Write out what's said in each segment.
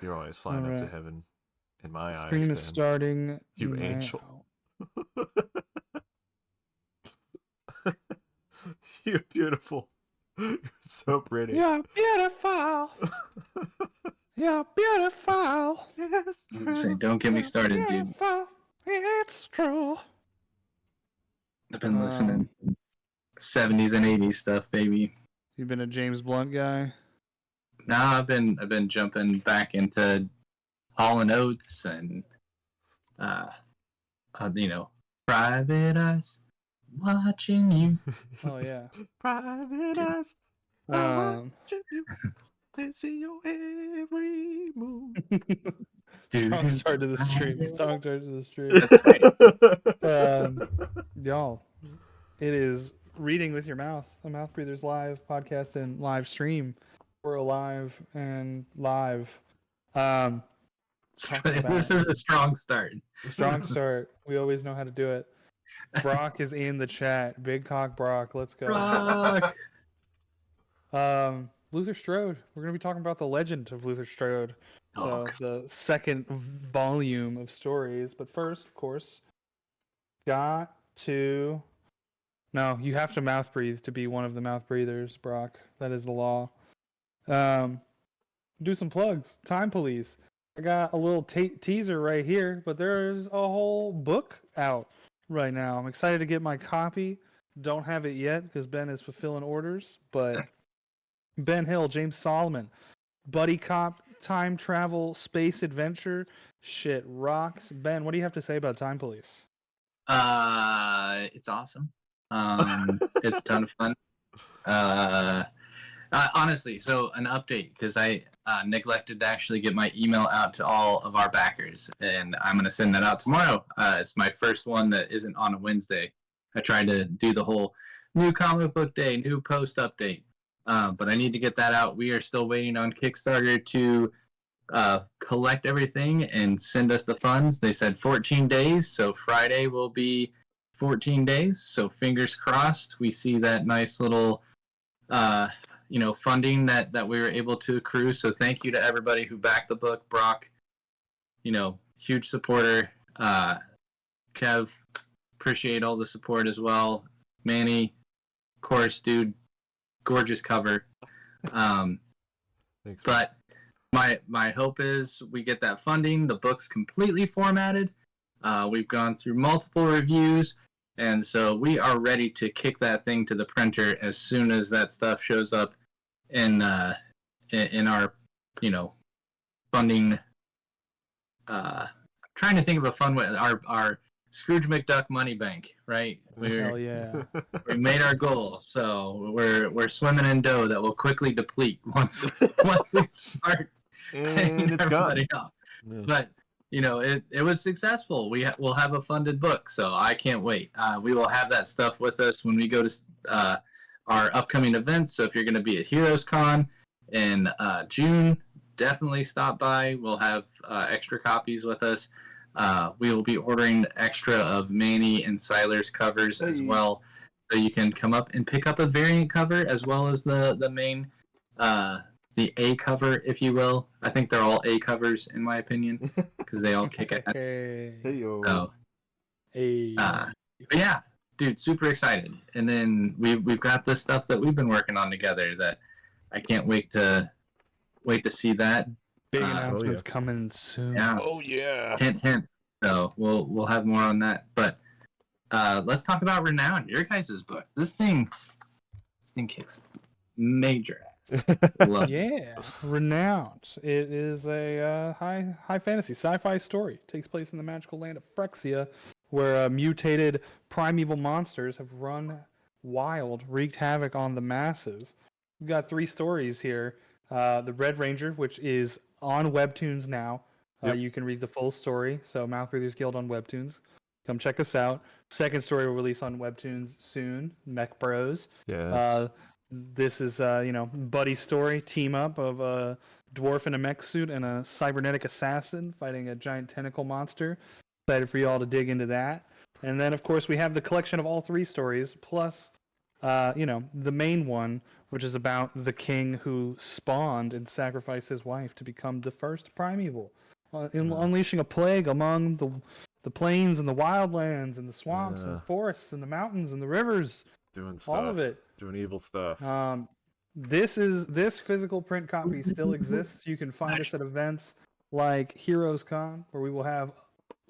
You're always All flying up to right. heaven in my eyes, Stream is Ben. starting You angel. now. You're beautiful. You're so pretty. You're beautiful. You're beautiful. It's Say, true. don't get me You're started, dude. beautiful. It's true. I've been listening to 70s and 80s stuff, baby. You've been a James Blunt guy. Now I've been jumping back into Hall and Oates and Private Eyes watching you. Oh yeah. Private eyes. Um, You. They see your every move. Strong start to the stream. Strong start to the stream. That's right. Y'all, it is Reading with Your Mouth, a Mouth Breathers live podcast and live stream. We're alive and live. This is a strong start. Strong start. We always know how to do it. Brock is in the chat. Big cock Brock. Let's go. Brock. Luther Strode. We're going to be talking about the legend of Luther Strode. So Oh, the second volume of stories. But first, of course, no, you have to mouth breathe to be one of the mouth breathers, Brock. That is the law. Do some plugs. Time Police. I got a little teaser right here, but there's a whole book out right now. I'm excited to get my copy. Don't have it yet because Ben is fulfilling orders, but Ben Hill, James Solomon, buddy cop, time travel, space adventure, shit rocks. Ben, what do you have to say about Time Police? It's awesome. It's a ton of fun. Honestly, so an update, because I neglected to actually get my email out to all of our backers, and I'm going to send that out tomorrow. It's my first one that isn't on a Wednesday. I tried to do the whole new comic book day, new post update, but I need to get that out. We are still waiting on Kickstarter to collect everything and send us the funds. They said 14 days, so Friday will be 14 days, so fingers crossed we see that nice little funding that we were able to accrue. So thank you to everybody who backed the book. Brock, huge supporter. Kev, appreciate all the support as well. Manny, of course, dude, gorgeous cover. Thanks. But my hope is we get that funding. The book's completely formatted. We've gone through multiple reviews. And so we are ready to kick that thing to the printer as soon as that stuff shows up in our, funding. Trying to think of a fun way. Our Scrooge McDuck money bank, right? Hell yeah. We made our goal, so we're swimming in dough that will quickly deplete once we start. And it's gone. Yeah. But it was successful. We'll have a funded book, so I can't wait. We will have that stuff with us when we go to our upcoming events. So if you're going to be at Heroes Con in June, definitely stop by. We'll have extra copies with us. We will be ordering extra of Manny and Siler's covers as well. So you can come up and pick up a variant cover as well as the main the A cover, if you will. I think they're all A covers in my opinion because they all kick ass. So, but yeah, dude, super excited. And then we've got this stuff that we've been working on together that I can't wait to see that. Big announcements coming soon. Yeah. Oh yeah. Hint, hint. So we'll have more on that. But let's talk about Renown, your guys' book. This thing kicks major ass. Yeah, Renowned. It is a high fantasy sci-fi story. It takes place in the magical land of Phyrexia, where mutated primeval monsters have run wild, wreaked havoc on the masses. We've got 3 stories here. The Red Ranger, which is on Webtoons now. You can read the full story. So Mouth Breathers Guild on Webtoons. Come check us out. Second story will release on Webtoons soon. Mech Bros. Yes. This is buddy story, team up of a dwarf in a mech suit and a cybernetic assassin fighting a giant tentacle monster. Excited for you all to dig into that. And then of course we have the collection of all 3 stories plus the main one, which is about the king who spawned and sacrificed his wife to become the first primeval, unleashing a plague among the plains and the wildlands and the swamps and the forests and the mountains and the rivers. Doing stuff. All of it. Doing evil stuff. This physical print copy still exists. You can find us at events like Heroes Con, where we will have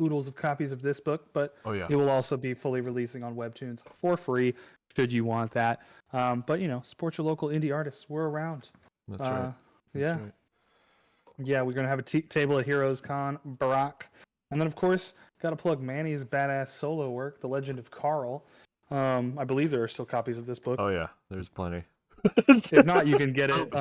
oodles of copies of this book, but it will also be fully releasing on Webtoons for free should you want that. But support your local indie artists. We're around. That's right. That's right. Yeah, we're gonna have a table at Heroes Con, Barack, and then of course gotta plug Manny's badass solo work, The Legend of Carl. I believe there are still copies of this book. Oh yeah, there's plenty. If not, you can get it.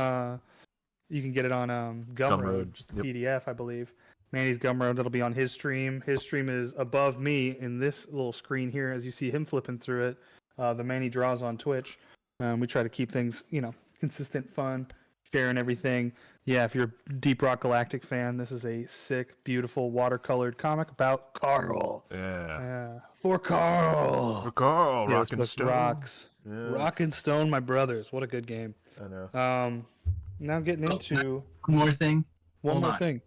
You can get it on Gumroad, just the PDF, I believe. Manny's Gumroad, that'll be on his stream. His stream is above me in this little screen here, as you see him flipping through it. The Manny draws on Twitch. We try to keep things, consistent, fun, sharing everything. Yeah, if you're a Deep Rock Galactic fan, this is a sick, beautiful, watercolored comic about Carl. Yeah. For Carl. For Carl, yeah, Rock and Stone. Rocks. Yes. Rock and Stone, my brothers. What a good game. I know. Now getting into one more thing. One more thing.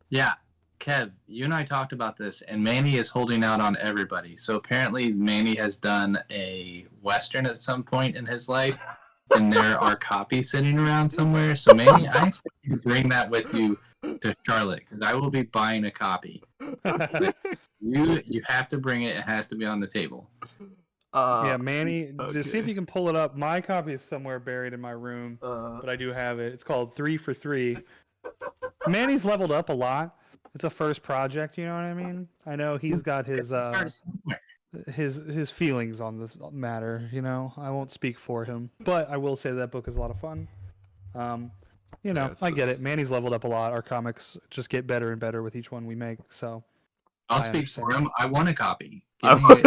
Yeah, Kev, you and I talked about this, and Manny is holding out on everybody. So apparently Manny has done a Western at some point in his life, and there are copies sitting around somewhere. So Manny, I expect you to bring that with you to Charlotte, because I will be buying a copy. Like, you have to bring it. It has to be on the table. Yeah, Manny, just see if you can pull it up. My copy is somewhere buried in my room, but I do have it. It's called 3 for 3. Manny's leveled up a lot. It's a first project, you know what I mean? I know he's got his feelings on this matter, I won't speak for him, but I will say that book is a lot of fun. I get it. Manny's leveled up a lot. Our comics just get better and better with each one we make, so I'll speak for him. I want a copy. I want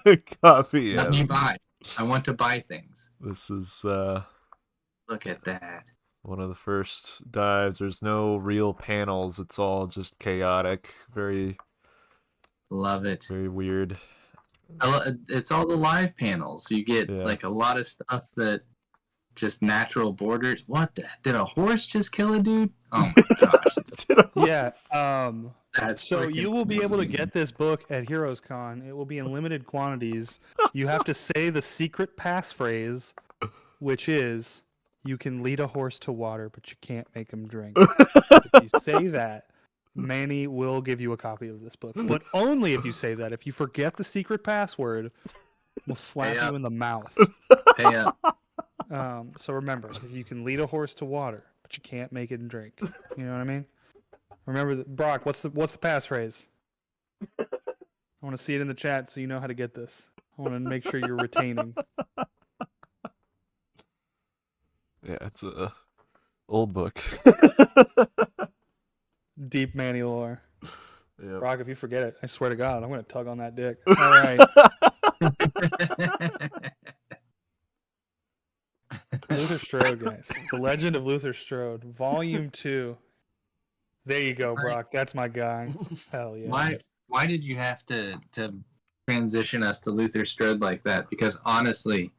a copy. Let me buy. I want to buy things. This is look at that. One of the first dives. There's no real panels. It's all just chaotic. Very love it. Very weird. It's all the live panels. You get like a lot of stuff that just natural borders. What did a horse just kill a dude? Oh my gosh. Yeah. That's so you will be able to get this book at Heroes Con. It will be in limited quantities. You have to say the secret passphrase, which is, you can lead a horse to water, but you can't make him drink. If you say that, Manny will give you a copy of this book. But only if you say that. If you forget the secret password, we'll slap you in the mouth. Pay up. So remember, if you can lead a horse to water, but you can't make it drink. You know what I mean? Remember, Brock, what's the passphrase? I want to see it in the chat so you know how to get this. I want to make sure you're retaining. Yeah, it's a old book. Deep Manny lore. Yep. Brock, if you forget it, I swear to God, I'm going to tug on that dick. All right. Luther Strode, guys. The Legend of Luther Strode, Volume 2. There you go, Brock. That's my guy. Hell yeah. Why did you have to transition us to Luther Strode like that? Because honestly,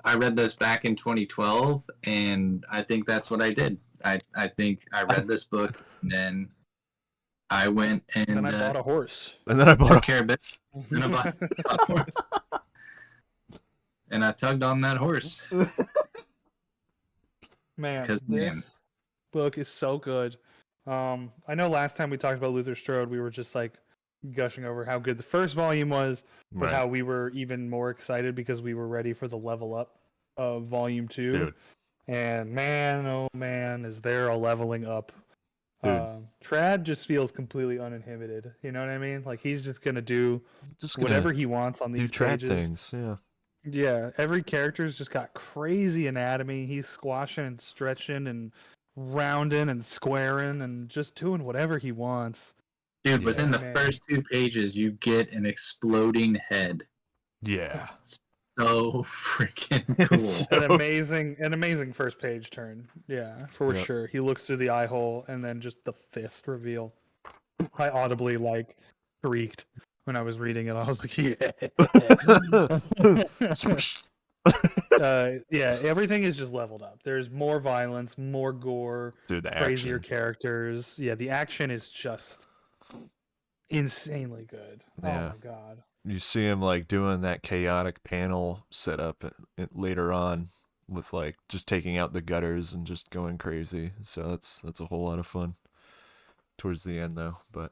I read this back in 2012, and I think that's what I did. I think I read this book, and then I went and then I bought a horse. And then I bought took care of this. And I bought a horse. And I tugged on that horse. Man, this book is so good. I know last time we talked about Luther Strode, we were just like gushing over how good the first volume was, but how we were even more excited because we were ready for the level up of Volume 2. Dude. And man, oh man, is there a leveling up. Trad just feels completely uninhibited. You know what I mean? Like he's just gonna do whatever he wants on these pages. Things, yeah. Yeah, every character's just got crazy anatomy. He's squashing and stretching and rounding and squaring and just doing whatever he wants. Dude, within the first 2 pages, you get an exploding head. Yeah. So freaking cool. An amazing first page turn. Yeah, for sure. He looks through the eye hole and then just the fist reveal. I audibly shrieked when I was reading it. I was like, yeah. Yeah, everything is just leveled up. There's more violence, more gore, Dude, the crazier action. characters. Yeah, the action is just insanely good. Oh Yeah. my god. You see him like doing that chaotic panel setup later on with like just taking out the gutters and just going crazy. So that's a whole lot of fun towards the end though. But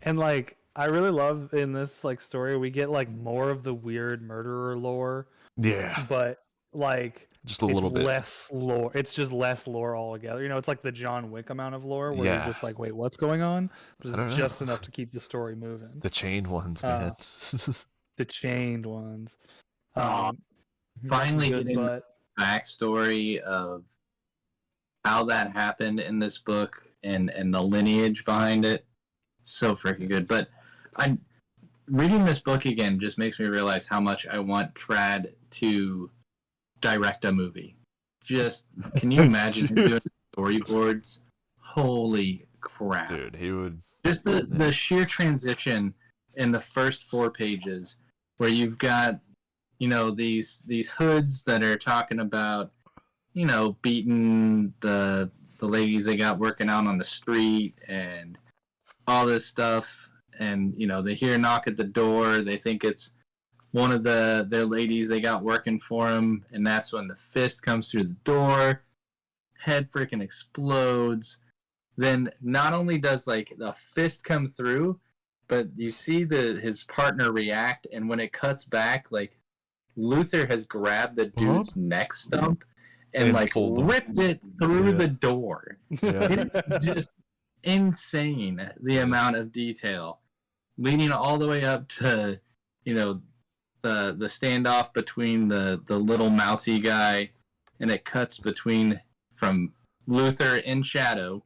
And like I really love in this like story we get like more of the weird murderer lore, yeah, but like just a it's little bit. less lore. It's just less lore altogether. You know, it's like the John Wick amount of lore where you're Yeah, just like, wait, what's going on? But I it's don't know. just enough to keep the story moving. The chain ones, Uh, man. the chained ones. Oh, Got some finally good getting butt. the backstory of how that happened in this book and the lineage behind it. So freaking good. But I reading this book again just makes me realize how much I want Trad to direct a movie. Just can you imagine him doing storyboards? Holy crap. Dude, he would. Just the sheer transition in the first 4 pages where you've got, you know, these hoods that are talking about, you know, beating the ladies they got working out on the street and all this stuff, and you know they hear a knock at the door, they think it's one of their ladies they got working for them, and that's when the fist comes through the door, head freaking explodes. Then not only does like the fist come through, but you see his partner react, and when it cuts back, like Luther has grabbed the dude's neck stump and like pulled him. ripped it through Yeah. the door. Yeah. It's just insane the amount of detail leading all the way up to, you know, the standoff between the little mousy guy, and it cuts between from Luther in shadow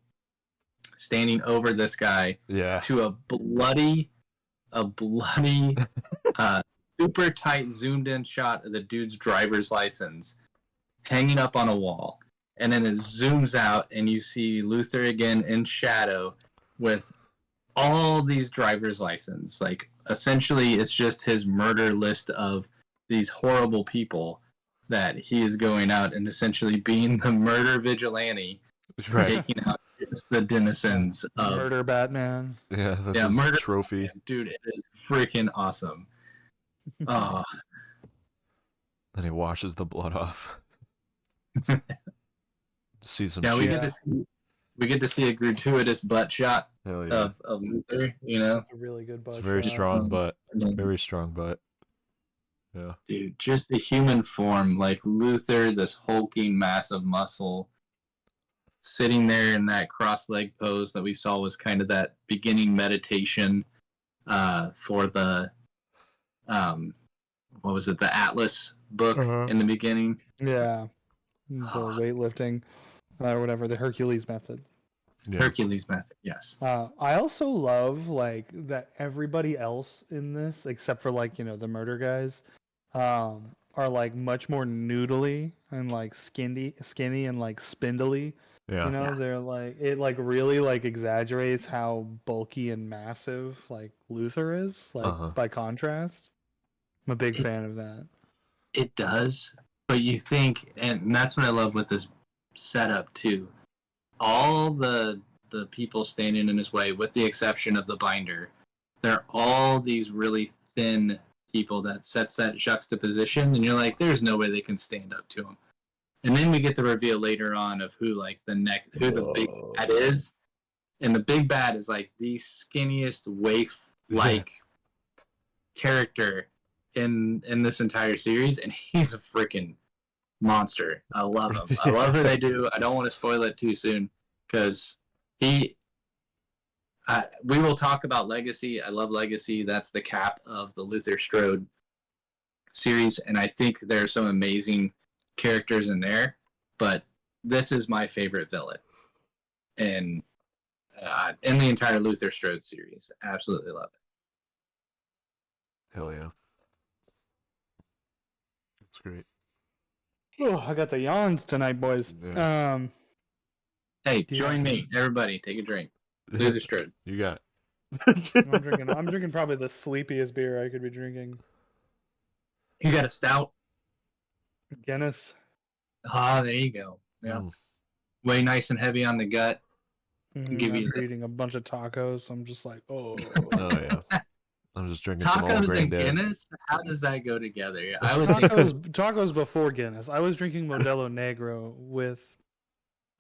standing over this guy Yeah. to a bloody uh, super tight zoomed in shot of the dude's driver's license hanging up on a wall, and then it zooms out and you see Luther again in shadow with all these driver's license. Like essentially it's just his murder list of these horrible people that he is going out and essentially being the murder vigilante, Right. taking out just the denizens of Murder Batman. Yeah, that's his murder trophy. dude. It is freaking awesome. Oh, Then he washes the blood off. See some yeah, cheek. we get to see a gratuitous butt shot Hell yeah. of Luther, you know. It's a really good butt It's very shot. strong butt. Very strong butt. Yeah. Dude, just the human form, like Luther, this hulking massive muscle, sitting there in that cross-leg pose that we saw was kind of that beginning meditation for the what was it, the Atlas book in the beginning. Yeah. The weightlifting or whatever, the Hercules method. Yeah. Hercules method, yes. I also love like that everybody else in this, except for like, you know, the murder guys, are like much more noodly and like skinny and like spindly. Yeah. You know, Yeah. they're like it like really like exaggerates how bulky and massive like Luther is, like by contrast. I'm a big fan of that. It does, but you think, and that's what I love with this setup too. All the people standing in his way, with the exception of the binder, they're all these really thin people that sets that juxtaposition, and you're like, there's no way they can stand up to him. And then we get the reveal later on of who like who the big bad is, and the big bad is like the skinniest waif like character in this entire series, and he's a freaking monster. I love him. I love what they do. I don't want to spoil it too soon because we will talk about Legacy. I love Legacy. That's the cap of the Luther Strode series, and I think there are some amazing characters in there, but this is my favorite villain in the entire Luther Strode series. Absolutely love it. Hell yeah. That's great. Oh, I got the yawns tonight, boys. Yeah. Hey, Yeah. join me. Everybody, take a drink. Luther Strode. You got I'm drinking probably the sleepiest beer I could be drinking. You got a stout? Guinness. Ah, there you go. Yeah, Mm. way nice and heavy on the gut. Give you After eating a bunch of tacos, I'm just like, oh. Oh yeah. I'm just drinking some old tacos and granddad. Guinness. How does that go together? I would think Tacos before Guinness. I was drinking Modelo Negro with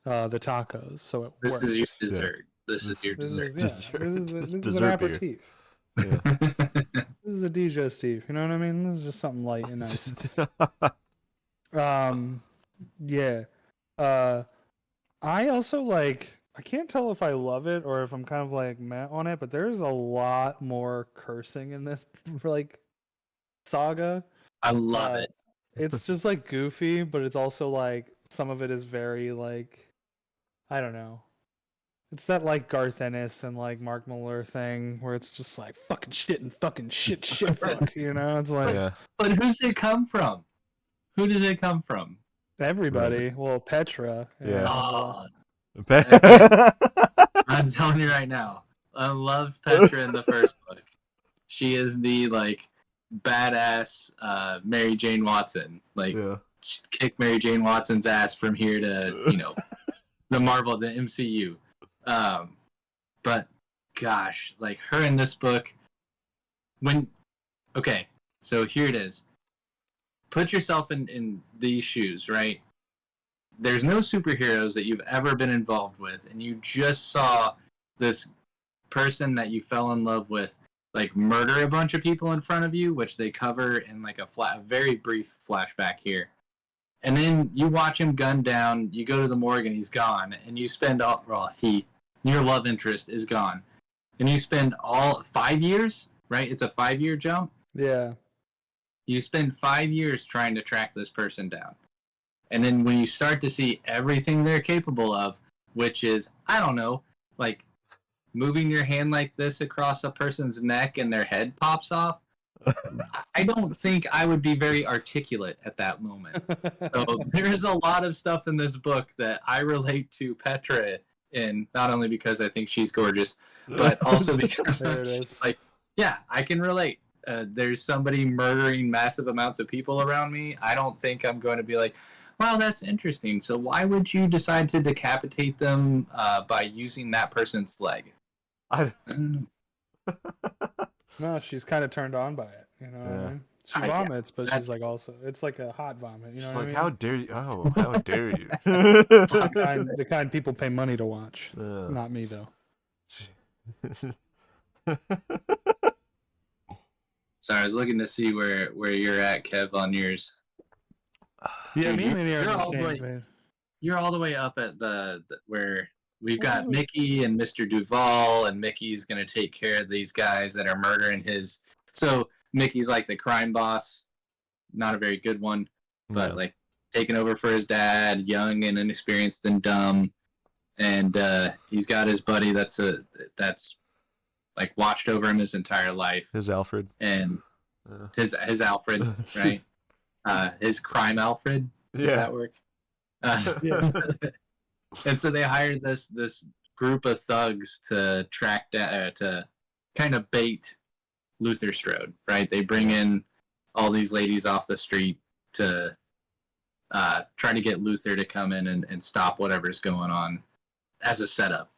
the tacos, so it this worked. is your dessert. This is your This is dessert. this is an Dessert beer. aperitif. Yeah. This is a digestif. You know what I mean? This is just something light and nice. Yeah. I also like. I can't tell if I love it or if I'm kind of like meh on it, but there's a lot more cursing in this like saga. I love it. It's just like goofy, but it's also like some of it is very like I don't know. It's that like Garth Ennis and like Mark Millar thing where it's just like fucking shit and fucking shit fuck, you know? It's like Yeah. But who's it come from? Who does it come from? everybody. Well, Petra. Yeah. Oh, Okay. I'm telling you right now. I love Petra in the first book. She is the like badass Mary Jane Watson. Like Yeah. kick Mary Jane Watson's ass from here to, the Marvel, the MCU. But gosh, like her in this book, okay, so here it is. Put yourself in these shoes, right? There's no superheroes that you've ever been involved with, and you just saw this person that you fell in love with like murder a bunch of people in front of you, which they cover in like a very brief flashback here. And then you watch him gunned down, you go to the morgue and he's gone, and you spend your love interest is gone. And you spend all 5 years, right? It's a 5-year jump. Yeah. You spend 5 years trying to track this person down. And then when you start to see everything they're capable of, which is, I don't know, like moving your hand like this across a person's neck and their head pops off, I don't think I would be very articulate at that moment. So there's a lot of stuff in this book that I relate to Petra in, not only because I think she's gorgeous, but also because There it is. like, yeah, I can relate. There's somebody murdering massive amounts of people around me. I don't think I'm going to be like, wow, that's interesting. So why would you decide to decapitate them by using that person's leg? I, No, she's kind of turned on by it. You know what I mean? She Yeah, vomits, but that's- she's like also, it's like a hot vomit. You know she's what like, I mean? how dare you? Oh, how dare you? The kind people pay money to watch. Yeah. Not me though. Sorry, I was looking to see where you're at, Kev, on yours. Yeah, Dude, me and Manny are you're on the all the same way- page. You're all the way up at the where we've got Mickey and Mr. Duval, and Mickey's gonna take care of these guys that are murdering his. So Mickey's like the crime boss, not a very good one, but Yeah. like taking over for his dad, young and inexperienced and dumb, and he's got his buddy that's like watched over him his entire life, His Alfred. and Yeah. his Alfred, right? His crime Alfred. Does Yeah. that work? Yeah. And so they hired this group of thugs to track down, to kind of bait Luther Strode, right? They bring in all these ladies off the street to try to get Luther to come in and stop whatever's going on as a setup.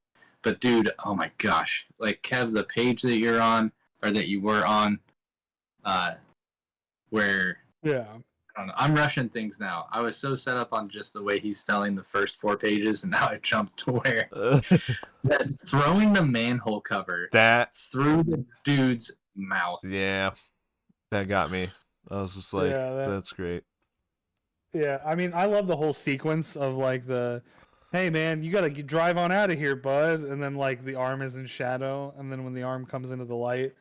But dude, oh my gosh, like Kev, the page that you're on or that you were on, where Yeah. I don't know. I'm rushing things now. I was so set up on just the way he's telling the first 4 pages, and now I jumped to where that throwing the manhole cover That, through the dude's mouth. yeah, that got me. I was just like, Yeah, that's great. Yeah, I mean, I love the whole sequence of like hey man, you gotta drive on out of here, bud, and then like the arm is in shadow, and then when the arm comes into the light,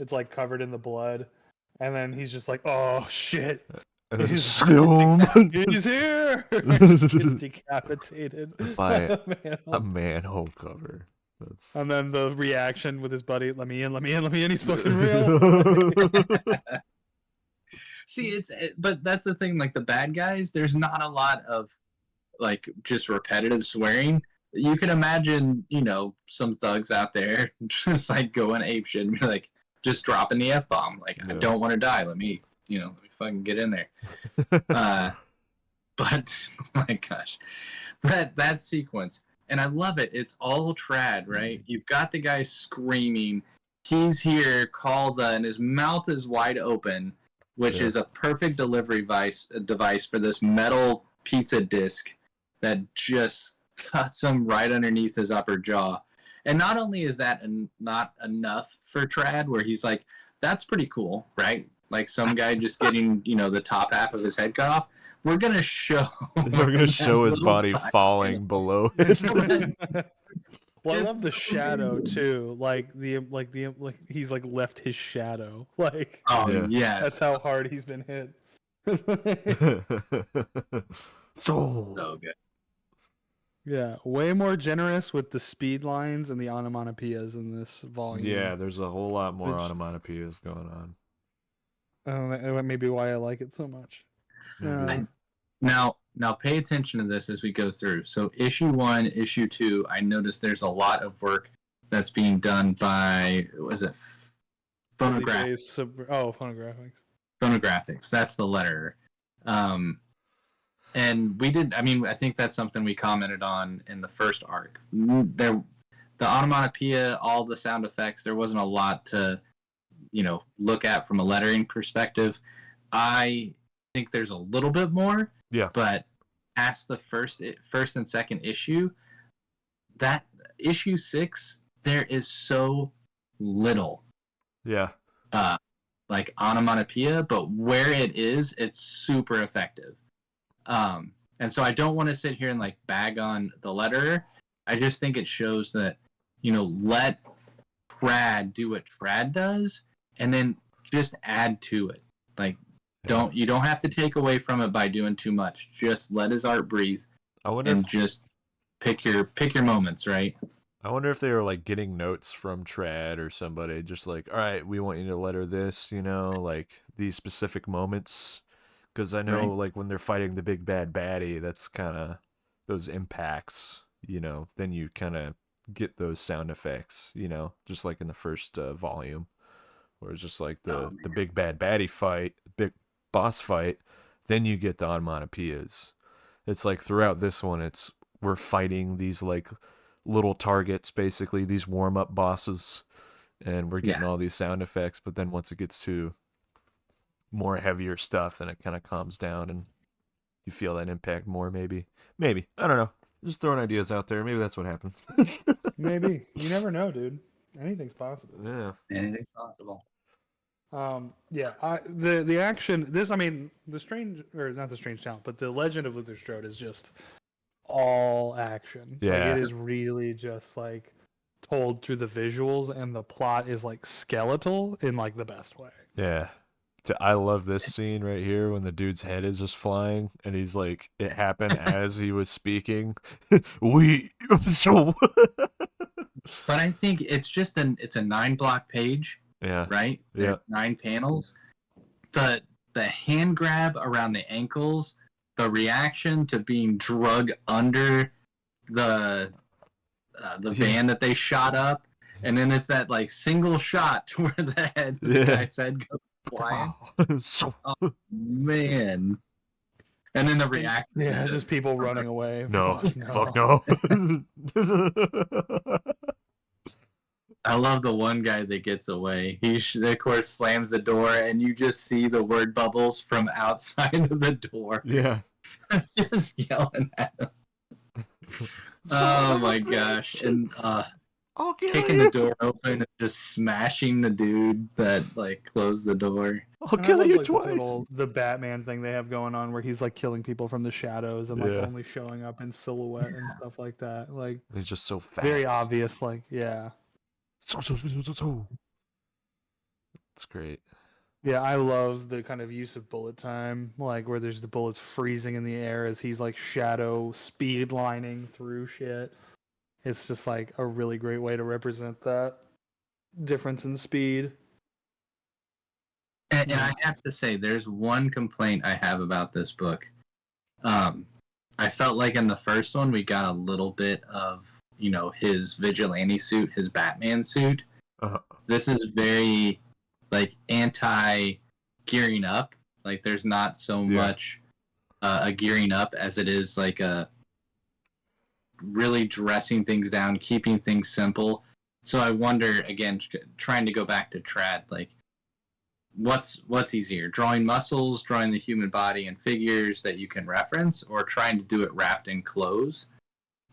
it's like covered in the blood, and then he's just like, oh shit, And then he's, Zoom. he's here, he's decapitated By Man, a manhole cover. That's and then the reaction with his buddy, let me in, he's fucking real. See, but that's the thing. Like the bad guys, there's not a lot of like just repetitive swearing. You can imagine, some thugs out there just like going apeshit and be like just dropping the F-bomb. Like, I Yeah. don't want to die. Let me fucking get in there. But oh my gosh, that sequence, and I love it. It's all trad, right? You've got the guy screaming. He's here, and his mouth is wide open, which Yeah. is a perfect delivery device for this metal pizza disc that just cuts him right underneath his upper jaw. And not only is that not enough for trad, where he's like, that's pretty cool, right? Like some guy just getting, the top half of his head cut off. We're gonna show. We're gonna show his body side falling below it. Well, I It's love the so shadow good. too. Like he's like left his shadow. Like Oh Yeah. that's yes, how hard he's been hit. So so good. Yeah, way more generous with the speed lines and the onomatopoeias in this volume. yeah, there's a whole lot more Which- onomatopoeias going on. That may be why I like it so much. Maybe. Now pay attention to this as we go through. So issue 1, issue 2, I noticed there's a lot of work that's being done by Phonographics. Phonographics. Phonographics. That's the letter. And we did. I mean, I think that's something we commented on in the first arc. The onomatopoeia, all the sound effects. There wasn't a lot to, look at from a lettering perspective. I think there's a little bit more. Yeah. But past the first and second issue, that issue 6, there is so little Yeah. like onomatopoeia, but where it is, it's super effective. And so I don't want to sit here and like bag on the letterer. I just think it shows that, let trad do what trad does, and then just add to it. Like, you don't have to take away from it by doing too much. Just let his art breathe, I wonder and if just pick your moments, right? I wonder if they were like getting notes from Trad or somebody, just like, all right, we want you to letter this, like these specific moments. Because I know, Right. like, when they're fighting the big bad baddie, that's kind of those impacts, then you kind of get those sound effects, just like in the first volume, where it's just like the big bad baddie fight, big boss fight, then you get the onomatopoeias. It's like throughout this one, we're fighting these like little targets, basically these warm up bosses, and we're getting all these sound effects. But then once it gets to more heavier stuff, and it kind of calms down, and you feel that impact more. Maybe I don't know. Just throwing ideas out there. Maybe that's what happened. Maybe. You never know, dude. Anything's possible. Yeah. Anything's possible. The action. The strange, or not the strange talent, but the Legend of Luther Strode is just all action. Like, Yeah. it is really just like told through the visuals, and the plot is like skeletal in like the best way. Yeah. I love this scene right here when the dude's head is just flying, and he's like, it happened as he was speaking. So. But I think it's just it's a 9-block page, Yeah. right? There are 9 panels. The hand grab around the ankles, the reaction to being drug under the van that they shot up, and then it's that like single shot to where the head of the guy's head goes flying. So. Oh, man. And then the reaction. Yeah, just people running away. No. Fuck no. Fuck no. I love the one guy that gets away. He, of course, slams the door, and you just see the word bubbles from outside of the door. Yeah. Just yelling at him. Oh my gosh. And kicking the door open and just smashing the dude that like closed the door. I'll And I kill love, you like, twice. the Batman thing they have going on, where he's like killing people from the shadows and like Yeah. only showing up in silhouette and stuff like that. Like, He's just so fast. very obvious. Like, yeah. So. It's great. Yeah, I love the kind of use of bullet time, like where there's the bullets freezing in the air as he's like shadow speed lining through shit. It's just like a really great way to represent that difference in speed. And I have to say, there's one complaint I have about this book. I felt like in the first one we got a little bit of, his vigilante suit, his Batman suit. Uh-huh. This is very like anti gearing up. Like there's not so much a gearing up as it is like a really dressing things down, keeping things simple. So I wonder again, trying to go back to trad, like what's easier, drawing muscles, drawing the human body and figures that you can reference, or trying to do it wrapped in clothes.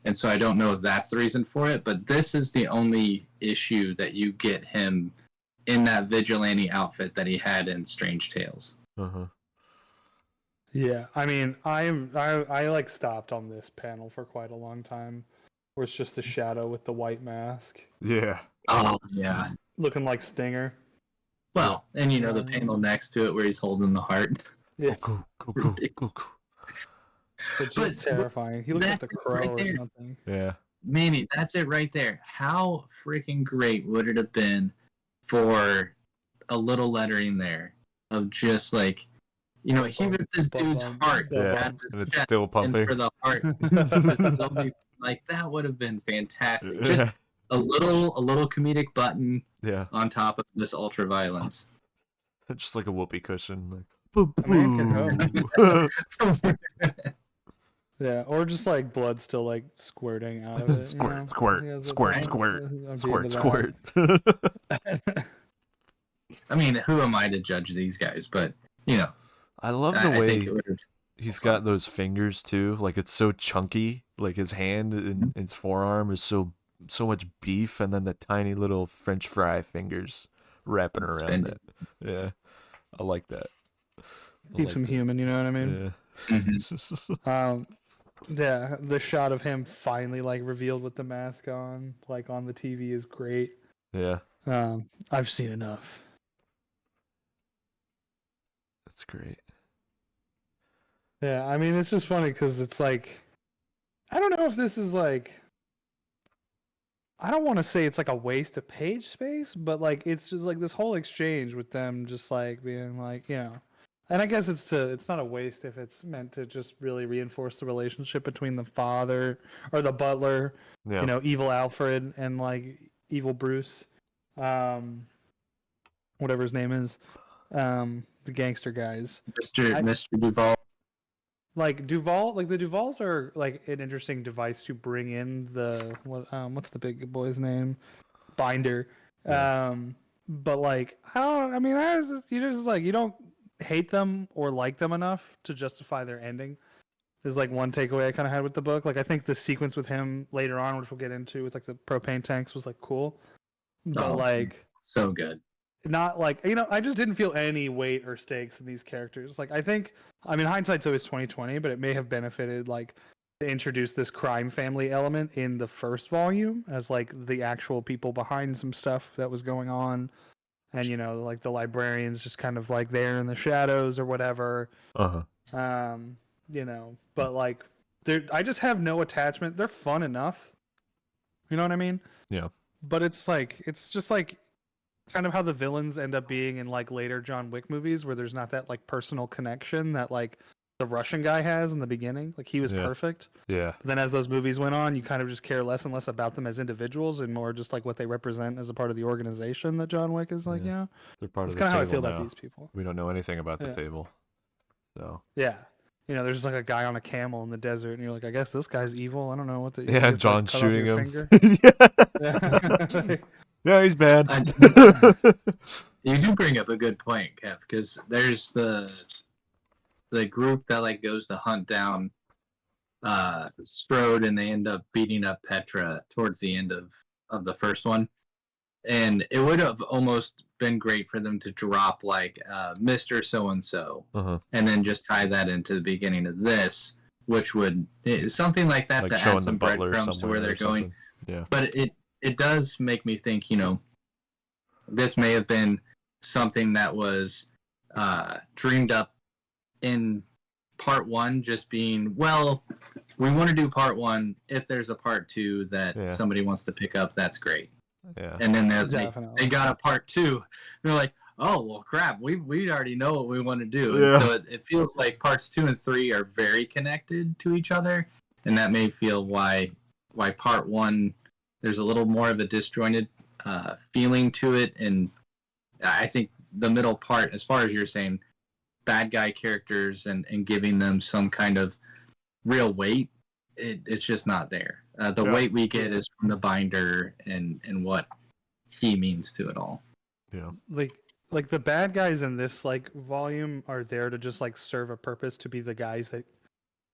And so I don't know if that's the reason for it, but this is the only issue that you get him in that vigilante outfit that he had in Strange Tales. Uh-huh. Yeah, I mean, I like stopped on this panel for quite a long time, where it's just the shadow with the white mask, Yeah. Oh yeah. looking like Stinger. Well, and the panel next to it where he's holding the heart. Yeah, Go, go, go, go, go. but just terrifying. He looks like the that's it Crow right or there. something. Yeah. Manny, that's it right there. How freaking great would it have been for a little lettering there of just like, he ripped this dude's heart Yeah. out of his And it's chest, still and pumping. for the heart, it'll be like that would have been fantastic. Just Yeah. a little comedic button Yeah. on top of this ultra violence. Just like a whoopee cushion. Like, boo, A man can boo. Yeah, or just like blood still like squirting out of it. Squirt, He squirt, has squirt, I'm squirt, beating squirt, the squirt. bag. I mean, who am I to judge these guys? But I love the I think way it would have. he's got those fingers too. Like it's so chunky. Like his hand and his forearm is so much beef, and then the tiny little French fry fingers wrapping around Suspended. it. Yeah, I like that. I Keeps like him that. human, you know what I mean? Yeah. Yeah, the shot of him finally like revealed with the mask on, like on the TV, is great. Yeah, I've seen enough. that's great. Yeah, I mean it's just funny because it's like, I don't know if this is like, I don't want to say it's like a waste of page space, but like it's just like this whole exchange with them just like being like, and I guess it's not a waste if it's meant to just really reinforce the relationship between the father or the butler, Yeah. evil Alfred and like evil Bruce, whatever his name is, the gangster guys. Mr. Duval. Like Duval, like the Duvals are like an interesting device to bring in the what's the big boy's name? Binder. Yeah. But like you don't hate them or like them enough to justify their ending. Is like one takeaway I kind of had with the book. Like I think the sequence with him later on, which we'll get into with like the propane tanks, was like cool, but like so good. not like I just didn't feel any weight or stakes in these characters. Like I mean hindsight's always 2020, but it may have benefited like to introduce this crime family element in the first volume as like the actual people behind some stuff that was going on, and like the librarians just kind of like there in the shadows or whatever. Uh-huh. But like I just have no attachment. They're fun enough, you know what I mean? Yeah. But it's just like kind of how the villains end up being in like later John Wick movies, where there's not that like personal connection that like the Russian guy has in the beginning. Like he was perfect. Yeah. But then as those movies went on, you kind of just care less and less about them as individuals and more just like what they represent as a part of the organization that John Wick is like, Yeah. They're part That's of the kind of how I table feel now. about these people. We don't know anything about the table. So. Yeah. There's just like a guy on a camel in the desert, and you're like, I guess this guy's evil. I don't know what the. Yeah, John's shooting him. Yeah. Yeah, he's bad. You do bring up a good point, Kev, because there's the group that like goes to hunt down Strode, and they end up beating up Petra towards the end of the first one. And it would have almost been great for them to drop like Mr. So-and-so, and then just tie that into the beginning of this, which would something like that like to add some breadcrumbs to where they're going. Yeah. But it does make me think, this may have been something that was dreamed up in part one, just being, well, we want to do part one. If there's a part two that somebody wants to pick up, that's great. Yeah. And then they got a part two. They're like, oh, well, crap, we already know what we want to do. Yeah. And so it feels like parts 2 and 3 are very connected to each other. And that may feel why part 1, there's a little more of a disjointed feeling to it. And I think the middle part, as far as you're saying, bad guy characters and giving them some kind of real weight, it's just not there. The weight we get is from the binder and what he means to it all. Yeah. Like the bad guys in this like volume are there to just like serve a purpose to be the guys that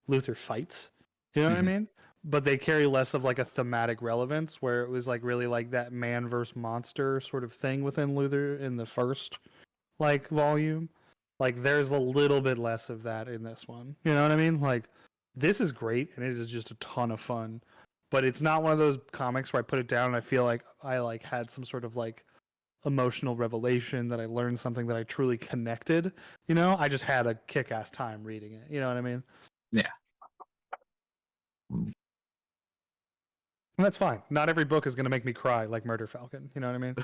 Luther fights. You know what I mean? But they carry less of like a thematic relevance where it was like really like that man versus monster sort of thing within Luther in the first like volume. Like there's a little bit less of that in this one. You know what I mean? Like this is great and it is just a ton of fun. But it's not one of those comics where I put it down and I feel like I like had some sort of like emotional revelation that I learned something that I truly connected. You know, I just had a kick-ass time reading it. You know what I mean? Yeah. And that's fine. Not every book is going to make me cry like Murder Falcon. You know what I mean?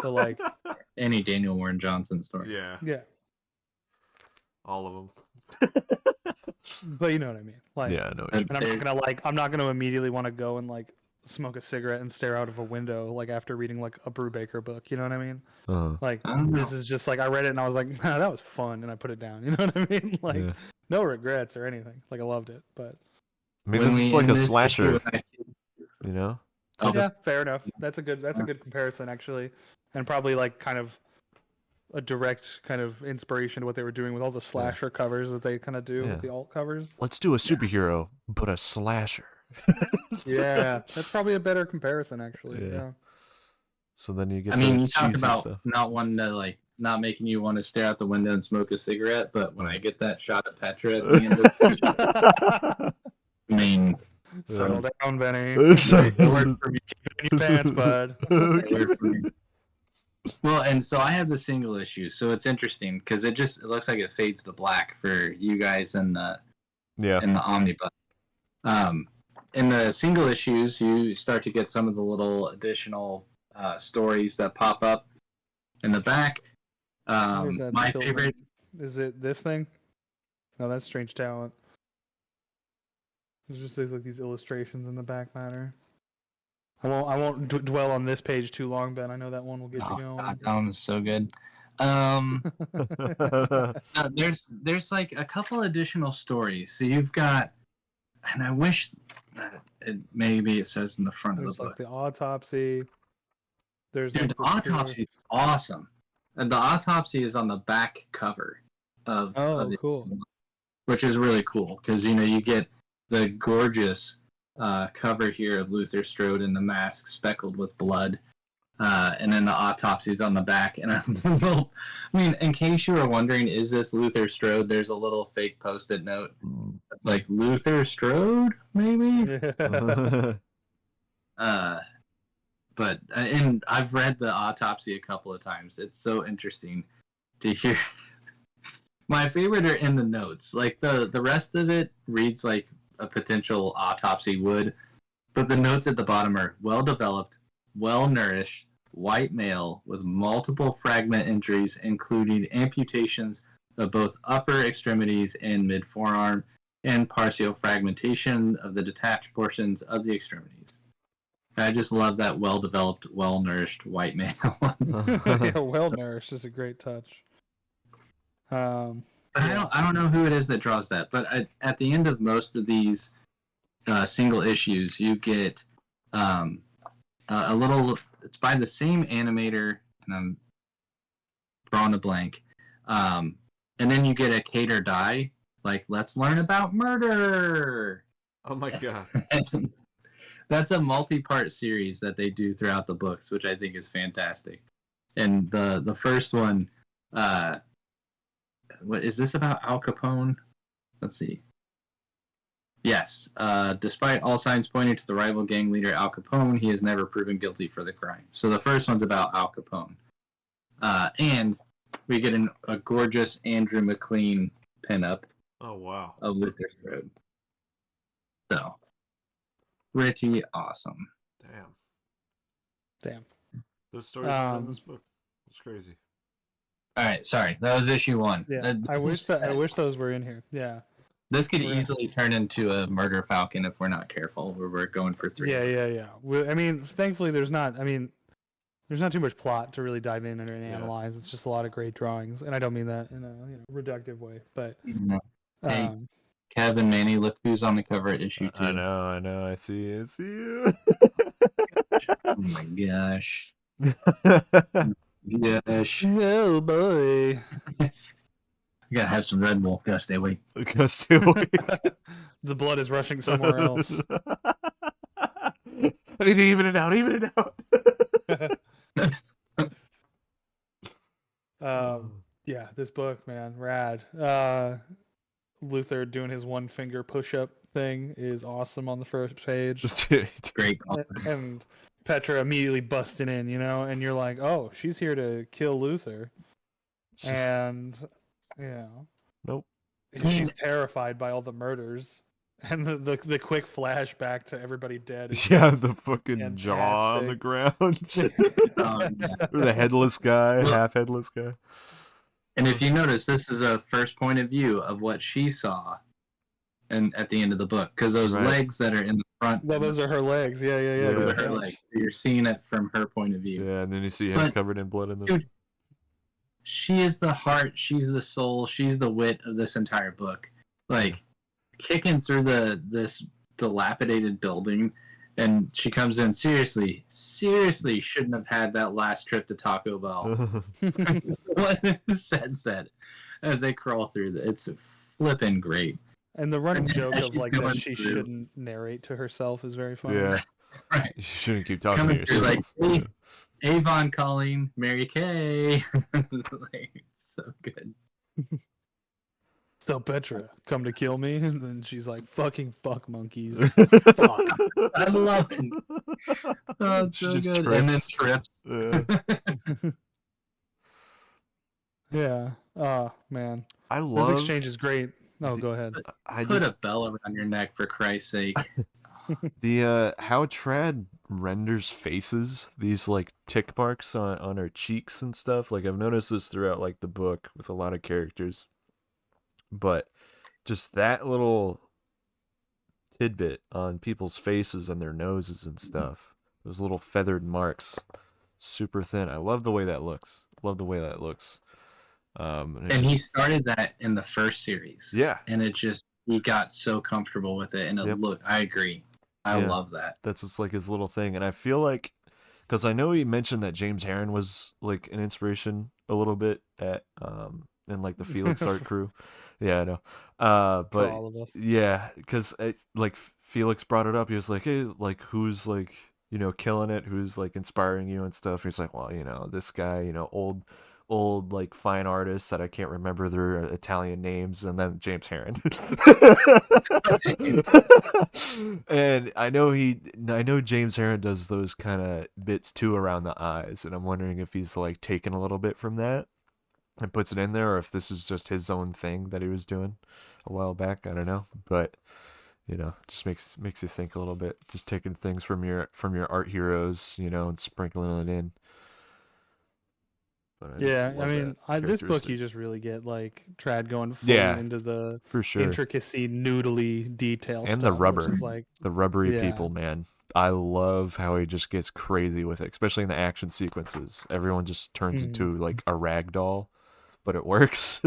So like any Daniel Warren Johnson story. yeah. All of them. But you know what I mean? Like Yeah, I know. and I'm not gonna immediately want to go and like smoke a cigarette and stare out of a window like after reading like a Brubaker book. You know what I mean? Like this is just like I read it and I was like, nah, that was fun, and I put it down. You know what I mean? Like no regrets or anything. Like I loved it, but I mean, this is like a slasher. You know? Yeah, fair enough. That's a good comparison actually, and probably like kind of a direct kind of inspiration to what they were doing with all the slasher covers that they kind of do with the alt covers. Let's do a superhero, but a slasher. Yeah, that's probably a better comparison actually. Yeah. So then you get. I mean, you talk about stuff. not wanting to like not making you want to stare out the window and smoke a cigarette, but when I get that shot at Petra at the end of the I mean, settle down, Benny. It worked for me. Keep it in your pants, bud. Well, and so I have the single issue, so it's interesting because it looks like it fades to black for you guys in the omnibus. In the single issues, you start to get some of the little additional stories that pop up in the back. My favorite is it this thing? No, that's Strange Talent. There's just like these illustrations in the back matter. I won't dwell on this page too long, Ben. I know that one will get you going. God, that one is so good. There's like a couple additional stories. So you've got, and I wish maybe it says in the front of the book. There's like the autopsy. The autopsy is awesome, and the autopsy is on the back cover of cool, which is really cool because you get the gorgeous cover here of Luther Strode in the mask speckled with blood, and then the autopsy's on the back. And I mean, in case you were wondering, is this Luther Strode? There's a little fake post-it note. It's like Luther Strode, maybe. But and I've read the autopsy a couple of times. It's so interesting to hear. My favorite are in the notes. Like the rest of it reads like a potential autopsy would, but the notes at the bottom are well developed, well nourished, white male with multiple fragment injuries, including amputations of both upper extremities and mid forearm, and partial fragmentation of the detached portions of the extremities. I just love that well developed, well nourished white male. Yeah, well nourished is a great touch. I don't know who it is that draws that, but at the end of most of these single issues, you get a little. It's by the same animator, and I'm drawing a blank. And then you get a Cater die, like let's learn about murder. Oh my god! That's a multi-part series that they do throughout the books, which I think is fantastic. And the first one. What is this about Al Capone? Let's see. Yes. Despite all signs pointing to the rival gang leader Al Capone, he is never proven guilty for the crime. So the first one's about Al Capone. And we get a gorgeous Andrew McLean pinup. Oh, wow. Of Luther Strode. So, pretty awesome. Damn. Those stories are in this book. It's crazy. All right, sorry. That was issue 1. Yeah, I wish those were in here. Yeah. This could easily turn into a Murder Falcon if we're not careful, where we're going for 3. Yeah. I mean, thankfully, there's There's not too much plot to really dive in and analyze. It's just a lot of great drawings, and I don't mean that in a reductive way. But Hey, Kev and Manny, look who's on the cover at issue 2. I know. I see you. Oh my gosh. Gosh. Oh boy. I gotta have some Red Bull. Gotta stay awake. Gotta stay awake. The blood is rushing somewhere else. I need to even it out. Yeah, this book, man, rad. Luther doing his one finger push-up thing is awesome on the first page. Great. And Petra immediately busting in, and you're like, oh, she's here to kill Luther. And nope. She's terrified by all the murders. And the quick flashback to everybody dead. Yeah, the fucking jaw on the ground. The headless guy, half headless guy. And if you notice, this is a first point of view of what she saw, and at the end of the book, because those legs that are in the front. Well, those are her legs. Yeah. Those are her legs. So you're seeing it from her point of view. Yeah, and then you see him covered in blood in the. Dude, she is the heart. She's the soul. She's the wit of this entire book. Like, kicking through this dilapidated building, and she comes in. Seriously, shouldn't have had that last trip to Taco Bell. What says that as they crawl through? It's flipping great. And the running joke of like that she shouldn't narrate to herself is very funny. Yeah, right. You shouldn't keep talking to yourself. Like, hey, Avon calling Mary Kay. Like, it's so good. So Petra, come to kill me, and then she's like, "Fucking fuck monkeys." Fuck. I love it. Oh, it's so good. And then trips. Yeah. Oh man. I love this exchange is great. No, go ahead. Put a bell around your neck for Christ's sake. The how Trad renders faces, these like tick marks on her cheeks and stuff. Like I've noticed this throughout like the book with a lot of characters. But just that little tidbit on people's faces and their noses and stuff. Those little feathered marks. Super thin. I love the way that looks. And he started that in the first series. Yeah. And he got so comfortable with it. And I agree. I love that. That's just like his little thing. And I feel like, because I know he mentioned that James Herron was like an inspiration a little bit at in like the Felix art crew. Yeah, I know. But all of us. Yeah, because like Felix brought it up. He was like, "Hey, like who's like killing it? Who's like inspiring you and stuff?" He's like, "Well, this guy, old like fine artists that I can't remember their Italian names," and then James Herron. And I know James Herron does those kind of bits too around the eyes, and I'm wondering if he's like taken a little bit from that and puts it in there, or if this is just his own thing that he was doing a while back. I don't know, but just makes you think a little bit. Just taking things from your art heroes, and sprinkling it in. I mean, this book you just really get like Trad going fully into the for sure intricacy, noodly detail and stuff, the rubber, like the rubbery people, man. I love how he just gets crazy with it, especially in the action sequences. Everyone just turns into like a rag doll, but it works.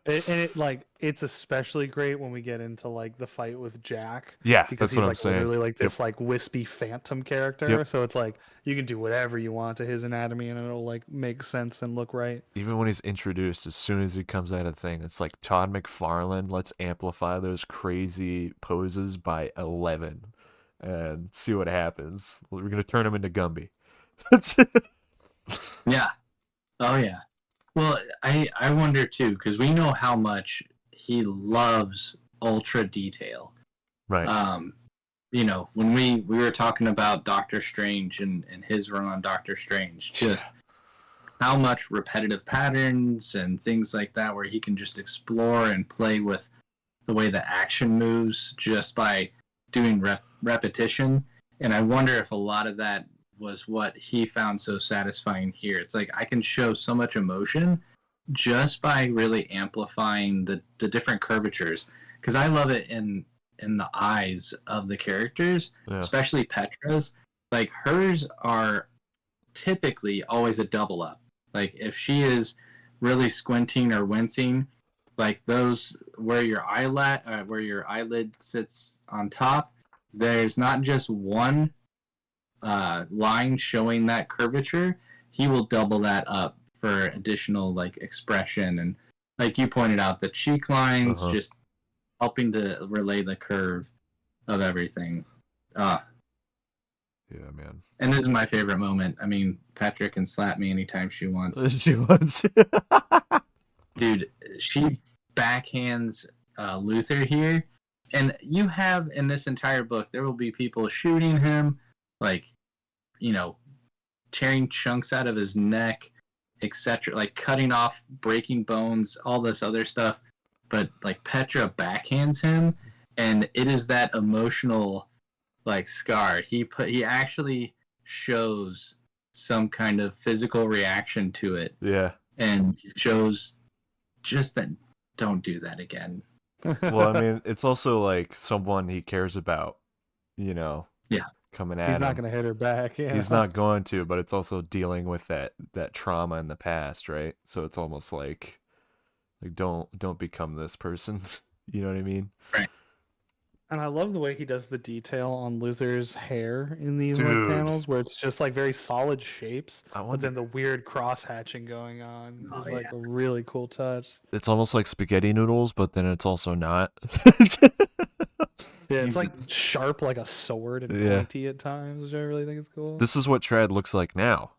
It's especially great when we get into like the fight with Jack. Yeah, because that's what he's I'm like saying. Literally like this like wispy phantom character. So it's like you can do whatever you want to his anatomy and it'll like make sense and look right. Even when he's introduced, as soon as he comes out of the thing, it's like Todd McFarlane. Let's amplify those crazy poses by 11 and see what happens. We're gonna turn him into Gumby. That's it. Yeah. Oh yeah. Well, I wonder too, because we know how much he loves ultra detail. Right. When we were talking about Doctor Strange and his run on Doctor Strange, just how much repetitive patterns and things like that, where he can just explore and play with the way the action moves just by doing repetition. And I wonder if a lot of that was what he found so satisfying here. It's like I can show so much emotion just by really amplifying the different curvatures, because I love it in the eyes of the characters, especially Petra's. Like hers are typically always a double up. Like if she is really squinting or wincing, like those where your eyelid sits on top, there's not just one line showing that curvature. He will double that up for additional like expression, and like you pointed out, the cheek lines Uh-huh. just helping to relay the curve of everything. Yeah, man. And this is my favorite moment. I mean, Patrick can slap me anytime she wants. She wants. Dude, she backhands Luther here. And you have in this entire book, there will be people shooting him, like, you know, tearing chunks out of his neck, etc., like cutting off, breaking bones, all this other stuff. But like Petra backhands him, and it is that emotional like scar. He actually shows some kind of physical reaction to it, Yeah. and shows just that don't do that again. Well, I mean, it's also like someone he cares about, Yeah. coming at He's him. not gonna hit her back. Yeah. He's not going to, but it's also dealing with that trauma in the past, right? So it's almost like don't become this person. You know what I mean? Right. And I love the way he does the detail on Luther's hair in these like Dude. panels, where it's just like very solid shapes, I but wonder. then the weird cross hatching going on Oh, is like yeah. a really cool touch. It's almost like spaghetti noodles, but then it's also not. Yeah, it's like sharp like a sword and Yeah. pointy at times, which I really think is cool. This is what Trad looks like now.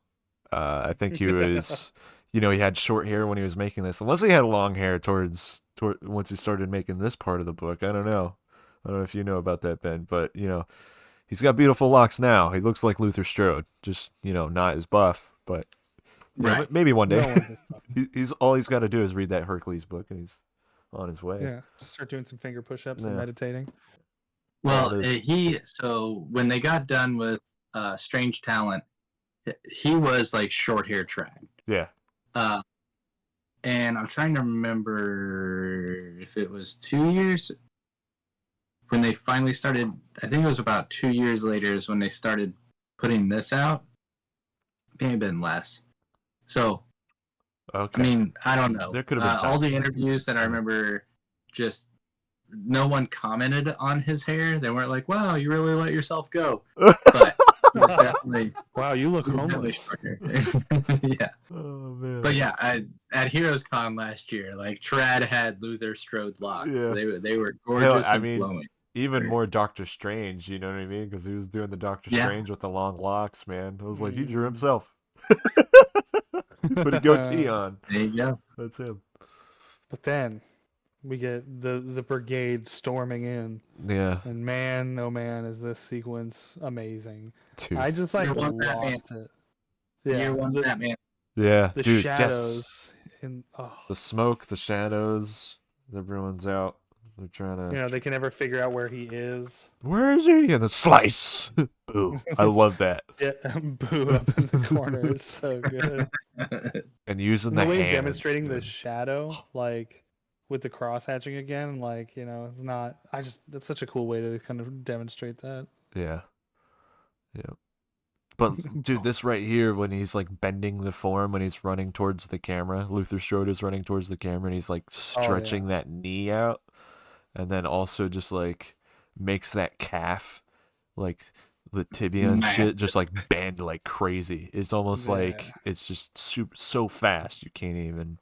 I think he was, he had short hair when he was making this. Unless he had long hair towards once he started making this part of the book. I don't know. I don't know if you know about that, Ben, but he's got beautiful locks now. He looks like Luther Strode, just not as buff, but Right. maybe one day. No one's this buff. he's all he's got to do is read that Hercules book, and he's on his way. Yeah, just start doing some finger push-ups and Yeah. meditating. Well, That is- so when they got done with Strange Talent, he was like short hair Trad. Yeah. And I'm trying to remember if it was 2 years when they finally started. I think it was about 2 years later is when they started putting this out. Maybe been less. So, Okay. I mean, I don't know. There could have been all time. the interviews that I remember, just no one commented on his hair. They weren't like, "Wow, you really let yourself go." But he was definitely, Wow, you look he was definitely homeless. shorter. Yeah. Oh man. But yeah, at Heroes Con last year, like Trad had Luther Strode locks. Yeah. They were gorgeous I and mean, flowing. even more Doctor Strange, you know what I mean? Because he was doing the Doctor Yeah. Strange with the long locks, man. I was like, he drew Mm. himself. Put a goatee on. There you go. That's him. But then we get the brigade storming in, Yeah. and man, oh man, is this sequence amazing! Dude. I just like Year one Batman. lost it. Yeah, Year one the, Batman. Yeah. the Dude, shadows yes. in The smoke, the shadows, everyone's out. They're trying to. they can never figure out where he is. Where is he? And the slice. Boo. I love that. Yeah, boo up in the corner. It's so good. And using And the the way hands, demonstrating the man. shadow, like with the cross hatching again, like it's not. That's such a cool way to kind of demonstrate that. Yeah. Yeah. But dude, this right here, when he's like bending the form, when he's running towards the camera, Luther Strode is running towards the camera, and he's like stretching that knee out, and then also just like makes that calf, like the tibia and shit, just like bend like crazy. It's almost like it's just so fast you can't even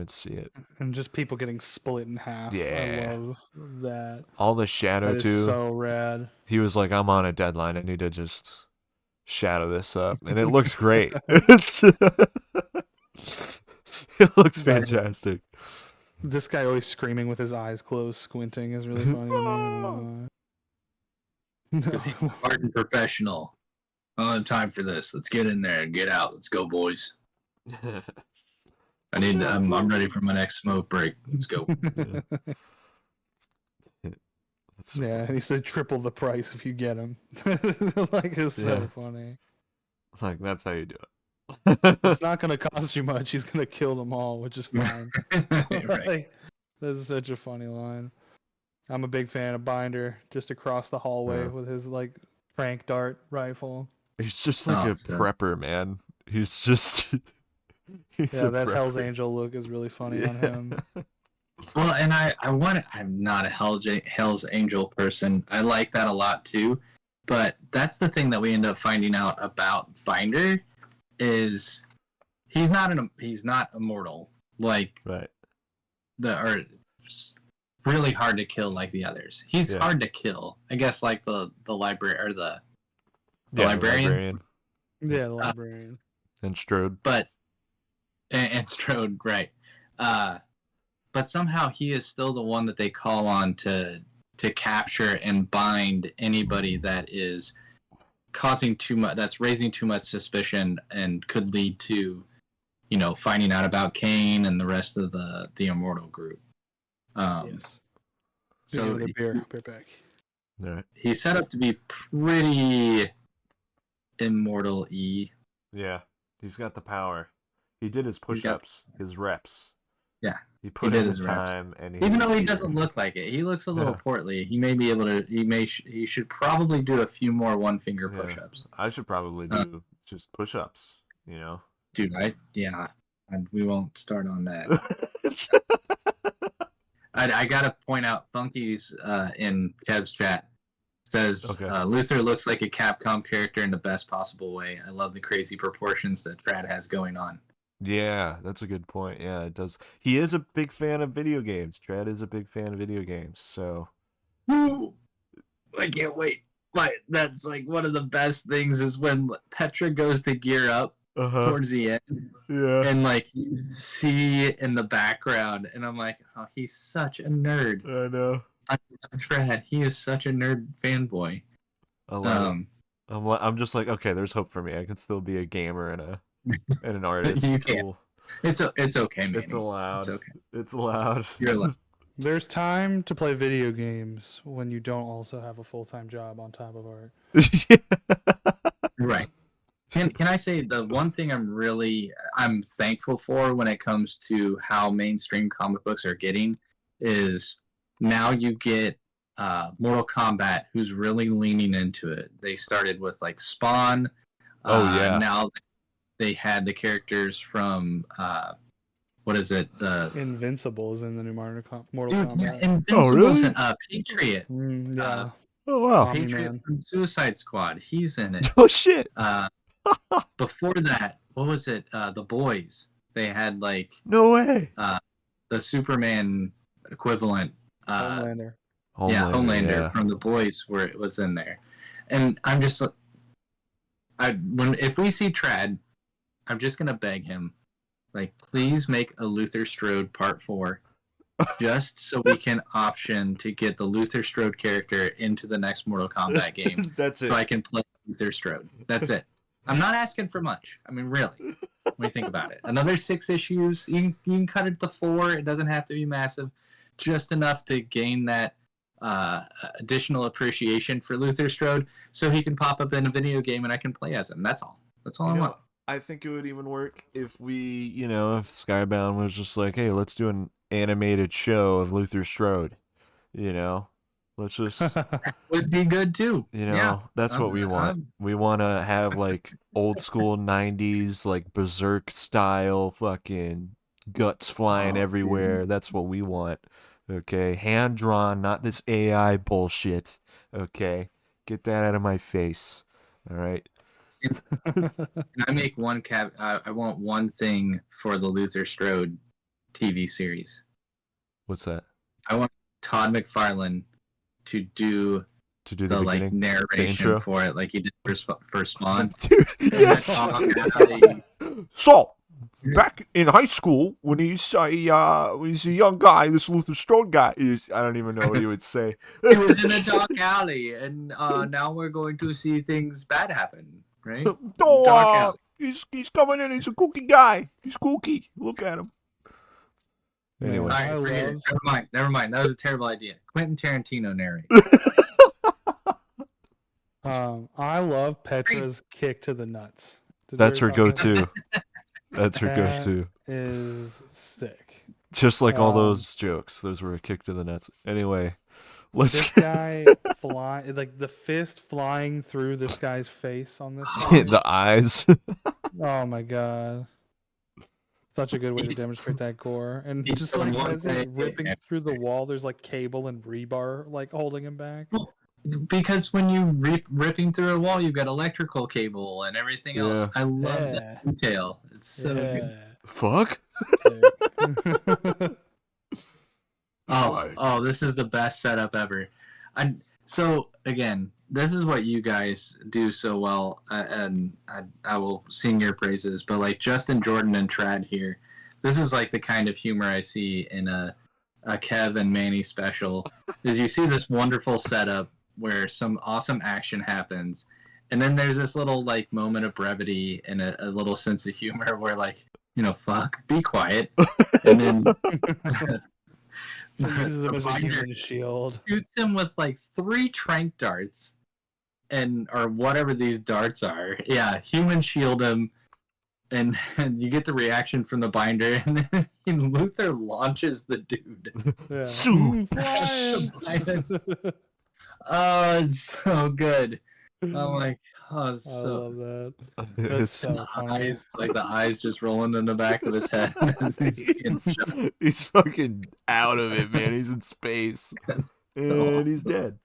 see it. And just people getting split in half. Yeah. I love that. All the shadow That is too. so rad. He was like, I'm on a deadline. I need to just shadow this up, and it looks great. It looks fantastic. This guy always screaming with his eyes closed, squinting is really funny to me. Because he's a hardened professional. I don't have time for this. Let's get in there and get out. Let's go, boys. I'm ready for my next smoke break. Let's go. Yeah, and he said triple the price if you get him. Like, it's so funny. Like, that's how you do it. It's not going to cost you much. He's going to kill them all, which is fine. Right. Like, this is such a funny line. I'm a big fan of Binder just across the hallway Yeah. with his, like, Frank Dart rifle. He's just like a so prepper, man. He's just he's Yeah, a that Hell's prepper. Angel look is really funny on Yeah. him. well, and I'm not a Hell's Angel person. I like that a lot too, but that's the thing that we end up finding out about Binder is he's not immortal like Right. or really hard to kill like the others. He's Yeah. hard to kill, I guess, like the library or the Yeah, the librarian. librarian. Yeah, the librarian. And Strode. But and Strode, right? But somehow he is still the one that they call on to capture and bind anybody that is causing too much, that's raising too much suspicion and could lead to, finding out about Kane and the rest of the immortal group. Yes. So the beer back. Right. he's set up to be pretty immortal-y. Yeah. He's got the power. He did his push-ups, his reps. Yeah. He put did in his the reps. time, and Even though he here. doesn't look like it, he looks a little Yeah. portly. He may be able to. He should probably do a few more one-finger Yeah. push-ups. I should probably do just push-ups. Dude, we won't start on that. I gotta point out, Funky's in Kev's chat says Okay. Luther looks like a Capcom character in the best possible way. I love the crazy proportions that Trad has going on. Yeah, that's a good point. Yeah, it does. He is a big fan of video games. Trad is a big fan of video games. So Ooh, I can't wait. That's like one of the best things is when Petra goes to gear up towards the end, yeah, and like you see in the background, and I'm like, oh, he's such a nerd. I know. Trad, he is such a nerd fanboy. I love it. I'm just like, okay, there's hope for me. I can still be a gamer and an artist. You can. Cool. It's okay, man. It's allowed. It's okay. It's allowed. You're allowed. There's time to play video games when you don't also have a full-time job on top of art. Right. Can I say the one thing I'm thankful for when it comes to how mainstream comic books are getting is now you get Mortal Kombat, who's really leaning into it. They started with like Spawn. Oh yeah. Now they had the characters from what is it? The Invincible's in the new Mortal dude, Kombat. yeah, Invincible's really? Patriot. Yeah. Oh wow. Patriot Man. from Suicide Squad. He's in it. Oh shit. Before that, what was it? The Boys. They had like No way. the Superman equivalent. Homelander. Homelander yeah. from The Boys, where it was in there. And I'm just, if we see Trad, I'm just gonna beg him, like, please make a Luther Strode Part 4, just so we can option to get the Luther Strode character into the next Mortal Kombat game. That's it. So I can play Luther Strode. That's it. I'm not asking for much. I mean, really, when you think about it. Another 6 issues. You can cut it to 4. It doesn't have to be massive. Just enough to gain that additional appreciation for Luther Strode, so he can pop up in a video game and I can play as him. That's all. That's all I want. I think it would even work if we, if Skybound was just like, hey, let's do an animated show of Luther Strode. Let's just, Would be good too. Yeah. that's what we want. We want to have like old school 90s, like Berserk style fucking guts flying everywhere. That's what we want. Okay. Hand drawn, not this AI bullshit. Okay. Get that out of my face. All right. Can I make one I want one thing for the Luther Strode TV series. What's that? I want Todd McFarlane to do the like narration for it, like he did for Spawn. Dude, yes. So, back in high school, when he's a young guy, this Luther Strode guy I don't even know what he would say. He was in a dark alley, and now we're going to see things bad happen, right? Dark alley. He's coming in. He's a kooky guy. He's kooky. Look at him. Anyway, Never mind. That was a terrible idea. Quentin Tarantino narrates. I love Petra's kick to the nuts. That's her go-to. That's her go-to. Is sick. Just like all those jokes. Those were a kick to the nuts. Anyway, This Let's guy fly like the fist flying through this guy's face on this page. the eyes. Oh my god. Such a good way to He- demonstrate that gore. And he's just going like one as he's way ripping through the wall, there's like cable and rebar like holding him back. Well, because when you ripping through a wall, you've got electrical cable and everything else. Yeah. I love Yeah. that detail. It's so good. Yeah. Fuck. Sick. Oh, this is the best setup ever. So again, this is what you guys do so well, and I will sing your praises. But like Justin Jordan and Trad here, this is like the kind of humor I see in a Kev and Manny special. Is you see this wonderful setup where some awesome action happens, and then there's this little like moment of brevity and a little sense of humor where like fuck, be quiet, and then. Uses him the as a binder human shield. shoots him with like 3 trank darts or whatever these darts are. Yeah, human shield him, and you get the reaction from the binder, and then Luther launches the dude. Yeah. Shoo. Flying. Oh, it's so good. I'm like, oh, it's I so love that. That's His so funny. eyes, like the eyes just rolling in the back of his head as he's being shot. he's fucking out of it, man. He's in space. And he's dead.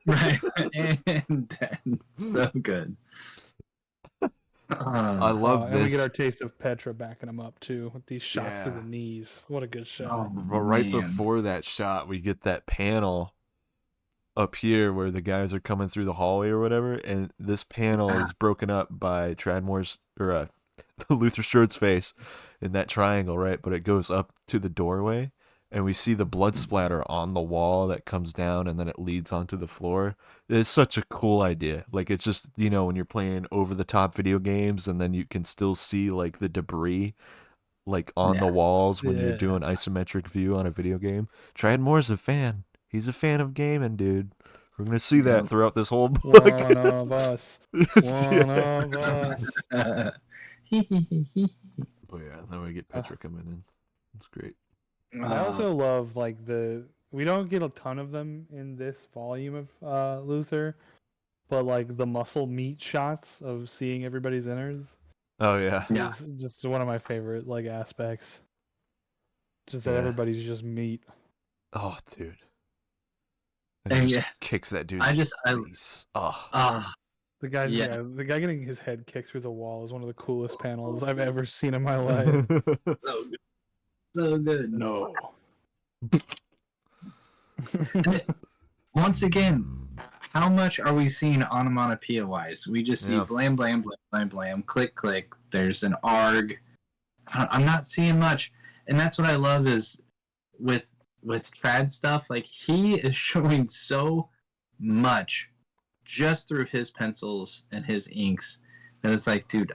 Right, and then so good. I love And we this. get our taste of Petra backing him up too with these shots through Yeah. the knees. What a good shot. Oh, But right man. before that shot, we get that panel up here where the guys are coming through the hallway or whatever, and this panel is broken up by Tradmore's or Luther Strode's face in that triangle, right? But it goes up to the doorway, and we see the blood splatter on the wall that comes down, and then it leads onto the floor. It's such a cool idea. Like, it's just, when you're playing over the top video games, and then you can still see like the debris like on the Yeah. walls when you're Yeah. doing isometric view on a video game. Tradmore's a fan. He's a fan of gaming, dude. We're gonna see that throughout this whole book. One of us. One of us. Oh yeah, then we get Petra coming in. It's great. I also love like we don't get a ton of them in this volume of Luther, but like the muscle meat shots of seeing everybody's innards Oh yeah. Yeah. is just one of my favorite like aspects. Just that Yeah. everybody's just meat. Oh dude. And And he yeah, just kicks that dude's I face. Oh. The guy's Yeah. the guy getting his head kicked through the wall is one of the coolest panels I've ever seen in my life. so good. So good. No. Once again, how much are we seeing onomatopoeia wise? We just see Yeah. blam, blam, blam, blam, blam, click, click. There's an arg. I'm not seeing much. And that's what I love is with trad stuff, like he is showing so much just through his pencils and his inks. And it's like, dude,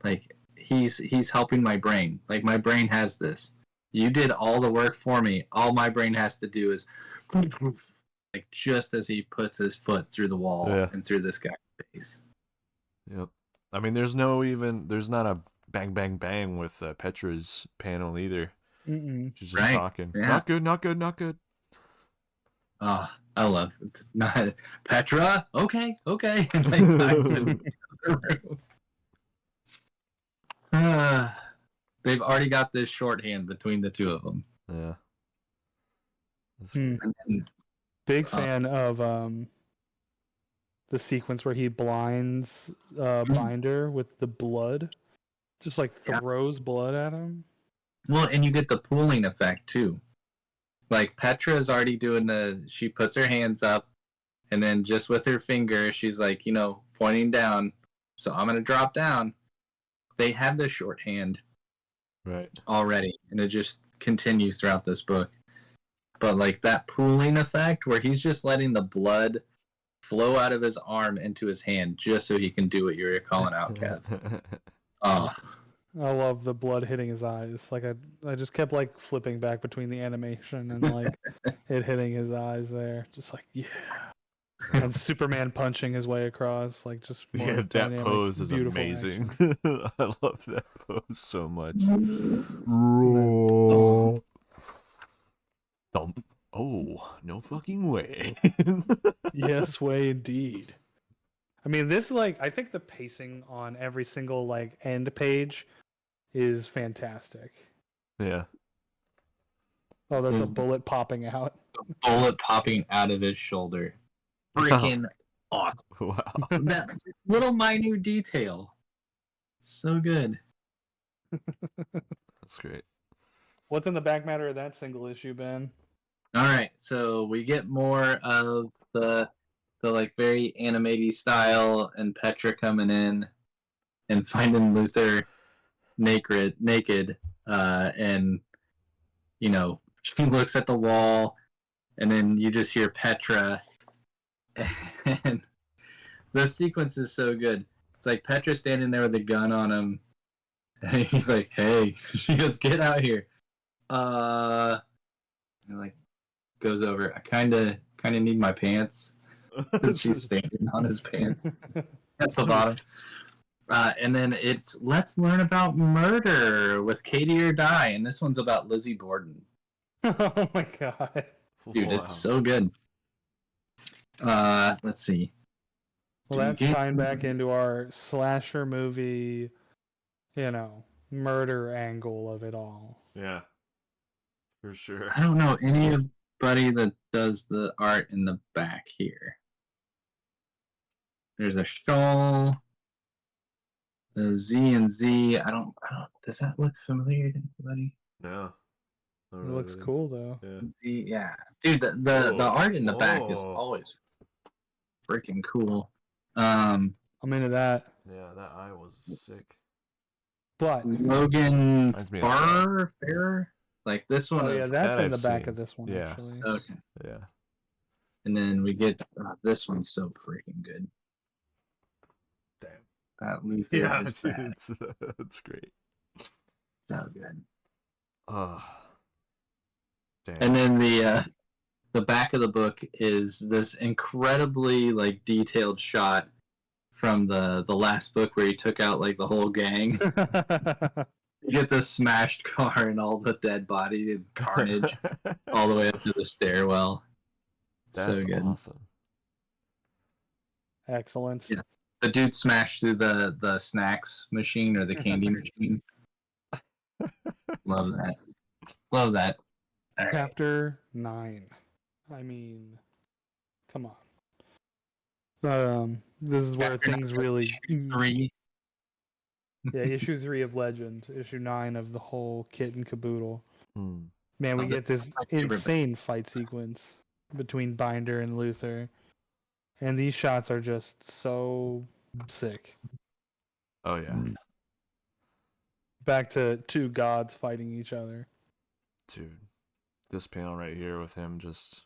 like he's helping my brain. Like my brain has this. You did all the work for me. All my brain has to do is like just as he puts his foot through the wall and through this guy's face. Yep. I mean, there's not a bang bang bang with Petra's panel either. She's just Right. talking. Yeah. Not good, not good, not good. Oh, I love it. Not Petra. Okay. And like ties him in the room. They've already got this shorthand between the two of them. Yeah. That's Hmm. And Big fan of the sequence where he blinds Binder with the blood. Just like throws blood at him. well, and you get the pooling effect too. Like Petra is already doing she puts her hands up, and then just with her finger, she's like, pointing down. So I'm gonna drop down. They have the shorthand right. already, and it just continues throughout this book. But like that pooling effect where he's just letting the blood flow out of his arm into his hand just so he can do what you're calling out, Kev. Oh, I love the blood hitting his eyes. Like I just kept like flipping back between the animation and like it hitting his eyes there. Just like and Superman punching his way across, like just more Yeah, that dynamic, pose is beautiful amazing. action. I love that pose so much. Oh. Thump. Oh, no fucking way. Yes, way indeed. I mean, this like I think the pacing on every single like end page is fantastic. Yeah. Oh, that's a His bullet popping out. bullet popping out of his shoulder. Freaking awesome. Wow. That little minute detail. So good. That's great. What's in the back matter of that single issue, Ben? All right, so we get more of the like very animated style, and Petra coming in and finding Luther naked, and you know she looks at the wall, and then you just hear Petra, and the sequence is so good. It's like Petra standing there with a gun on him, and he's like, "Hey," she goes, "Get out here." And like goes over. I kind of need my pants because she's standing on his pants at the bottom. And then it's Let's Learn About Murder with Katie or Die, and this one's about Lizzie Borden. Oh my god. Dude, Wow. it's so good. Let's see. Well, that's tying back into our slasher movie, murder angle of it all. Yeah. For sure. I don't know anybody that does the art in the back here. There's a shawl. The Z and Z. I don't. Does that look familiar to anybody? No. It looks cool though. Yeah. Z, yeah, dude. The art in the back is Oh. always freaking cool. I'm into that. Yeah, that eye was sick. But Logan Reminds me of Saw. Fair, like this one. oh yeah, that's that in the I've back seen. of this one Yeah. actually. Okay. Yeah. And then we get this one's so freaking good. Damn. That Luther Yeah, is dude, back. it's great. So good. Oh. Damn. And then the back of the book is this incredibly like detailed shot from the last book where he took out like the whole gang. You get the smashed car and all the dead body and carnage all the way up to the stairwell. That's so good. awesome. Excellent. Yeah. The dude smashed through the snacks machine or the candy machine. Love that. Love that. All right. Chapter 9. I mean, come on. This is where Chapter things 9, really. issue 3. Yeah, issue 3 of Legend, issue 9 of the whole kit and caboodle. Hmm. Man, we Oh, get this that's my favorite insane fight sequence between Binder and Luther. And these shots are just so sick. Oh yeah. Back to two gods fighting each other. Dude. This panel right here with him just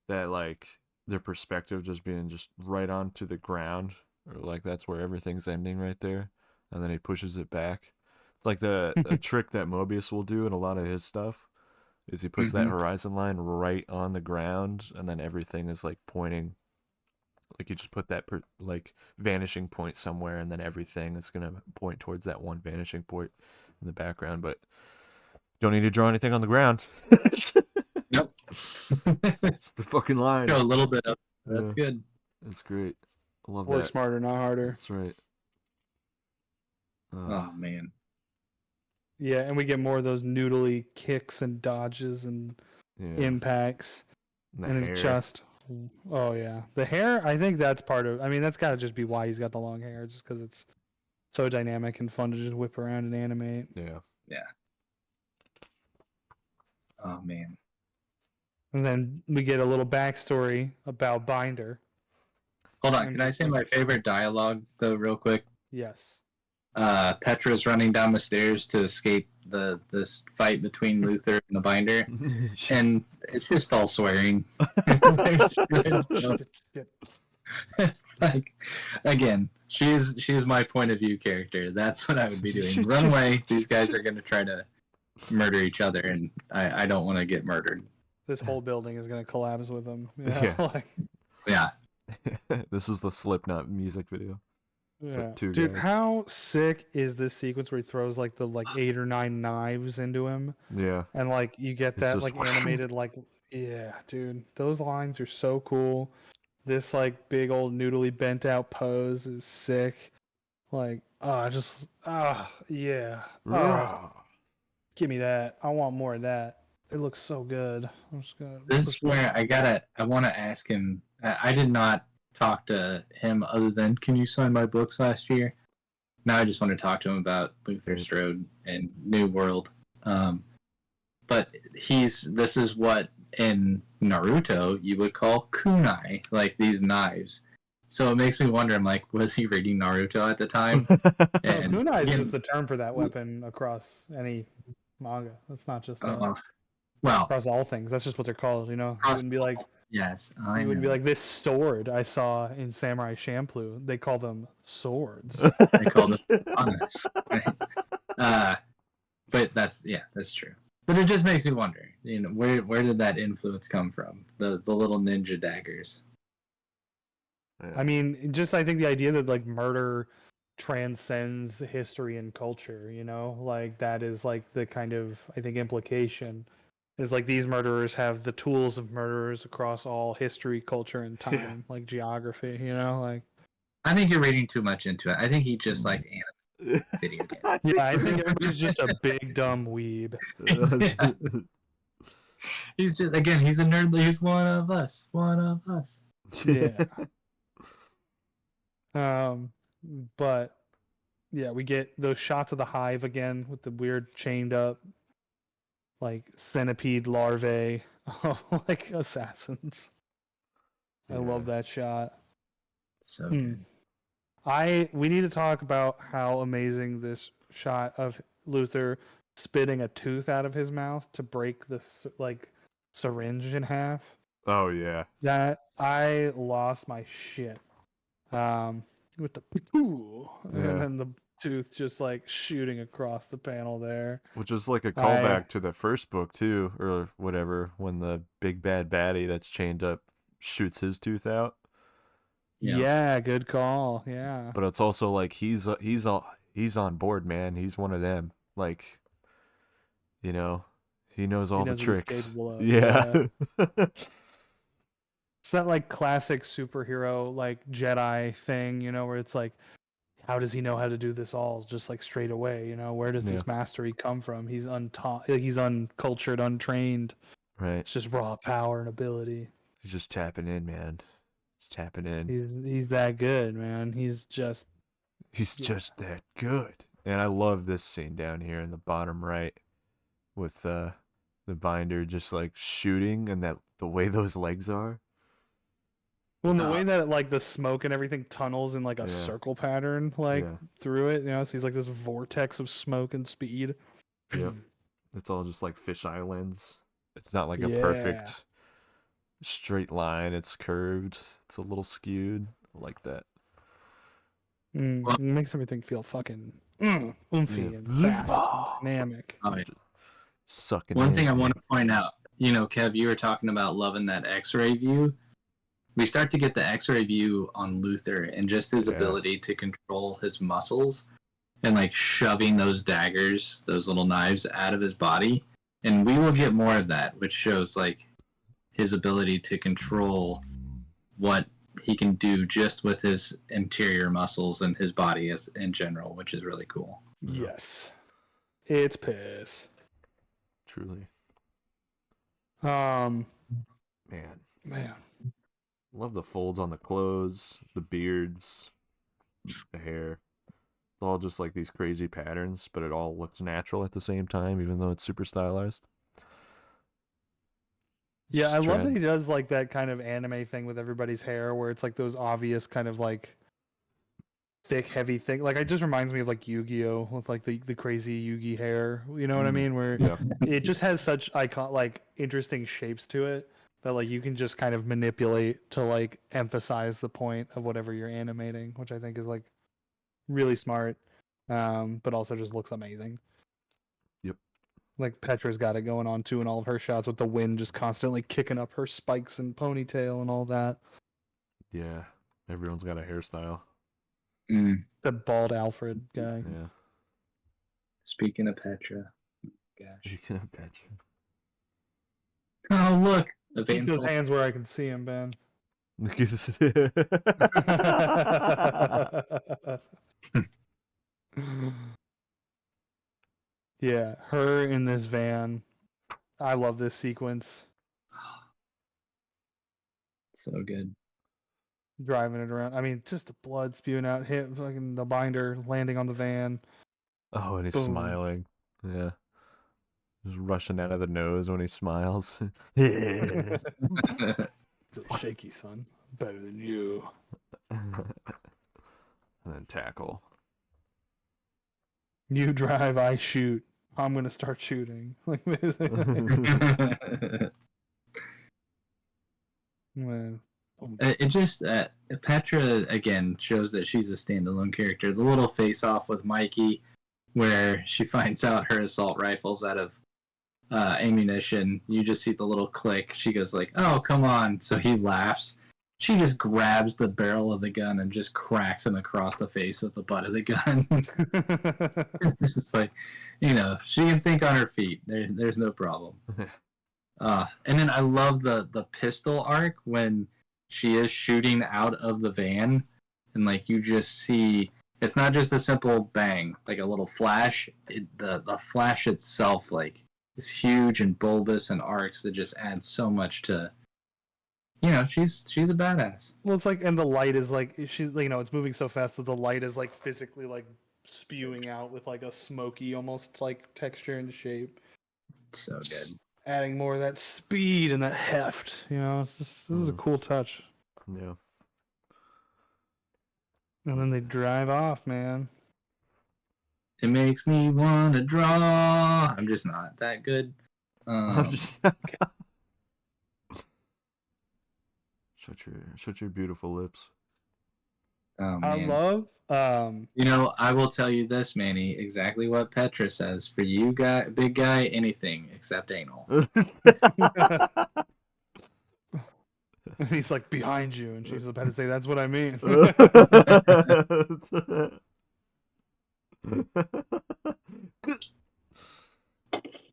that like their perspective just being just right onto the ground, or like that's where everything's ending right there, and then he pushes it back. It's like a trick that Mobius will do in a lot of his stuff is he puts that horizon line right on the ground, and then everything is like pointing, like you just put that like vanishing point somewhere, and then everything is gonna point towards that one vanishing point in the background. But don't need to draw anything on the ground. Yep. It's the fucking line. A little bit of that's good. It's great. I love Work that. smarter, not harder. That's right. Oh man. Yeah, and we get more of those noodly kicks and dodges and Yeah. impacts. And And hair. it's just, oh yeah. The hair, I think that's part of, I mean, that's got to just be why he's got the long hair, just because it's so dynamic and fun to just whip around and animate. Yeah. Yeah. Oh man. And then we get a little backstory about Binder. Hold on. I'm Can I just say my favorite dialogue though, real quick? Yes. Petra's running down the stairs to escape this fight between Luther and the Binder, and it's just all swearing. It's like, again, she is my point of view character. That's what I would be doing. Run away. These guys are going to try to murder each other, and I don't want to get murdered. This whole building is going to collapse with them. Yeah. Yeah. This is the Slipknot music video. Yeah. Two Dude, guys. how sick is this sequence where he throws like the 8 or 9 knives into him? Yeah. And like you get It's that just- like animated like Yeah, dude, those lines are so cool. This like big old noodly bent out pose is sick. Like, yeah, Yeah. give me that. I want more of that. It looks so good. I'm just gonna This push is where I want to ask him. I did not talk to him other than, can you sign my books last year? Now I just want to talk to him about Luther Right. Strode and New World. But this is what in Naruto you would call kunai, like these knives. So it makes me wonder. I'm like, was he reading Naruto at the time? No, And kunai is just again, the term for that weapon across any manga. That's not just well, across all things. That's just what they're called. You know, you across wouldn't be like yes, I you wouldn't be know. like this sword I saw in Samurai Champloo. They call them swords. I called it honest. Right? But that's true. But it just makes me wonder, where did that influence come from? The little ninja daggers. I Yeah. mean, just I think the idea that like murder transcends history and culture, you know, like that is like the kind of I think implication is like these murderers have the tools of murderers across all history, culture, and Yeah. time, like geography, you know, like I think you're reading too much into it. I think he just liked anime video games. I yeah, think I so. think everybody's just a big dumb weeb. Yeah. He's just he's a nerd. He's one of us. One of us. Yeah. Um, but yeah, we get those shots of the hive again with the weird chained up like centipede larvae, like assassins. I Yeah. love that shot. So Mm. good. We need to talk about how amazing this shot of Luther spitting a tooth out of his mouth to break the like syringe in half. Oh yeah. That I lost my shit. Um, with the poo, and Yeah. then the tooth just like shooting across the panel there. Which is like a I callback to the first book too, or whatever, when the big bad baddie that's chained up shoots his tooth out. Yeah. yeah, good call. Yeah, But it's also like he's on board, man. He's one of them. Like, you know, he knows he all the knows what he's tricks. capable of. Yeah. Yeah. It's that like classic superhero like Jedi thing, you know, where it's like, how does he know how to do this all just like straight away? You know, where does Yeah. this mastery come from? He's untaught, he's uncultured, untrained. Right. It's just raw power and ability. He's just tapping in, man. He's tapping in. He's that good, man. He's just He's yeah. just that good. And I love this scene down here in the bottom right with the binder just like shooting and that the way those legs are. Well, in the Uh, way that like the smoke and everything tunnels in like a Yeah. circle pattern, like Yeah. through it, you know, so he's like this vortex of smoke and speed. Yep. It's all just like fish islands. It's not like a Yeah. perfect straight line. It's curved. It's a little skewed. I like that. well, It makes everything feel fucking Yeah. oomphy and fast and dynamic. oh, yeah. Sucking One in, thing I want man. to point out, Kev, you were talking about loving that X-ray view. We start to get the X-ray view on Luther and just his Yeah. ability to control his muscles and like shoving those daggers, those little knives out of his body. And we will get more of that, which shows like his ability to control what he can do just with his interior muscles and his body as in general, which is really cool. Yeah. Yes. It's piss. Truly. Um Man. man. Love the folds on the clothes, the beards, the hair. It's all just like these crazy patterns, but it all looks natural at the same time, even though it's super stylized. It's Yeah, I just love that trend. he does like that kind of anime thing with everybody's hair where it's like those obvious kind of like thick, heavy thing. Like it just reminds me of like Yu-Gi-Oh with like the crazy Yugi hair. You know what I mean? Where Yeah. it just has such icon like interesting shapes to it that like you can just kind of manipulate to like emphasize the point of whatever you're animating, which I think is like really smart. But also just looks amazing. Yep. Like Petra's got it going on too in all of her shots with the wind just constantly kicking up her spikes and ponytail and all that. Yeah. Everyone's got a hairstyle. The bald Alfred guy. Yeah. Speaking of Petra, You gosh. can bet you. Oh, look, A Keep van those full. hands where I can see them, Ben. Yeah, her in this van. I love this sequence. So good. Driving it around. I mean, just the blood spewing out, hit fucking the binder landing on the van. Oh, and he's Boom. smiling. Yeah. Just rushing out of the nose when he smiles. Yeah. Still shaky, son. Better than you. And then tackle. You drive, I shoot. I'm gonna start shooting. Like man. It just Petra again shows that she's a standalone character. The little face off with Mikey, where she finds out her assault rifle's out of ammunition. You just see the little click. She goes like, "Oh, come on!" So he laughs. She just grabs the barrel of the gun and just cracks him across the face with the butt of the gun. It's just like, she can think on her feet. There's no problem. And then I love the pistol arc when she is shooting out of the van, and like you just see, it's not just a simple bang, like a little flash. The flash itself, like, is huge and bulbous and arcs that just add so much to. She's a badass. Well, it's like, and the light is like she's, it's moving so fast that the light is like physically like spewing out with like a smoky almost like texture and shape, So good. adding more of that speed and that heft. It's just, this is a cool touch. Yeah. And then they drive off, man. It makes me want to draw. I'm just not that good. Shut your beautiful lips. Oh I man. love. I will tell you this, Manny, exactly what Petra says. For you, big guy, anything except anal. He's like behind you, and she's about to say, "That's what I mean."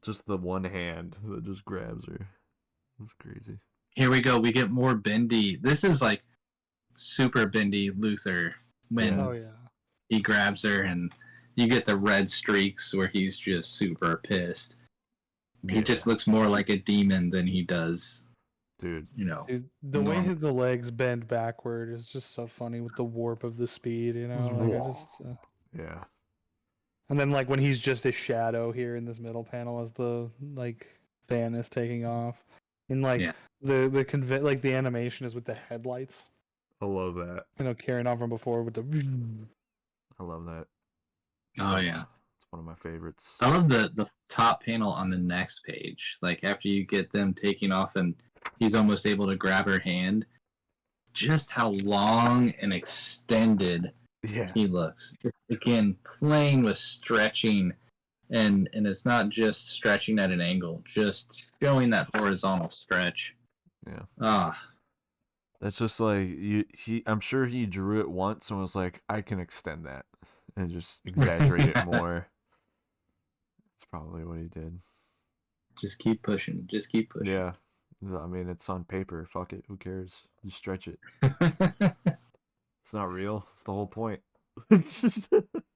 Just the one hand that just grabs her. That's crazy. Here we go. We get more bendy. This is like super bendy Luther when Oh yeah. he grabs her, and you get the red streaks where he's just super pissed. He just looks more like a demon than he does, dude. Dude, the way the legs bend backward is just so funny with the warp of the speed. Like I just. Yeah. And then like when he's just a shadow here in this middle panel as the like van is taking off, and like the like the animation is with the headlights. I love that. Carrying on from before with the. I love that. Oh yeah. It's one of my favorites. I love the top panel on the next page. Like after you get them taking off and he's almost able to grab her hand, just how long and extended he looks. Again, playing with stretching, and it's not just stretching at an angle, just showing that horizontal stretch. Yeah. That's just like I'm sure he drew it once and was like, I can extend that and just exaggerate it more. That's probably what he did. Just keep pushing. Just keep pushing. Yeah. I mean, it's on paper. Fuck it. Who cares? Just stretch it. It's not real. It's the whole point.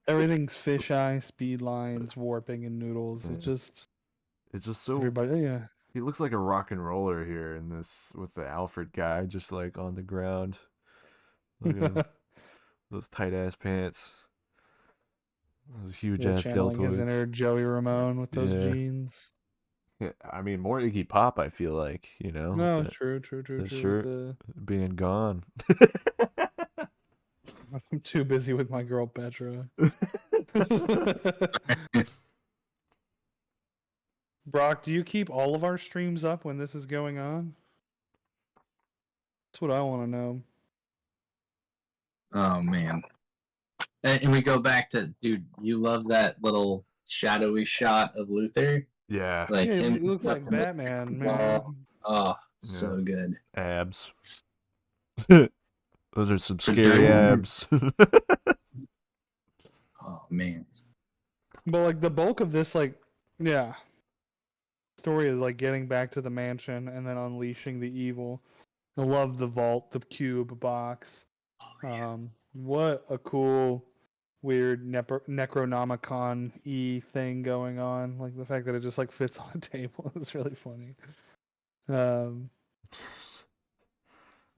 Everything's fisheye, speed lines, warping, and noodles. Yeah. It's just so. Everybody, yeah. He looks like a rock and roller here in this with the Alfred guy, just like on the ground. Look at him. Those tight ass pants. Those huge ass channeling his inner deltoids. Joey Ramone with those jeans. Yeah, I mean, more Iggy Pop, I feel like, No, true. The shirt being gone. I'm too busy with my girl Petra. Brock, do you keep all of our streams up when this is going on? That's what I want to know. Oh man. And we go back to, dude, you love that little shadowy shot of Luther? Yeah. Like it looks like Batman, man. Oh, so good. Abs. Those are some scary abs. Oh man. But like the bulk of this, like, yeah. story is like getting back to the mansion and then unleashing the evil. I love the vault, the cube box. What a cool, weird Necronomicon thing going on. Like the fact that it just like fits on a table is really funny. Um,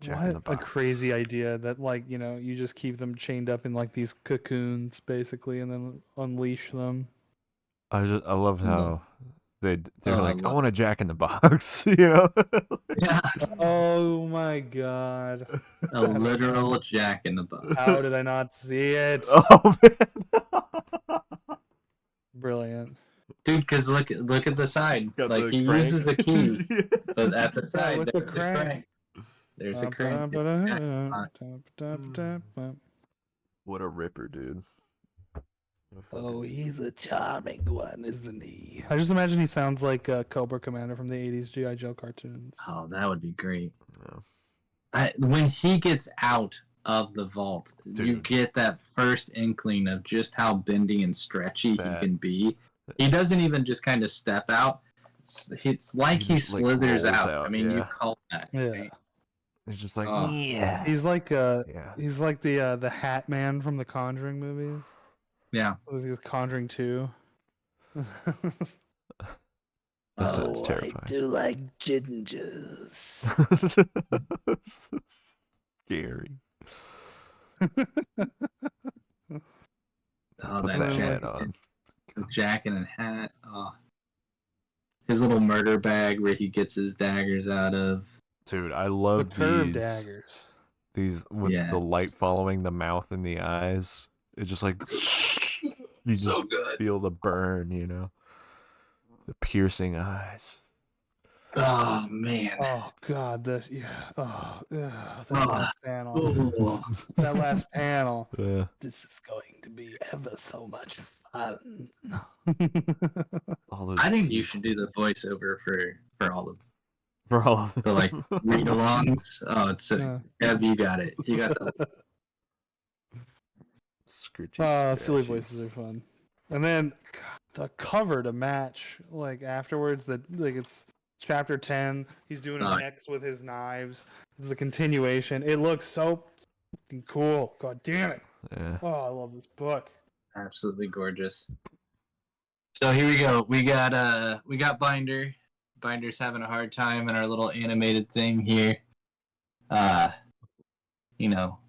Jack in the what a Box. crazy idea that like you just keep them chained up in like these cocoons basically, and then unleash them. I love how they're Oh, I like, I love want a Jack in the Box, you know? Yeah, Oh my god! a literal Jack in the Box. How did I not see it? Oh man. Brilliant. Dude, because look at the side. Got Like the he crank. uses the key, but at the Yeah, side with the there's a crank. There's a crank. It's a Jack in the Box. What a ripper, dude. What a Oh, fucking- he's a charming one, isn't he? I just imagine he sounds like Cobra Commander from the 80s G.I. Joe cartoons. Oh, that would be great. Yeah. When he gets out of the vault, you Dude. get that first inkling of just how bendy and stretchy he That- can be. He doesn't even just kind of step out. It's like he just, like, slithers rolls out. out, I mean, you yeah. call that. Yeah. Right? It's just like, Oh. yeah. He's like Yeah. he's like the Hat Man from the Conjuring movies. Yeah. Like he was Conjuring 2. That sounds terrifying. I do like gingers. Scary. Oh, Puts that that hat jacket, on. the jacket and hat. Oh. His little murder bag where he gets his daggers out of. Dude, I The love curved these. daggers. These with Yes. the light following the mouth and the eyes. It's just like you So just good. feel the burn, you know. The piercing eyes. Oh man. Oh god, that that Oh. last panel. Oh. That last panel. Yeah. This is going to be ever so much fun. All those I think you teeth. should do the voiceover for all of For all of the like them. read-alongs. Oh, it's so Yeah. Ev, you got it. You got the Scritchy Silly scratchies. voices are fun. And then God, the cover to match, like afterwards, that like it's chapter 10. He's doing an Oh. X with his knives. It's a continuation. It looks so fucking cool. God damn it. Yeah. Oh, I love this book. absolutely gorgeous. So here we go. We got Binder. Binder's having a hard time in our little animated thing here. You know,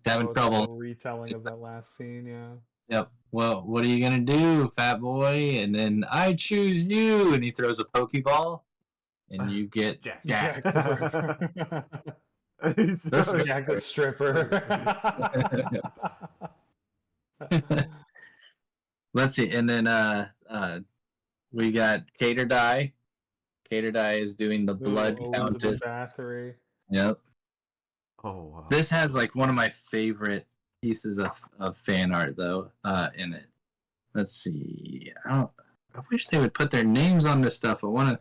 having trouble. Retelling of that last scene, yeah. Yep. Well, what are you gonna do, fat boy? And then I choose you, and he throws a Pokeball, and you get Jack. Jack. This is- Jack the Stripper. Let's see, and then we got Cater Die. Cater Die is doing the blood Elizabeth countess. Bathory. Yep. Oh wow. This has like one of my favorite pieces of fan art though in it. Let's see. I wish they would put their names on this stuff. I want to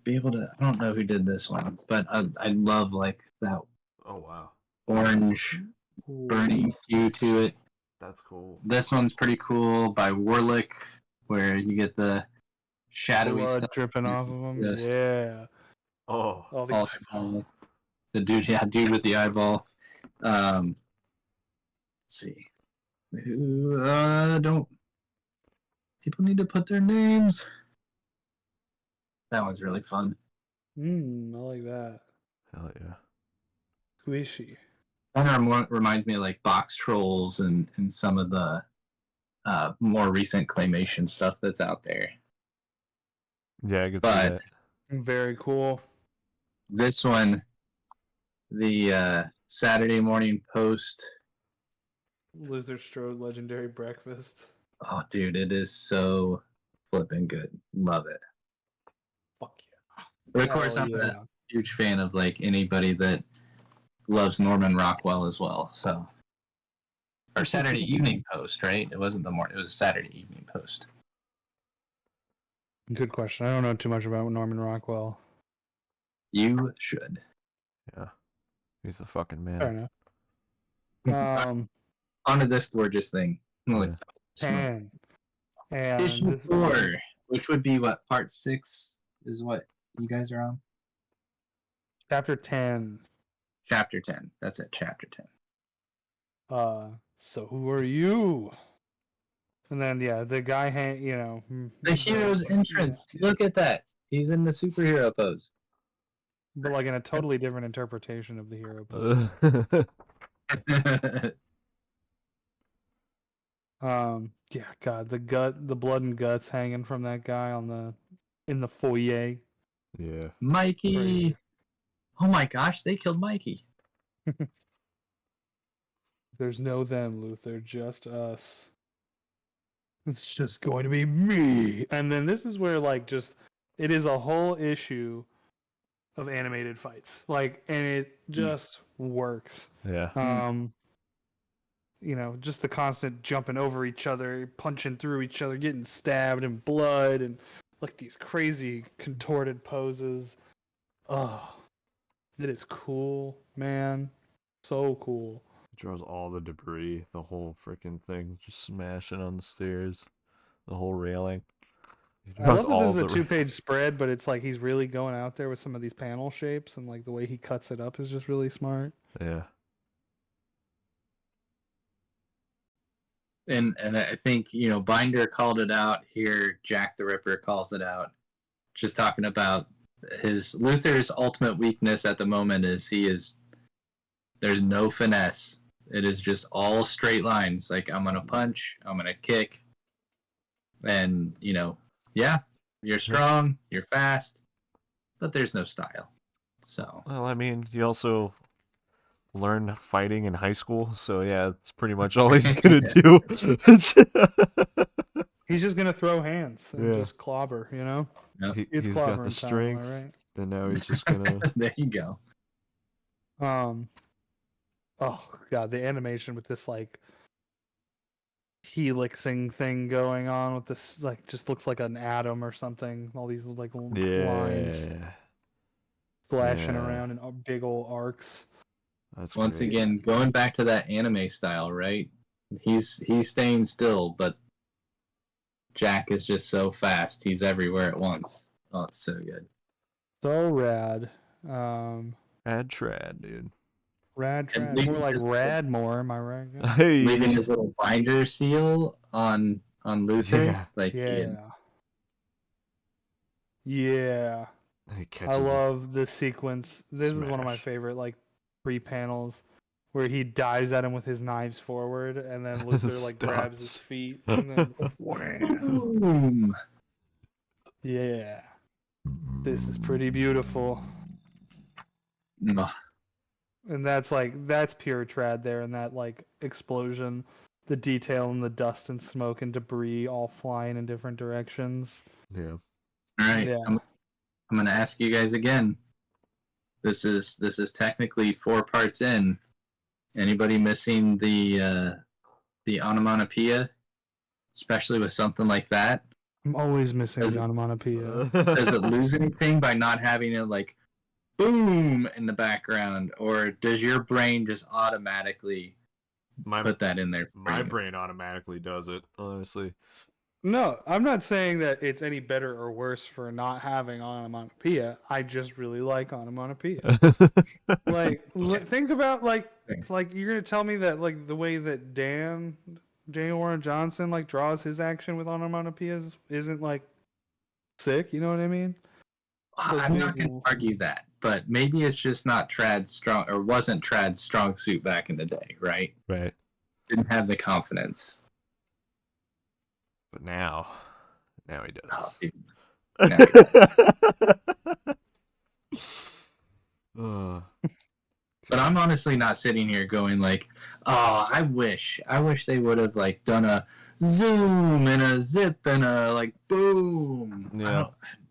be able to. I don't know who did this one, but I love like that Oh wow. orange burning hue to it. That's cool. This one's pretty cool by Warlick, where you get the shadowy Blood stuff. dripping off of him. Yes. Yeah. Oh. All the All eyeballs. the dude with the eyeball. Let's see. Who don't people need to put their names? That one's really fun. I like that. Hell yeah. Squishy. Kind of reminds me of like Box Trolls and some of the more recent claymation stuff that's out there. Yeah, I can see But that. Very cool. this one, the Saturday Morning Post. Luther Strode Legendary Breakfast. Oh, dude, it is so flipping good. Love it. Fuck yeah. But of course, I'm a huge fan of like anybody that loves Norman Rockwell as well. So, or Saturday Evening Post, right? It wasn't the morning; it was Saturday Evening Post. Good question. I don't know too much about Norman Rockwell. You should. Yeah. He's a fucking Fair man. enough. Onto this gorgeous thing. Yeah. And Issue this 4. Which would be what part 6 is what you guys are on? Chapter 10. Chapter 10. That's it, chapter 10. So who are you? And then the guy The hero's entrance. Look at that. He's in the superhero pose. but like in a totally different interpretation of the hero pose. Yeah, God, the blood and guts hanging from that guy in the foyer. Yeah. Mikey. Oh my gosh, they killed Mikey. There's no them, Luther, just us. It's just going to be me. And then this is where it is a whole issue of animated fights. And it just works. Yeah. Just the constant jumping over each other, punching through each other, getting stabbed and blood and like these crazy contorted poses. Oh, it is cool, man. So cool. Draws all the debris, the whole freaking thing, just smashing on the stairs, the whole railing. I love that this is a 2-page spread, but it's like he's really going out there with some of these panel shapes, and like the way he cuts it up is just really smart. Yeah. And I think, Binder called it out here. Jack the Ripper calls it out. Just talking about Luther's ultimate weakness at the moment is there's no finesse. It is just all straight lines. Like, I'm going to punch, I'm going to kick. And, yeah, you're strong, you're fast, but there's no style. So. Well, I mean, you also learn fighting in high school, so yeah, it's pretty much all he's gonna do. He's just gonna throw hands and just clobber, Yep. He's got the strength, right? and now he's just gonna. There you go. Oh God, the animation with this like helixing thing going on with this just looks like an atom or something. All these lines flashing around in big old arcs. That's once great. again going back to that anime style, right? He's staying still, but Jack is just so fast. He's everywhere at once. Oh, it's so good. So rad. Rad trad, dude. Rad trad. More like Radmore, am I right? Hey. Leaving his little binder seal on Luther. Yeah. I love this sequence. This is one of my favorite pre-panels where he dives at him with his knives forward, and then Luther grabs his feet, and then boom. Yeah, this is pretty beautiful. And that's pure trad there, and that explosion, the detail and the dust and smoke and debris all flying in different directions. Yeah. All right. Yeah. I'm gonna ask you guys again. This is technically 4 parts in. Anybody missing the onomatopoeia, especially with something like that? I'm always missing the onomatopoeia. Does it lose anything by not having it boom in the background, or does your brain just automatically put that in there? My brain automatically does it, honestly. No, I'm not saying that it's any better or worse for not having onomatopoeia. I just really like onomatopoeia. Think about you're gonna tell me that the way that J. Warren Johnson draws his action with onomatopoeias isn't sick. You know what I mean? I'm not gonna argue that, but maybe it's just not Trad's strong, or wasn't Trad's strong suit back in the day, right? Right. Didn't have the confidence. But now he does. But I'm honestly not sitting here going I wish they would have done a zoom and a zip and a boom. Yeah.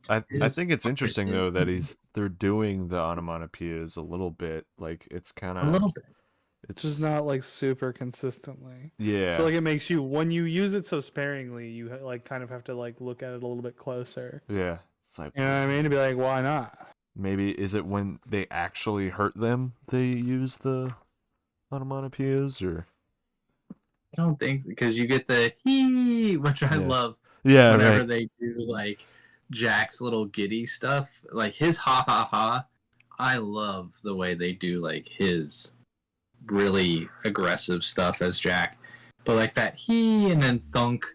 I think it's interesting though that they're doing the onomatopoeias a little bit. It's kind of a little bit. It's just not super consistently. Yeah. So it makes you, when you use it so sparingly, you kind of have to look at it a little bit closer. Yeah. It's you know what I mean? To be why not? Maybe is it when they actually hurt them they use the onomatopoeias, or? I don't think, because you get the he, which I love. Yeah, whenever right. they do like Jack's little giddy stuff, like his ha ha ha. I love the way they do like his really aggressive stuff as Jack, but like that he and then thunk.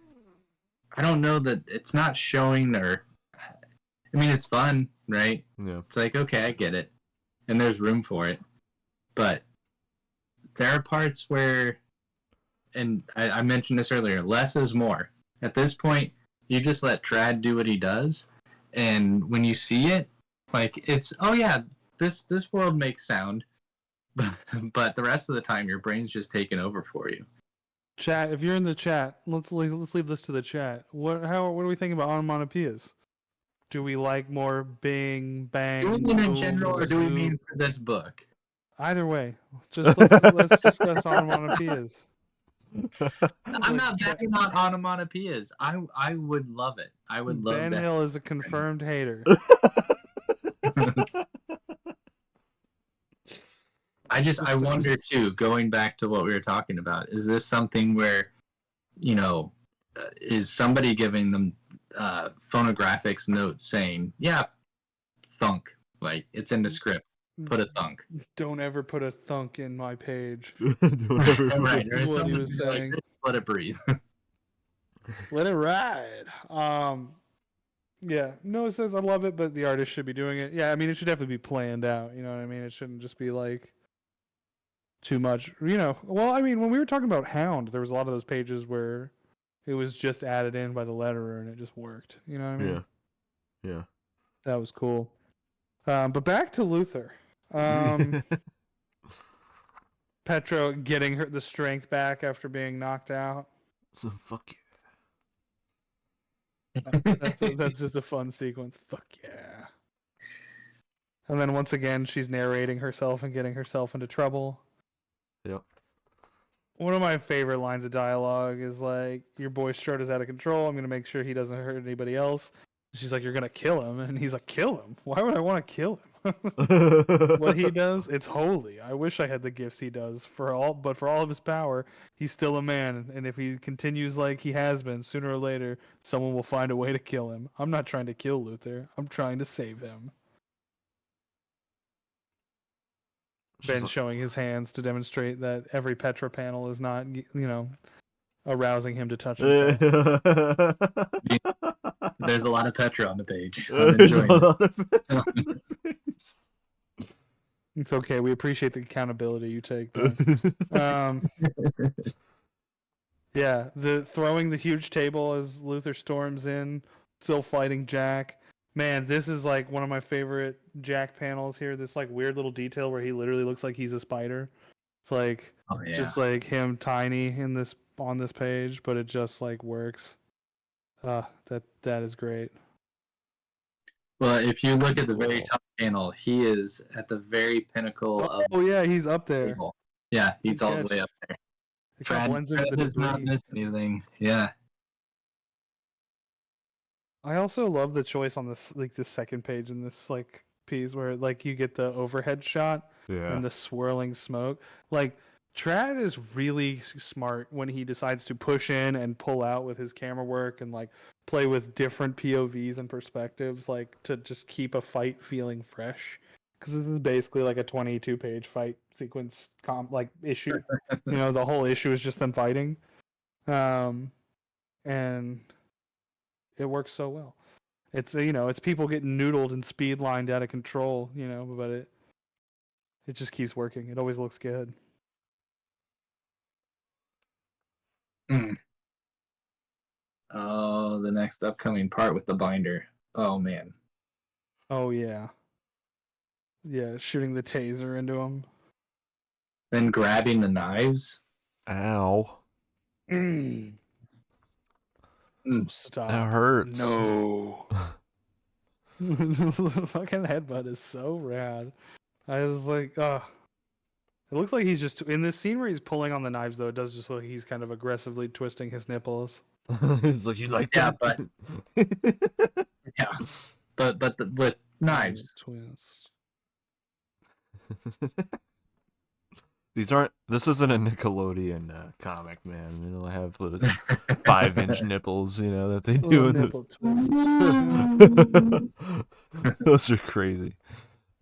I don't know that it's not showing or. I mean, it's fun, right? Yeah. It's like okay, I get it, and there's room for it, but there are parts where, and I mentioned this earlier, less is more. At this point, you just let Trad do what he does, and when you see it, like it's oh yeah, this world makes sound, but the rest of the time your brain's just taking over for you. Chat, if you're in the chat, let's leave this to the chat. What do we think about onomatopoeias? Do we like more bing, bang, Do we mean in boom, general, or do we zoom? mean for this book? Either way, just let's discuss onomatopoeias. I'm Like, not backing on onomatopoeias. I would love it. I would love Ben that. Hill is a confirmed hater. I wonder too, going back to what we were talking about, is this something where, you know, is somebody giving them phonographics notes saying, yeah, thunk, like it's in the script, put a thunk. Don't ever put a thunk in my page. Don't ever. Right, or Is is what he somebody was like, saying. just let it breathe. Let it ride. Yeah, Noah says I love it, but the artist should be doing it. Yeah, I mean it should definitely be planned out. You know what I mean? It shouldn't just be like too much. You know, well, I mean when we were talking about Hound, there was a lot of those pages where it was just added in by the letterer and it just worked. You know what I mean? Yeah. Yeah. That was cool. But back to Luther. Petro getting the strength back after being knocked out. So fuck That's just a fun sequence. Fuck yeah. And then once again, she's narrating herself and getting herself into trouble. you. Yep. One of my favorite lines of dialogue is like, "Your boy Strode is out of control. I'm gonna make sure he doesn't hurt anybody else." She's like, "You're gonna kill him," and he's like, "Kill him? Why would I want to kill him?" What he does, it's holy. I wish I had the gifts he does but for all of his power, he's still a man, and if he continues like he has been, sooner or later, someone will find a way to kill him. I'm not trying to kill Luther. I'm trying to save him. Ben showing his hands to demonstrate that every Petra panel is not, arousing him to touch himself. There's a lot of Petra on the page. I'm There's a enjoying it. lot of It's okay. We appreciate the accountability you take, Ben. Yeah, the throwing the huge table as Luther storms in, still fighting Jack. Man, this is like one of my favorite Jack panels here. This like weird little detail where he literally looks like he's a spider. It's like Oh, yeah. just like him tiny in on this page, but it just like works. That is great. Well, if you look at the very top panel, he is at the very pinnacle of Oh yeah, he's up the there. table. Yeah, he's Good all the catch. way up there. It kind of blends in with the does not debris. miss anything. Yeah. I also love the choice on this the second page in this like piece where like you get the overhead shot Yeah. and the swirling smoke. Like Trad is really smart when he decides to push in and pull out with his camera work and like play with different POVs and perspectives like to just keep a fight feeling fresh. Because this is basically like a 22-page fight sequence issue. The whole issue is just them fighting. And it works so well. It's it's people getting noodled and speed lined out of control, but it just keeps working. It always looks good. Mm. Oh, the next upcoming part with the binder. Oh man. Oh yeah. Yeah, shooting the taser into him. Then grabbing the knives. Ow. Mm. Mm. Stop. That hurts. No. The fucking headbutt is so rad. I was like, It looks like he's just in this scene where he's pulling on the knives. Though it does just look like he's kind of aggressively twisting his nipples. He's like, you like Yeah, that? Yeah, but with knives. Twist. These aren't. This isn't a Nickelodeon comic, man. They don't have those 5-inch nipples, that they Little do in nipple twist. those. Those are crazy.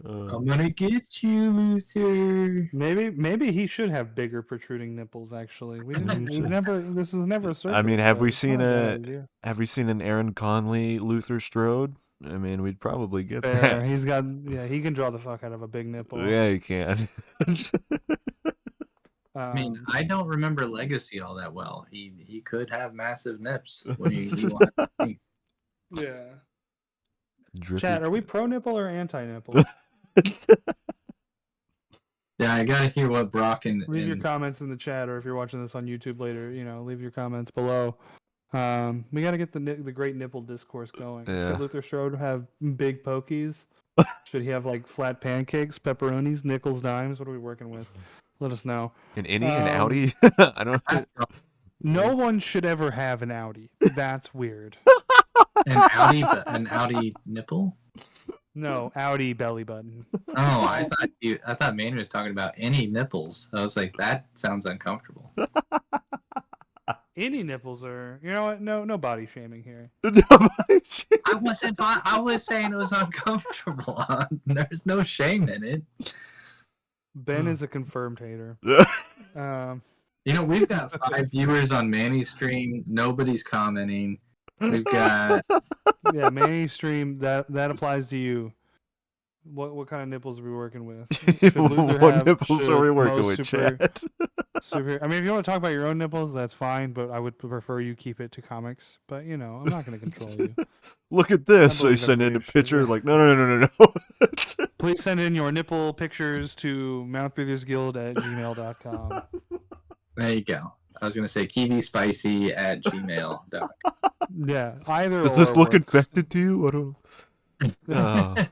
I'm gonna get you, Luther. Maybe he should have bigger protruding nipples. Actually, we've never. This has never surfaced. I mean, have but we it's seen not a bad idea. have we seen an Aaron Conley Luther Strode? I mean, we'd probably get Fair. that. He's got. Yeah, he can draw the fuck out of a big nipple. Yeah, you can. I mean, I don't remember Legacy all that well. He could have massive nips when he wants to think. Yeah. Drippy. Chat, are we pro nipple or anti nipple? Yeah, I gotta hear what Brock and Leave your comments in the chat, or if you're watching this on YouTube later, leave your comments below. We got to get the great nipple discourse going. Yeah. Should Luther Strode have big pokies? Should he have like flat pancakes, pepperonis, nickels, dimes? What are we working with? Let us know. An innie, an outie? I don't know. No one should ever have an Audi. That's weird. an Audi nipple. No, Audi belly button. Oh, I thought Manny was talking about any nipples. I was like, that sounds uncomfortable. Any nipples are, you know what? No body shaming here. I was saying it was uncomfortable. There's no shame in it. Ben is a confirmed hater. We've got 5 viewers on Manny's stream. Nobody's commenting. We've got yeah, Manny stream that applies to you. What kind of nipples are we working with? What nipples are we working with, Chad? I mean, if you want to talk about your own nipples, that's fine. But I would prefer you keep it to comics. But I'm not going to control you. Look at this. They send in a picture like, no. Please send in your nipple pictures to mouthbreathersguild@gmail.com. There you go. I was gonna say kiwispicy@gmail.com. Yeah, either. Does this look works. infected to you? I don't.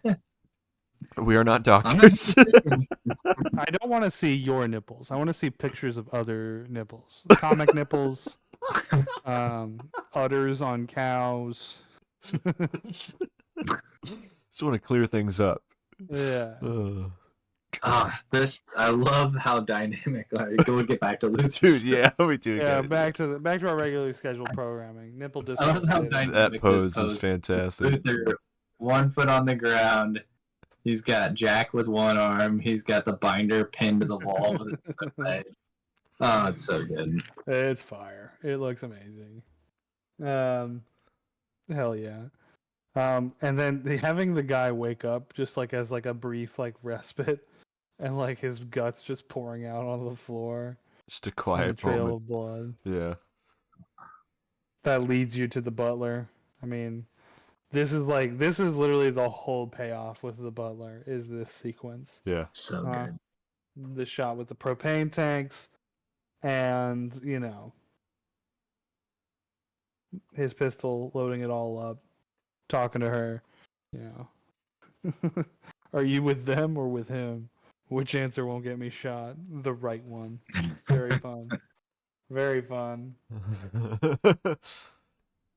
We are not doctors. I don't want to see your nipples. I want to see pictures of other nipples. Comic nipples. Udders on cows. Just want to clear things up. Yeah. I love how dynamic. We'll get back to Luther. Dude, yeah, we do. Yeah, back to our regularly scheduled programming. Nipple I love how discount. dynamic That pose is fantastic. Luther, 1 foot on the ground. He's got Jack with one arm. He's got the binder pinned to the wall with his leg. Oh, it's so good. It's fire. It looks amazing. Hell yeah. And then having the guy wake up just like as like a brief like respite, and like his guts just pouring out on the floor. Just a And a quiet trail moment. of blood. Yeah. That leads you to the butler. I mean, this is literally the whole payoff with the butler is this sequence. Yeah. So good. The shot with the propane tanks, and his pistol, loading it all up, talking to her. Are you with them or with him? Which answer won't get me shot? The right one. Very fun. Very fun.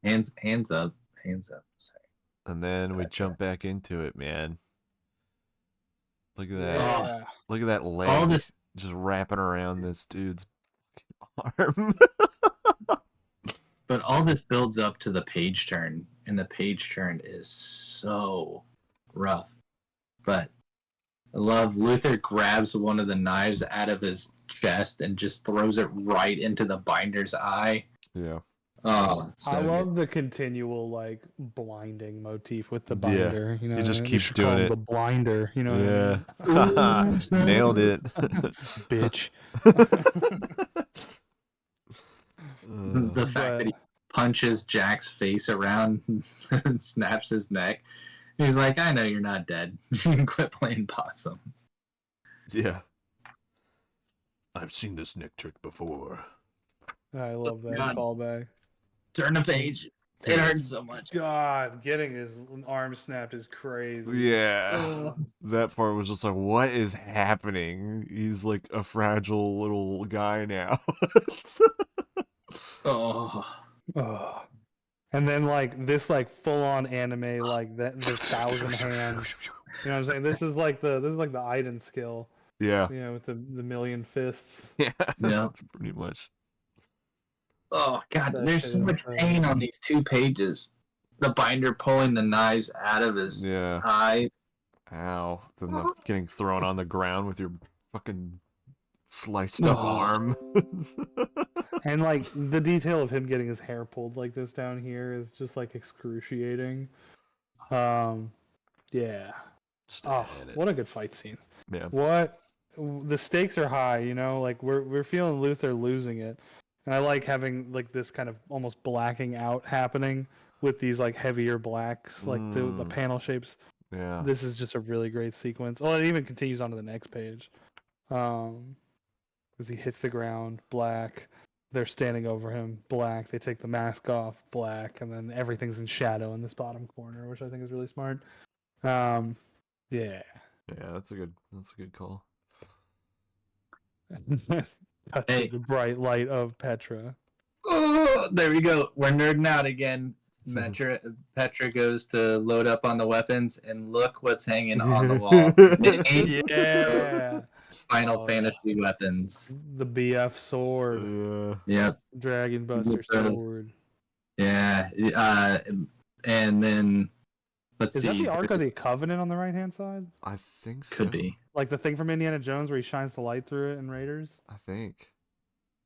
Hands up. Sorry. And then we jump back into it, man. Look at that. Yeah. Look at that leg All this- just wrapping around this dude's arm. But all this builds up to the page turn, and the page turn is so rough. But I love Luther grabs one of the knives out of his chest and just throws it right into the binder's eye. Yeah. Oh, it's so I love good. the continual like blinding motif with the binder. He just they keeps should call doing him it. The blinder. What I Yeah. mean? Nailed it. Bitch. The fact that he punches Jack's face around and snaps his neck. He's like, I know you're not dead. You can quit playing possum. Yeah. I've seen this neck trick before. I love that God. callback. Turn the page. It hurts so much. God, getting his arm snapped is crazy. Yeah. That part was just like, what is happening? He's like a fragile little guy now. Oh. Ugh. And then like this like full on anime like that the 1,000 hands. You know what I'm saying? This is like the Iden skill. Yeah. Yeah, with the million fists. Yeah. Yeah. That's pretty much. Oh god, That there's shit so is much so pain on these 2 pages. The binder pulling the knives out of his Yeah. eyes. Ow. Then the getting thrown on the ground with your fucking sliced up Oh. arm. And like the detail of him getting his hair pulled like this down here is just like excruciating. Yeah. Just Oh, add it. what a good fight scene. Yeah. What the stakes are high, you know, like we're feeling Luther losing it. And I like having like this kind of almost blacking out happening with these like heavier blacks, like the panel shapes. Yeah. This is just a really great sequence. Oh, it even continues on to the next page. Because he hits the ground, black. They're standing over him, black. They take the mask off, black, and then everything's in shadow in this bottom corner, which I think is really smart. Yeah. Yeah, that's a good call. Touch Hey. the bright light of Petra. Oh, there we go. We're nerding out again. Petra goes to load up on the weapons, and look what's hanging on the wall. Yeah. Final Oh, Fantasy weapons. The BF sword. Yeah. Yep. Dragon Buster sword. Yeah. And then let's Is see. that the Ark of the Covenant on the right hand side? I think so. Could be. Like the thing from Indiana Jones where he shines the light through it in Raiders? I think.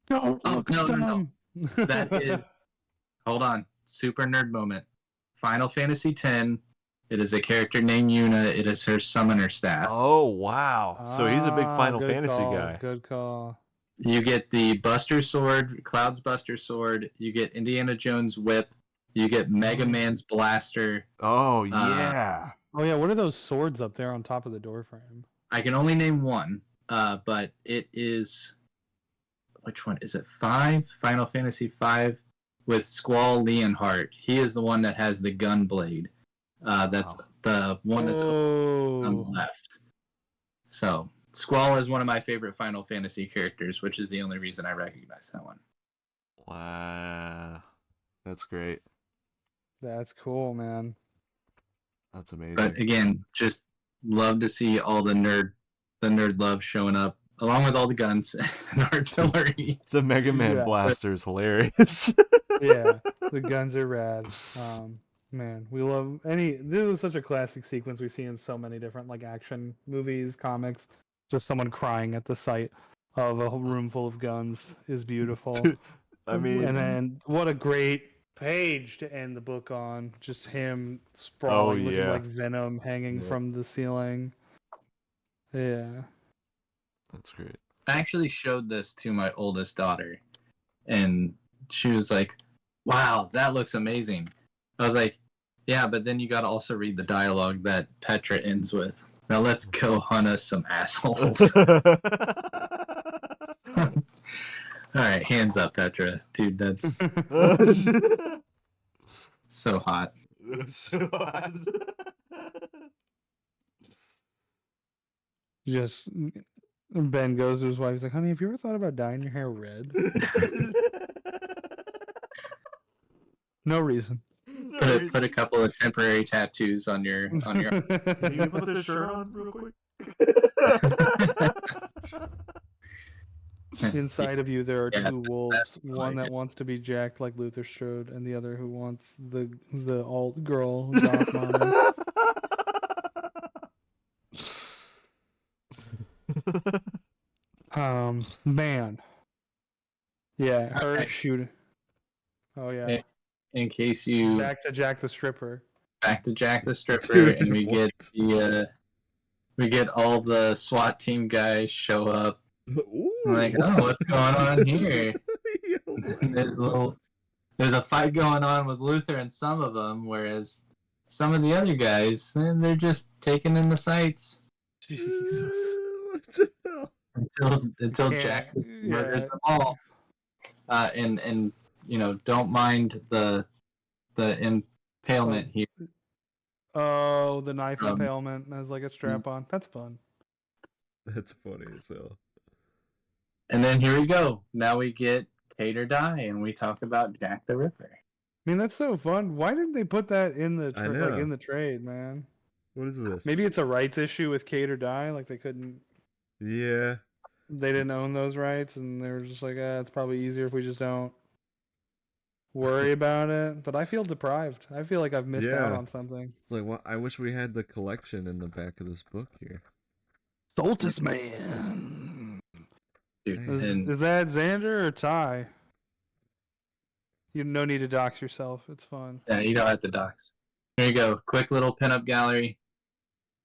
Don't Oh, look no. dumb. That is. Hold on. Super nerd moment. Final Fantasy X. It is a character named Yuna. It is her summoner staff. Oh wow! So he's a big Final good Fantasy call, guy. Good call. You get the Buster Sword, Cloud's Buster Sword. You get Indiana Jones' whip. You get Mega Man's blaster. Oh yeah. Oh yeah, what are those swords up there on top of the door frame? I can only name one, but it is. Which one is it? 5? Final Fantasy 5 with Squall Leonhardt. He is the one that has the gun blade. That's the one that's on the left. So Squall is one of my favorite Final Fantasy characters, which is the only reason I recognize that one. Wow. That's great. That's cool, man. That's amazing. But again, just love to see all the nerd love showing up, along with all the guns and artillery. The Mega Man Yeah. blaster is hilarious. Yeah, the guns are rad. Man, we love this is such a classic sequence we see in so many different like action movies, comics. Just someone crying at the sight of a room full of guns is beautiful. I mean, and then what a great page to end the book on. Just him sprawling, looking like Venom hanging from the ceiling. Yeah. That's great. I actually showed this to my oldest daughter, and she was like, "Wow, that looks amazing." I was like, "Yeah, but then you got to also read the dialogue that Petra ends with. Now let's go hunt us some assholes." All right, hands up, Petra. Dude, that's so hot. It's so hot. Just Ben goes to his wife. He's like, "Honey, have you ever thought about dyeing your hair red?" No reason. Put a couple of temporary tattoos on your. Can you put this shirt on real quick? Inside of you, there are Yeah, two wolves. One like that it. wants to be jacked like Luther Strode, and the other who wants the alt girl, goth mommy. Man. Yeah, her Okay. shooting. Oh yeah. In case you Back to Jack the Stripper. back to Jack the Stripper, Dude, and we what? get all the SWAT team guys show up. Ooh. I'm like, oh, what's going on here? There's a fight going on with Luther and some of them, whereas some of the other guys, they're just taking in the sights Jesus. What the hell? until Jack murders them all. And don't mind the impalement here. Oh, the knife impalement as like a strap on. That's fun. That's funny as hell. And then here we go. Now we get Kate or Die, and we talk about Jack the Ripper. I mean, that's so fun. Why didn't they put that in the I know. in the trade, man? What is this? Maybe it's a rights issue with Kate or Die. Like they couldn't. Yeah. They didn't own those rights, and they were just like, it's probably easier if we just don't worry about it. But I feel deprived. I feel like I've missed out Yeah. on something. It's like, well, I wish we had the collection in the back of this book here. Stoltis Man. Dude, Nice. and Is that Xander or Ty? You no need to dox yourself. It's fun. yeah, you don't have to dox. Here you go. Quick little pinup gallery.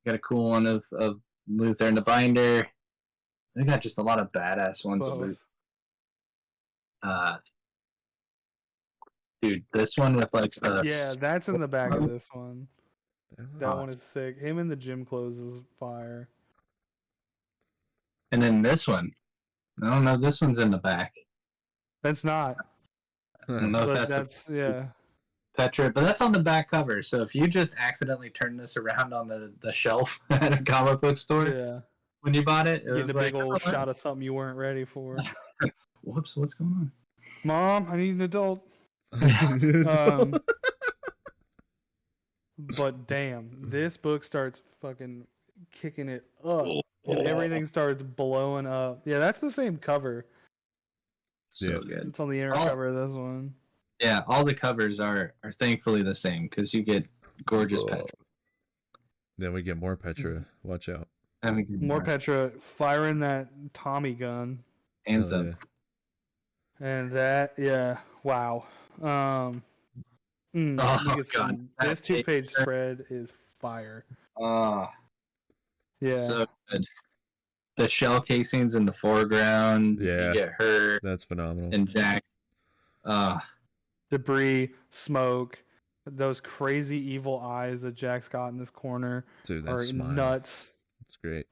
Got a cool one of Luther in the binder. They got just a lot of badass ones. Both. Uh, dude, this one with like Yeah, that's in the back of this one. That Oh, one is sick. Him in the gym clothes is fire. and then this one. I don't know. This one's in the back. That's not. I don't know if But that's yeah. Petra, but that's on the back cover. So if you just accidentally turn this around on the shelf at a comic book store Yeah. when you bought it, it Getting was a big like, old shot of something you weren't ready for. whoops, what's going Mom, I need an adult. Um, But damn, this book starts fucking kicking it up. on? And everything starts blowing up. Yeah, that's the same cover. So Yeah. good. It's on the inner Oh. cover of this one. Yeah, all the covers are thankfully the same because you get gorgeous Petra. Then we get more Petra. Watch out. More Petra firing that Tommy gun. Hands Hell up. yeah. And that, yeah, wow. Oh, you get God. this That 2-page picture. spread is fire. Oh, Yeah. so good. The shell casings in the foreground. Yeah. You get her That's phenomenal. and Jack. Debris, smoke, those crazy evil eyes that Jack's got in this corner Dude, that are smile. nuts. It's great.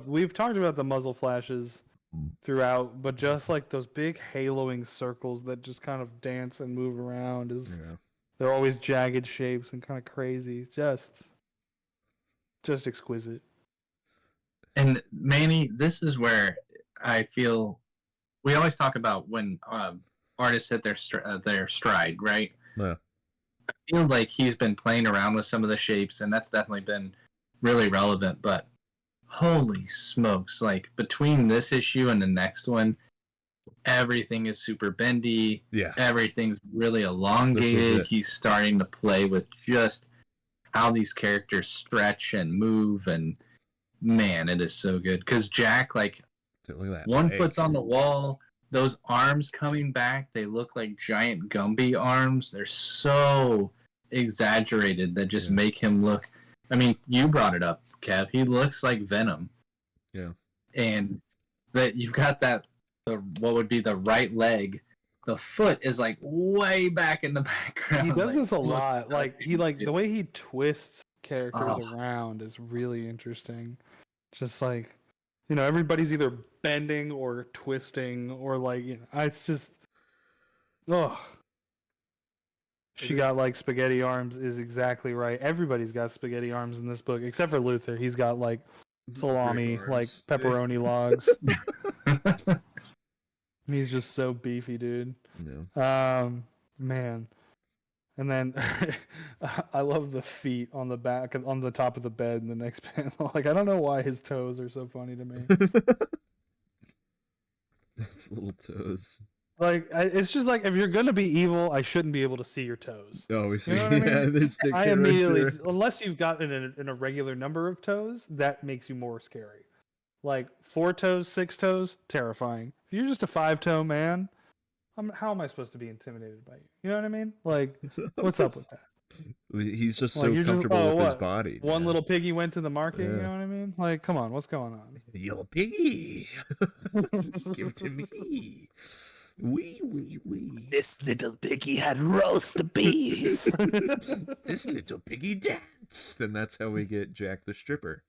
We've talked about the muzzle flashes throughout, but just like those big haloing circles that just kind of dance and move around Yeah. they're always jagged shapes and kind of crazy. Just exquisite. And Manny, this is where I feel we always talk about when artists hit their stride, right? Yeah. I feel like he's been playing around with some of the shapes, and that's definitely been really relevant. But holy smokes, like between this issue and the next one, everything is super bendy. Yeah. Everything's really elongated. He's starting to play with just how these characters stretch and move, and man, it is so good. Because Jack, like, Dude, look at that. one leg. foot's on the wall. Those arms coming back, they look like giant Gumby arms. They're so exaggerated that just make him look. I mean, you brought it up, Kev. He looks like Venom. Yeah. And that you've got what would be the right leg. The foot is like way back in the background. He does like, this a lot. Like the way he twists characters Oh. around is really interesting. Just like, everybody's either bending or twisting or like, it's just, ugh. She got like spaghetti arms is exactly right. Everybody's got spaghetti arms in this book except for Luther. He's got like salami, Great like arms. pepperoni logs. He's just so beefy, dude. Yeah. Man. And then I love the feet on the back, on the top of the bed in the next panel. Like, I don't know why his toes are so funny to me. Those little toes. Like, it's just like, if you're going to be evil, I shouldn't be able to see your toes. Oh, we see. You know what I Yeah, mean? they're sticking I right immediately, there. unless you've got in a regular number of toes, that makes you more scary. Like 4 toes, 6 toes, terrifying. If you're just a 5-toe man, how am I supposed to be intimidated by you? You know what I mean? Like, what's up with that? He's just Like, so you're comfortable with his body. One man. little piggy went to the market. You Yeah. know what I mean? Like, come on, what's going on? Yo, piggy. Give it to me. Wee, wee, wee. This little piggy had roast beef. This little piggy danced. And that's how we get Jack the Stripper.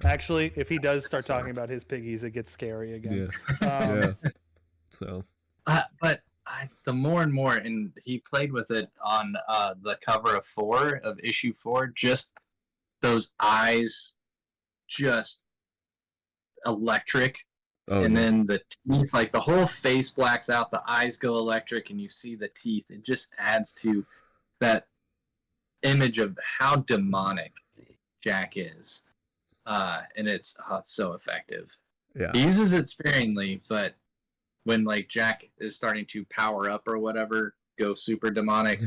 Actually, if he does start talking about his piggies, it gets scary again. Yeah. So. But the more and more, and he played with it on the cover of issue 4, just those eyes, just electric. Oh, and yeah. then the teeth, like the whole face blacks out, the eyes go electric, and you see the teeth. It just adds to that image of how demonic Jack is. And it's so effective. Yeah. He uses it sparingly, but when like Jack is starting to power up or whatever, go super demonic.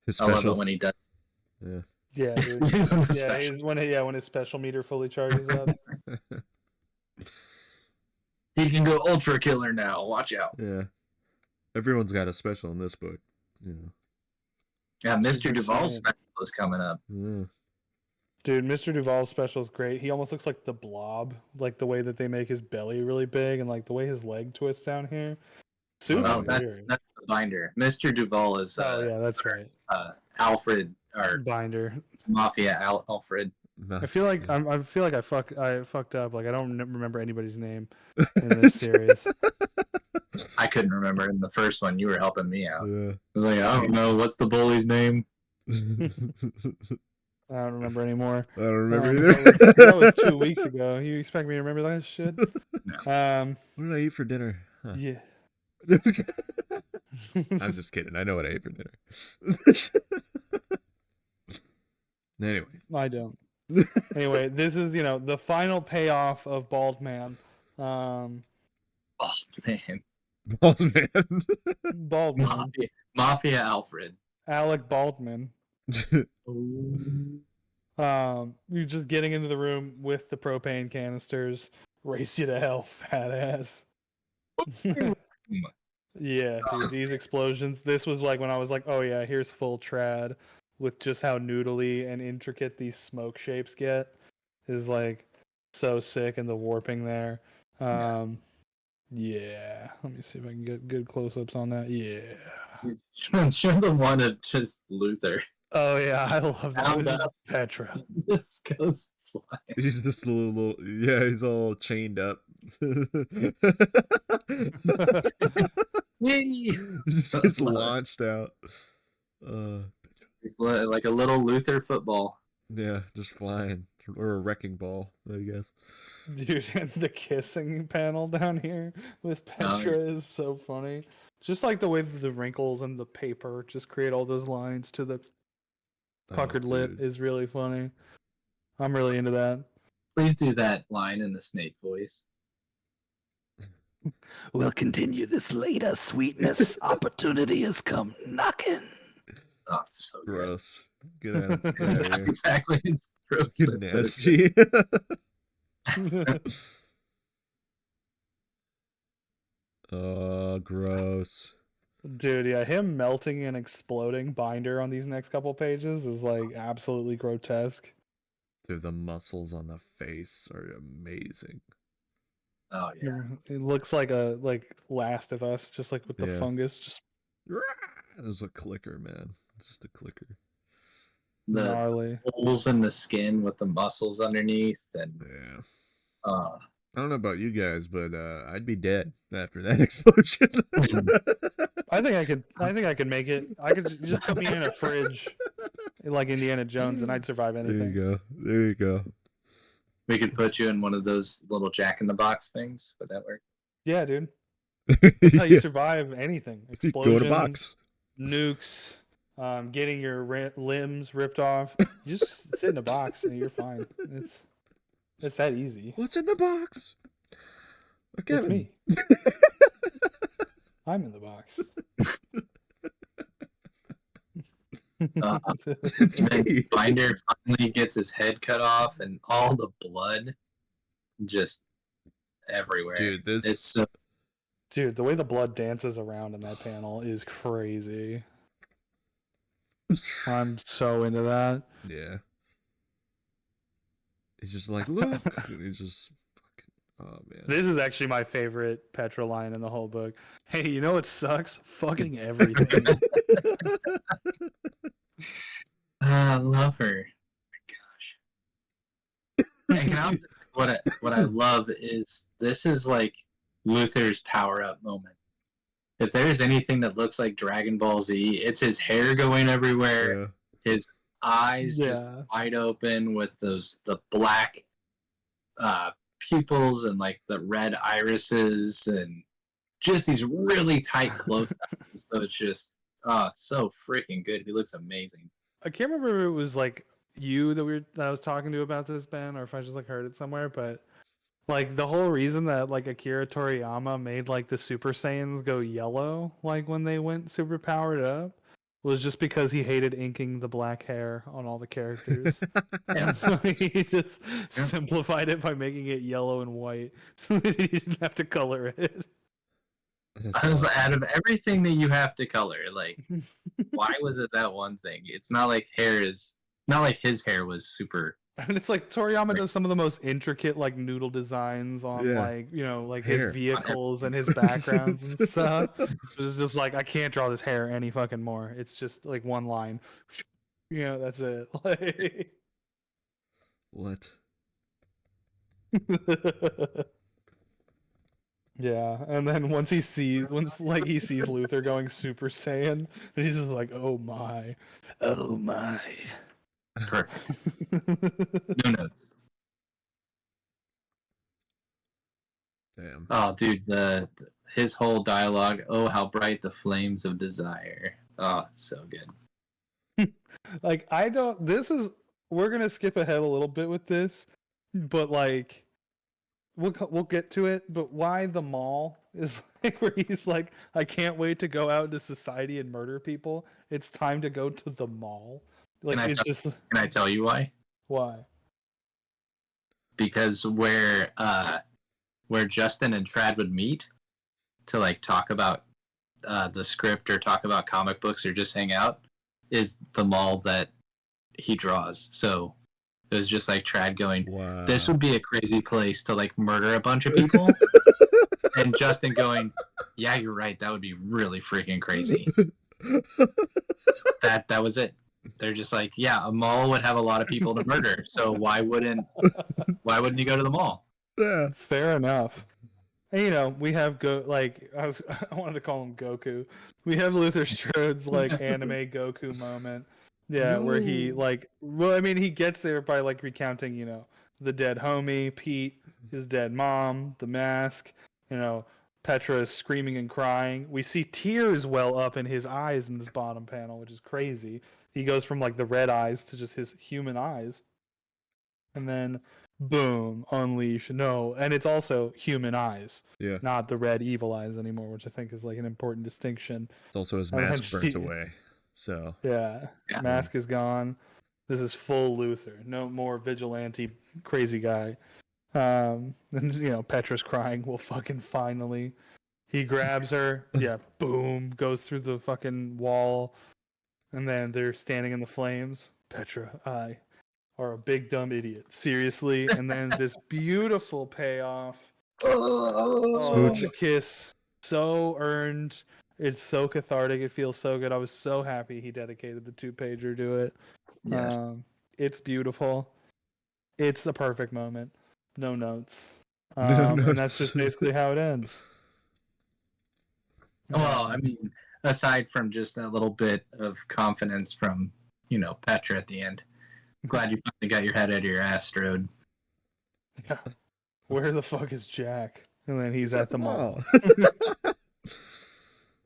His I love it special. when he does. Yeah. Yeah, dude. Using the Yeah, special. when his special meter fully charges up. He can go Ultra Killer now. Watch out. Yeah. Everyone's got a special in this book. You know. Yeah, Mr. 2%. Duval's special is coming up. Yeah. Dude, Mr. Duval's special is great. He almost looks like the Blob, like the way that they make his belly really big and like the way his leg twists down here. Super Oh, Oh, that's weird. that's the binder. Mr. Duval is Oh yeah, that's right. Alfred or Binder. Mafia Alfred. I feel like I fucked up. Like I don't remember anybody's name in this series. I couldn't remember in the first one. You were helping me out. Yeah. I was like, I don't know, what's the bully's name? I don't remember anymore. I don't remember That was either. 2 weeks ago. You expect me to remember that shit? No. What did I eat for dinner? Huh. Yeah. I'm just kidding. I know what I ate for dinner. Anyway. I don't. Anyway, this is the final payoff of Bald Man. Oh man, Bald man. Bald Man. Mafia Alfred. Alec Baldwin. You're just getting into the room with the propane canisters. Race you to hell, fat ass. Yeah, dude, these explosions. This was like when I was like, oh yeah, here's full trad with just how noodly and intricate these smoke shapes get. Is like so sick, and the warping there. Yeah. Let me see if I can get good close-ups on that. Yeah. Show the one of just Luther. Oh yeah, I love that. Found This is up. Petra. This goes flying. He's just a little, yeah, he's all chained up. Just gets launched out. It's like a little Luther football. Yeah, just flying. Or a wrecking ball, I guess. Dude, and the kissing panel down here with Petra is so funny. Just like the way that the wrinkles and the paper just create all those lines to the puckered lip is really funny. I'm really into that. Please do that line in the snake voice. We'll continue this later, sweetness. Opportunity has come knocking. Oh, it's so gross. Get out of good. here. Exactly. It's gross. You're nasty. Oh, gross. Dude, yeah, him melting and exploding Binder on these next couple pages is like absolutely grotesque. Dude, the muscles on the face are amazing. Oh yeah. It looks like a Last of Us, just like with the fungus, just it was a clicker, man. It's just a clicker. The gnarly holes in the skin with the muscles underneath, and yeah. I don't know about you guys, but I'd be dead after that explosion. I think I could make it. I could just put me in a fridge like Indiana Jones and I'd survive anything. There you go. We could put you in one of those little Jack-in-the-Box things. Would that work? Yeah, dude. That's how you survive anything. Explosions, go to box. Nukes, getting your limbs ripped off. You just sit in a box and you're fine. It's that easy. What's in the box? Okay. It's me. I'm in the box. Then Binder finally gets his head cut off, and all the blood just everywhere. Dude, it's so. Dude, the way the blood dances around in that panel is crazy. I'm so into that. Yeah. He's just like, look. And he's just fucking, oh, man. This is actually my favorite Petra line in the whole book. Hey, you know what sucks? Fucking everything. I love her. Oh my gosh. And what I love is this is like Luther's power up moment. If there's anything that looks like Dragon Ball Z, it's his hair going everywhere, his eyes just wide open with the black pupils and like the red irises and just these really tight close. So it's just it's so freaking good. He looks amazing. I can't remember if it was like you that I was talking to about this, Ben, or if I just like heard it somewhere, but Like the whole reason that like Akira Toriyama made like the Super Saiyans go yellow, like when they went super powered up, was just because he hated inking the black hair on all the characters. And so he just simplified it by making it yellow and white so that he didn't have to color it. I was out of everything that you have to color, like, why was it that one thing? It's not like not like his hair was super. And it's like Toriyama does some of the most intricate like noodle designs on Yeah. like, you know, like his Hair. vehicles and his backgrounds and stuff. It's just like I can't draw this hair any fucking more. It's just like one line. You know, that's it. Like What? yeah, and then once he sees Luther going Super Saiyan, and he's just like, "Oh my, oh my." No notes. Damn. Oh, dude, his whole dialogue. Oh, how bright the flames of desire. Oh, it's so good. Like I don't. This is we're gonna skip ahead a little bit with this, but like we'll get to it. But why the mall is like where he's like, I can't wait to go out into society and murder people. It's time to go to the mall. Like Can I it's tell, just can I tell you why? why. Because where Justin and Trad would meet to like talk about the script or talk about comic books or just hang out is the mall that he draws. So it was just like Trad going, Wow. this would be a crazy place to like murder a bunch of people. And Justin going, yeah, you're right. That would be really freaking crazy. That was it. They're just like, yeah, a mall would have a lot of people to murder. So why wouldn't you go to the mall? Yeah. Fair enough. And, you know, we have I wanted to call him Goku. We have Luther Strode's like anime Goku moment. Yeah, where he No. I mean he gets there by like recounting, you know, the dead homie, Pete, his dead mom, the mask, you know, Petra is screaming and crying. We see tears well up in his eyes in this bottom panel, which is crazy. He goes from like the red eyes to just his human eyes. And then boom, unleash. No, and it's also human eyes, Yeah. not the red evil eyes anymore, which I think is like an important distinction. It's also his And then mask burnt away. So yeah, Yeah. mask is gone. This is full Luther. No more vigilante crazy guy. And you know, Petra's crying. Well, fucking finally. He grabs her. Yeah, boom, goes through the fucking wall. And then they're standing in the flames. Petra, I are a big dumb idiot. Seriously. And then this beautiful payoff. Oh, the Smooch. kiss. So earned. It's so cathartic. It feels so good. I was so happy he dedicated the 2-pager to it. Yes. It's beautiful. It's the perfect moment. No notes. No And that's notes. just basically how it ends. Well, I mean, aside from just that little bit of confidence from, you know, Petra at the end. Glad you finally got your head out of your ass, Strode. Yeah. Where the fuck is Jack? And then he's at the mall.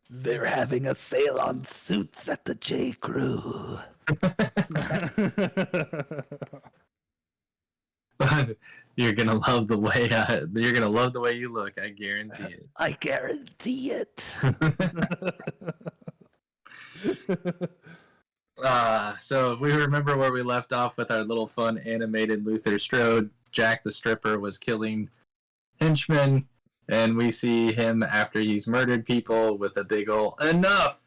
They're having a sale on suits at the J. Crew. You're gonna love the way you look. I guarantee it. I guarantee it. So if we remember where we left off with our little fun animated Luther Strode, Jack the stripper was killing henchmen, and we see him after he's murdered people with a big ol' enough,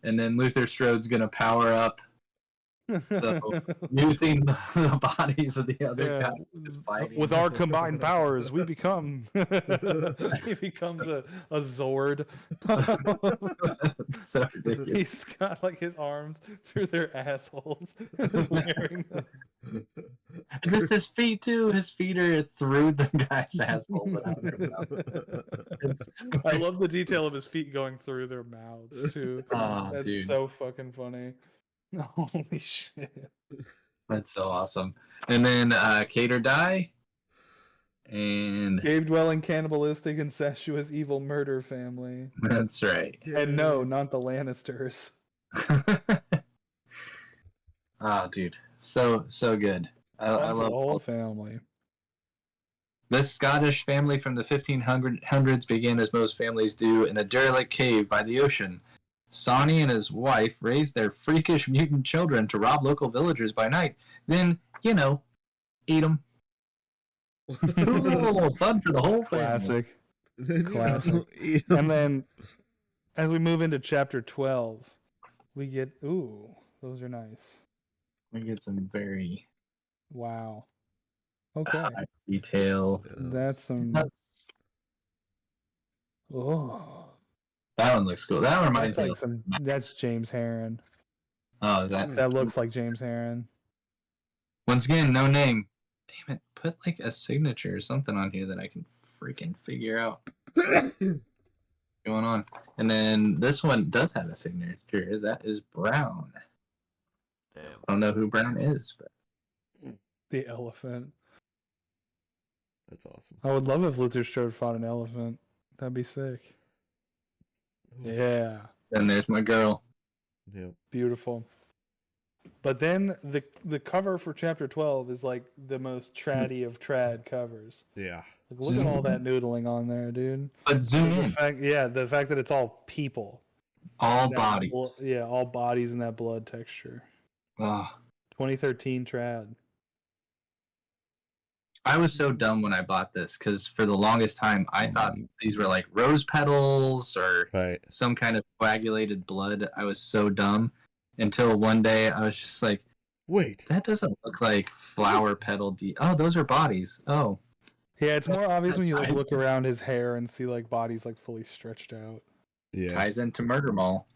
and then Luther Strode's gonna power up. So using the bodies of the other guys is fighting. With our combined powers, we become he becomes a Zord. So ridiculous. He's got like his arms through their assholes and is wearing them. And it's his feet too. His feet are through the guy's asshole. But out their mouth. I love the detail of his feet going through their mouths too. Oh, That's dude. so fucking funny. Holy shit. That's so awesome. And then Kate or Die. And Cave dwelling, cannibalistic, incestuous, evil murder family. that's right. And no, not the Lannisters. Oh, dude. So good. I The love whole family. This Scottish family from the 1500s began as most families do in a derelict cave by the ocean. Sonny and his wife raised their freakish mutant children to rob local villagers by night. Then, eat them. Fun for the whole family. Classic. Classic. And then, as we move into chapter 12, we get those are nice. We get some very Wow. Okay. high detail. That's some. Oh. That one looks cool. That one reminds That's me like some. That's James Heron. Oh, is that? That looks like James Heron. Once again, no name. Damn it! Put like a signature or something on here that I can freaking figure out. Going on, and then this one does have a signature. That is Brown. Damn. I don't know who Brown is, but The elephant. That's awesome. I would love if Luther Strode fought an elephant. That'd be sick. Yeah. then there's my girl. Yep. Beautiful. But then the cover for chapter 12 is like the most traddy of trad covers. Yeah. Like, look at all that noodling on there, dude. But zoom in. The fact that it's all people. All That bodies. all bodies in that blood texture. Oh, 2013 trad. I was so dumb when I bought this because for the longest time I thought these were like rose petals or Right. some kind of coagulated blood. I was so dumb until one day I was just like, Wait. that doesn't look like flower petal. Oh, those are bodies. Oh, Yeah, it's more obvious when you look around his hair and see like bodies like fully stretched out. Yeah. ties into Murder Mall.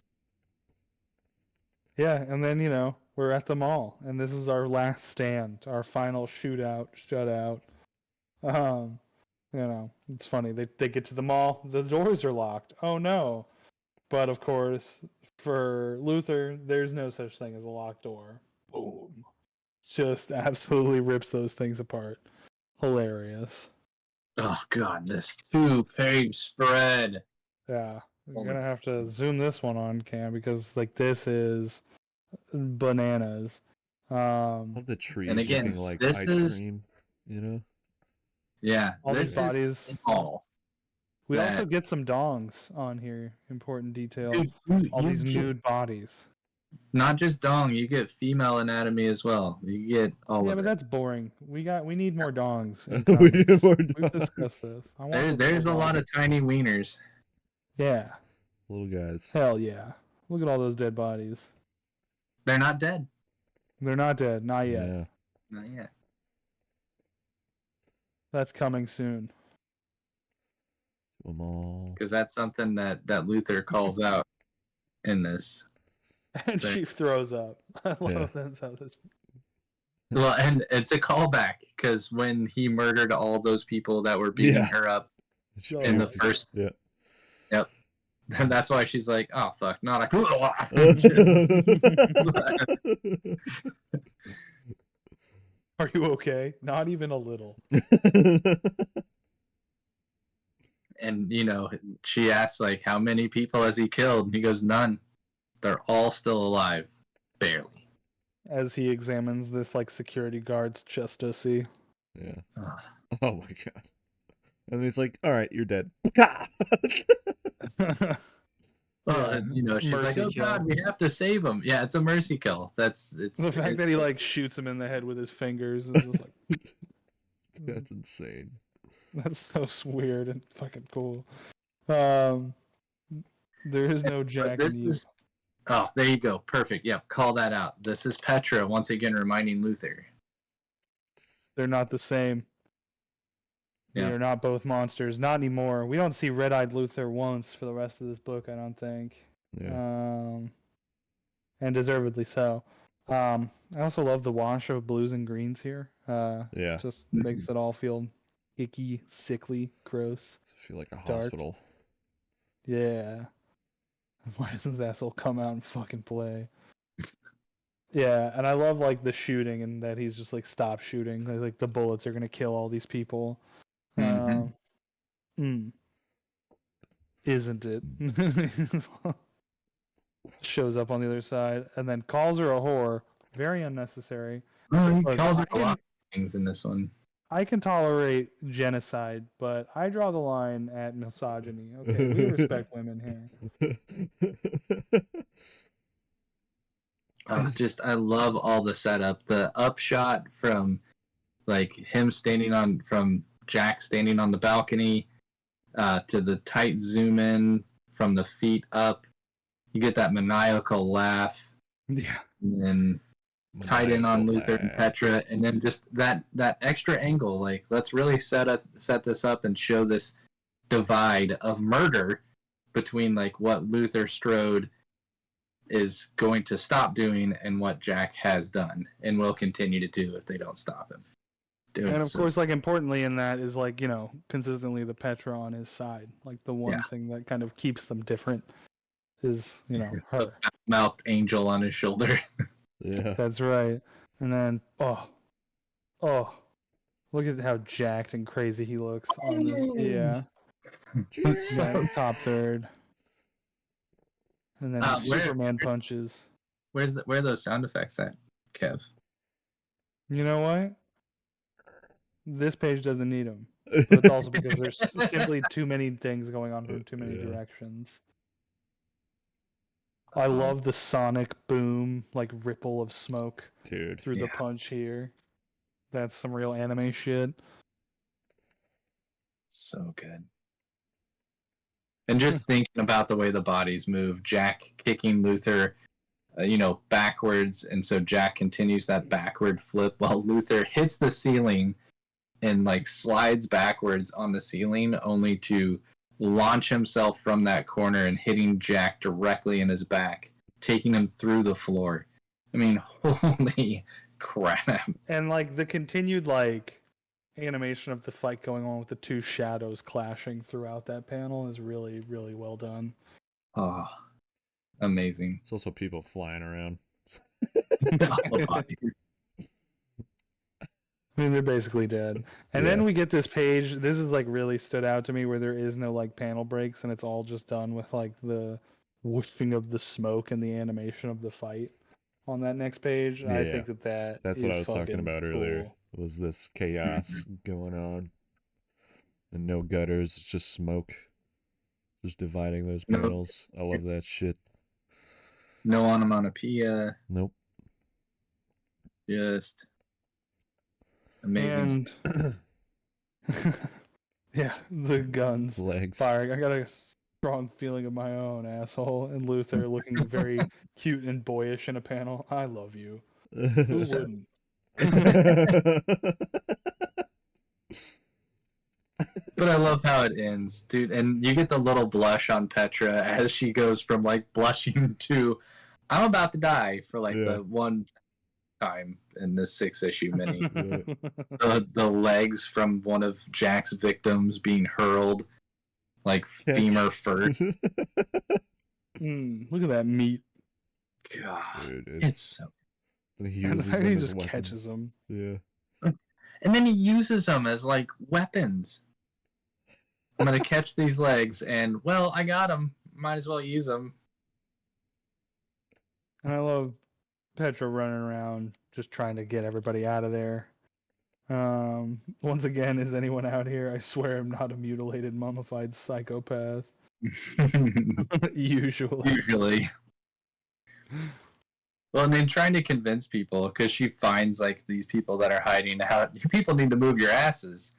Yeah, and then we're at the mall, and this is our last stand, our final shutout. It's funny. They get to the mall, the doors are locked. Oh no. But of course, for Luther, there's no such thing as a locked door. Boom. Just absolutely rips those things apart. Hilarious. Oh god, this 2-page spread. Yeah. We're Holy gonna have to zoom this one on, Cam, because like this is bananas. Love the trees And again, looking like this ice is- cream, you know? Yeah, All this these is bodies. all. We also that- get some dongs on here. Important detail. Dude, All you these get nude bodies. not just dong, you get female anatomy as well. You get all Yeah, of but it. that's boring. We need more dongs. In We need comics. more We've dogs. discussed this. I want There's a lot of tiny wieners. Yeah. Little guys. Hell yeah. Look at all those dead bodies. They're not dead. They're not dead. Not yet. Yeah. Not yet. That's coming soon. Them all. Because that's something that Luther calls out in this. And There. she throws up. I love Yeah. that's how this. Well, and it's a callback because when he murdered all those people that were beating Yeah. her up Oh, in the yeah. first, Yeah. and that's why she's like, "Oh fuck, not a." Are you okay? Not even a little. And she asks like, "How many people has he killed?" And he goes, "None. They're all still alive, barely." As he examines this like security guard's chest OC. Yeah. Ugh. Oh my god. And he's like, all right, you're dead. Well, Yeah, she's like, mercy "Oh kill. god, we have to save him." Yeah, it's a mercy kill. It's The fact that he like shoots him in the head with his fingers is just like That's insane. that's so weird and fucking cool. There is no But Jack this in you. is. Oh, there you go. Perfect. Yep, call that out. This is Petra once again reminding Luther. They're not the same. They Yeah. are not both monsters. Not anymore. We don't see Red-Eyed Luther once for the rest of this book, I don't think. Yeah. And deservedly so. I also love the wash of blues and greens here. Yeah. Just makes it all feel icky, sickly, gross. I feel like a Dark. hospital. Yeah. Why doesn't this asshole come out and fucking play? Yeah, and I love like the shooting and that he's just like stop shooting. Like the bullets are gonna kill all these people. Mhm. Isn't it? Shows up on the other side and then calls her a whore. Very unnecessary. Oh, he Look, calls her I a lot of things in this one. I can tolerate genocide, but I draw the line at misogyny. Okay, we respect women here. I love all the setup. The upshot from like him from Jack standing on the balcony to the tight zoom in from the feet up. You get that maniacal laugh, Yeah. and then tied in on Luther and Petra, and then just that extra angle. Like, let's really set this up and show this divide of murder between like what Luther Strode is going to stop doing and what Jack has done and will continue to do if they don't stop him. And of course, like importantly in that is like, consistently the Petra on his side. Like the one thing that kind of keeps them different is, her. The mouthed angel on his shoulder. Yeah. That's right. And then look at how jacked and crazy he looks on this. Yeah. So, top third. And then Superman punches. Where are those sound effects at, Kev? You know what? This page doesn't need them. But it's also because there's simply too many things going on from too many directions. I love the sonic boom, like ripple of smoke Dude. through the punch here. That's some real anime shit. So good. And just thinking about the way the bodies move, Jack kicking Luther, backwards, and so Jack continues that backward flip while Luther hits the ceiling and like slides backwards on the ceiling, only to launch himself from that corner and hitting Jack directly in his back, taking him through the floor. I mean, holy crap! And like the continued like animation of the fight going on with the two shadows clashing throughout that panel is really, really well done. Oh, amazing. There's also people flying around. I mean, they're basically dead. And then we get this page. This is like really stood out to me where there is no like panel breaks and it's all just done with like the whooshing of the smoke and the animation of the fight on that next page. Yeah, I think that's what I was talking about cool. earlier. Was this chaos going on? And no gutters, it's just smoke. Just dividing those panels. I love that shit. No onomatopoeia. Nope. Just amazing. And yeah, the guns Legs firing. I got a strong feeling of my own, asshole. And Luther looking very cute and boyish in a panel. I love you. Who wouldn't? But I love how it ends, dude. And you get the little blush on Petra as she goes from like blushing to I'm about to die for like the one time in this 6-issue mini. The legs from one of Jack's victims being hurled like femur first. Look at that meat. God, dude, it's so. And he just catches them. Yeah. And then he uses them as like weapons. I'm gonna catch these legs, and well, I got them. Might as well use them. And I love Petra running around just trying to get everybody out of there. Once again, is anyone out here? I swear I'm not a mutilated, mummified psychopath. Usually. Well, and then trying to convince people because she finds like these people that are hiding out. You people need to move your asses,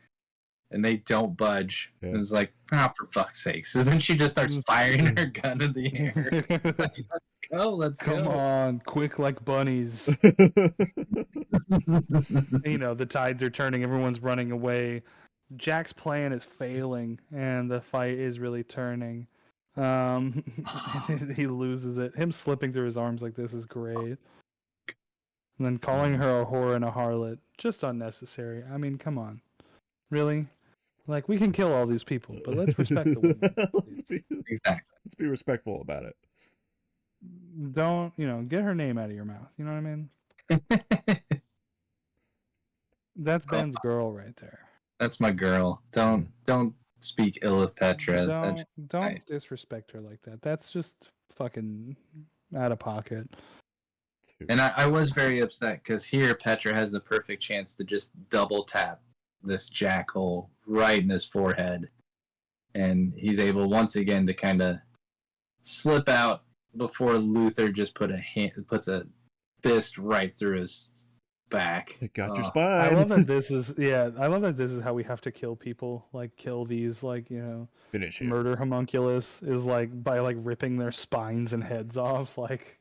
and they don't budge. Yeah. And it's like, for fuck's sake! So then she just starts firing her gun in the air. Like, let's go! Come on, quick like bunnies. The tides are turning. Everyone's running away. Jack's plan is failing, and the fight is really turning. He loses it. Him slipping through his arms like this is great. And then calling her a whore and a harlot, just unnecessary. I mean, come on. Really? Like, we can kill all these people, but let's respect the women. Exactly. Let's be respectful about it. Don't, get her name out of your mouth. You know what I mean? That's Ben's girl right there. That's my girl. Don't speak ill of Petra. Don't disrespect her like that. That's just fucking out of pocket. And I was very upset because here Petra has the perfect chance to just double tap this jackhole right in his forehead, and he's able once again to kind of slip out before Luther just puts a fist right through his back. It got your I spine. love that this is I love that this is how we have to kill people, like kill these Finish it. murder homunculus is like by like ripping their spines and heads off, like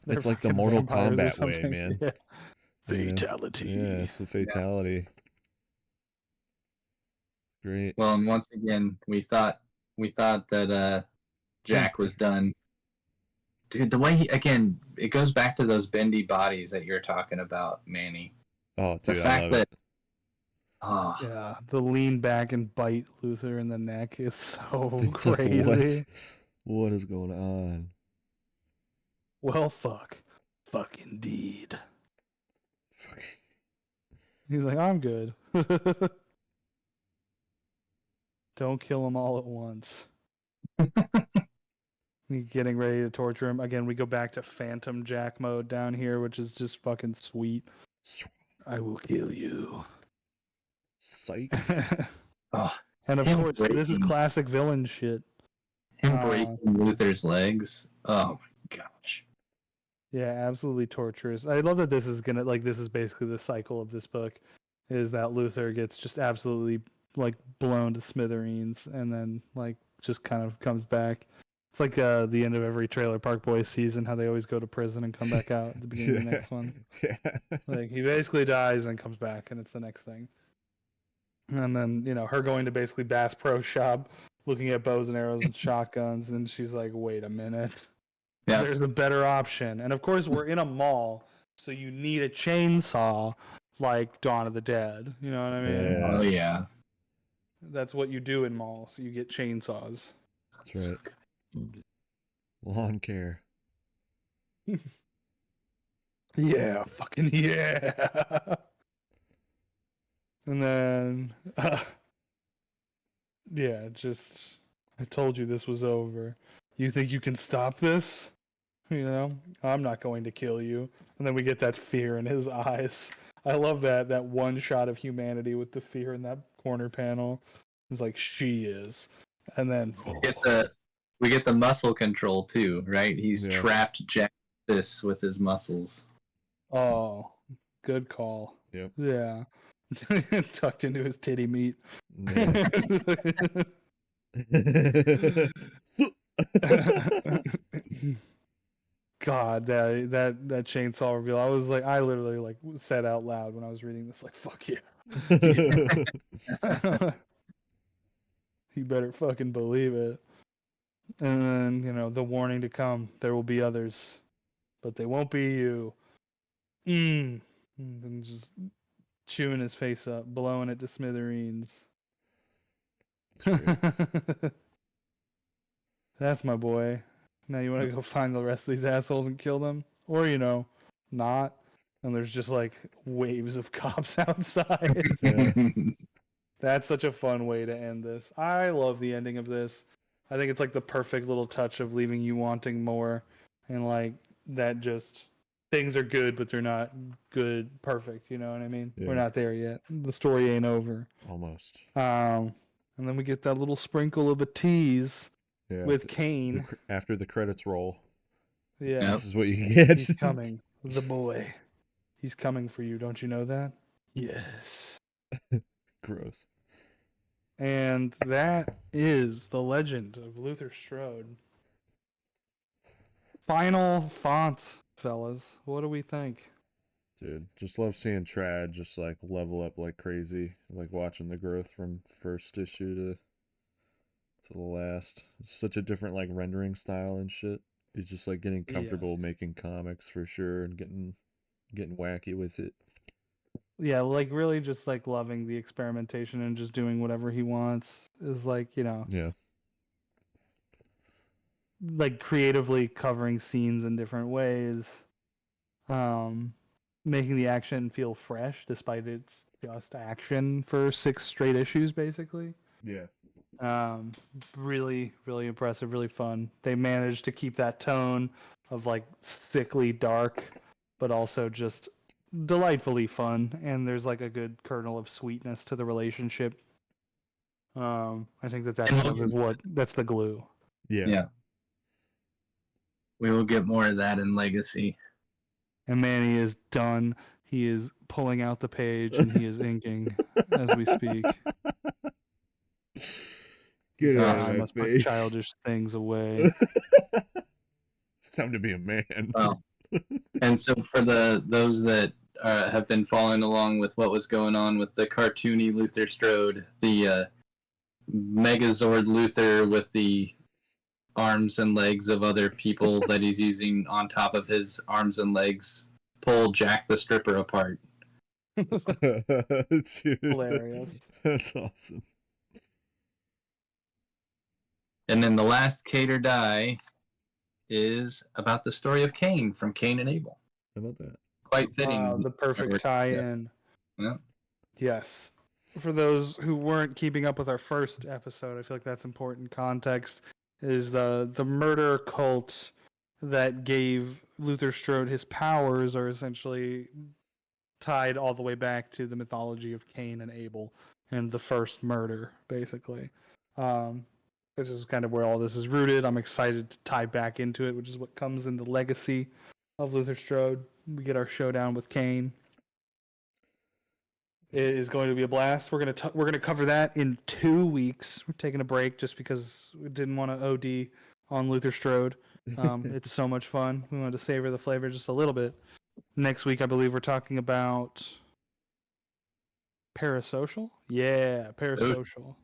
they're It's like the fucking Mortal vampires or Kombat way, something. man. Yeah. You know? Fatality. Yeah, it's the fatality. Great. Well, and once again, we thought that Jack was done. Dude, the way again, it goes back to those bendy bodies that you're talking about, Manny. Oh, The dude, I fact love that it. oh, Yeah, the lean back and bite Luther in the neck is so It's like, crazy. what? What is going on? Well, fuck. Fuck indeed. He's like, I'm good. Don't kill them all at once. He's getting ready to torture him. Again, we go back to Phantom Jack mode down here, which is just fucking sweet. I will kill you. Psych. oh, And of him course, this is breaking, classic villain shit. him breaking Luther's legs. Oh my gosh. Yeah, absolutely torturous. I love that this is gonna this is basically the cycle of this book, is that Luther gets just absolutely like blown to smithereens and then like just kind of comes back. It's like the end of every Trailer Park Boys season, how they always go to prison and come back out at the beginning of the next one. Yeah. Like he basically dies and comes back, and it's the next thing. And then her going to basically Bass Pro Shop, looking at bows and arrows and shotguns, and she's like, "Wait a minute, Yeah. there's a better option." And of course, we're in a mall, so you need a chainsaw, like Dawn of the Dead. You know what I mean? Yeah. Oh yeah. That's what you do in malls. You get chainsaws. That's right. Lawn care. Yeah, fucking yeah. And then, yeah, just I told you this was over. You think you can stop this? I'm not going to kill you. And then we get that fear in his eyes. I love that one shot of humanity with the fear in that corner panel. It's like she is, and then We get the muscle control too, right? He's Yeah. trapped Jack this with his muscles. oh, good call. Yep. Yeah, tucked into his titty meat. Yeah. God, that chainsaw reveal. I literally like said out loud when I was reading this, like, fuck yeah. You better fucking believe it. And then, the warning to come, there will be others, but they won't be you. And just chewing his face up, blowing it to smithereens. That's my boy. Now you want to go find the rest of these assholes and kill them? Or, not. And there's just like waves of cops outside. Yeah. That's such a fun way to end this. I love the ending of this. I think it's like the perfect little touch of leaving you wanting more. And like that just things are good, but they're not good perfect. You know what I mean? Yeah. We're not there yet. The story ain't over. Almost. And then we get that little sprinkle of a tease with Kane. After the credits roll. Yeah. This is what you get. He's coming. The boy. He's coming for you. Don't you know that? Yes. Gross. And that is the legend of Luther Strode. Final thoughts, fellas. What do we think? Dude, just love seeing Trad just like level up like crazy. Like watching the growth from first issue to the last. It's such a different like rendering style and shit. He's just like getting comfortable Yes. making comics for sure and getting wacky with it. Yeah, like really just like loving the experimentation and just doing whatever he wants is like, Yeah. like creatively covering scenes in different ways. Making the action feel fresh despite it's just action for 6 straight issues basically. Yeah. Really, really impressive, really fun. They managed to keep that tone of like sickly dark, but also just delightfully fun, and there's like a good kernel of sweetness to the relationship. I think that And kind of is that's the glue. yeah, we will get more of that in Legacy. And Manny is done. He is pulling out the page and he is inking as we speak. He's Get like, out of I my must put face. childish things away. It's time to be a man. Well, and so for those that have been following along with what was going on with the cartoony Luther Strode, the Megazord Luther with the arms and legs of other people that he's using on top of his arms and legs, pull Jack the Stripper apart. Dude, Hilarious. that's awesome. And then the last Cater die is about the story of Cain from Cain and Abel. How about that? Quite fitting. The perfect tie-in. Yeah. Yes. For those who weren't keeping up with our first episode, I feel like that's important context. Is the murder cult that gave Luther Strode his powers are essentially tied all the way back to the mythology of Cain and Abel and the first murder, basically. This is kind of where all this is rooted. I'm excited to tie back into it, which is what comes in the legacy of Luther Strode. We get our showdown with Cain. It is going to be a blast. We're gonna cover that in 2 weeks. We're taking a break just because we didn't want to OD on Luther Strode. It's so much fun. We wanted to savor the flavor just a little bit. Next week, I believe we're talking about Parasocial. Yeah, Parasocial.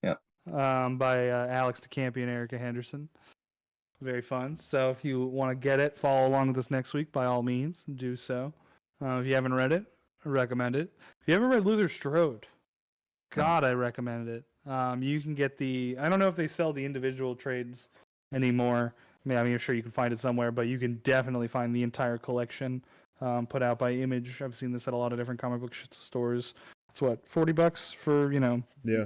Yeah. By Alex DeCampi and Erica Henderson. Very fun. So if you want to get it, follow along with us next week. By all means, do so. If you haven't read it, I recommend it. If you haven't read Luther Strode, God, I recommend it. You can get I don't know if they sell the individual trades anymore. I mean, I'm sure you can find it somewhere, but you can definitely find the entire collection put out by Image. I've seen this at a lot of different comic book stores. It's what, $40 for, Yeah.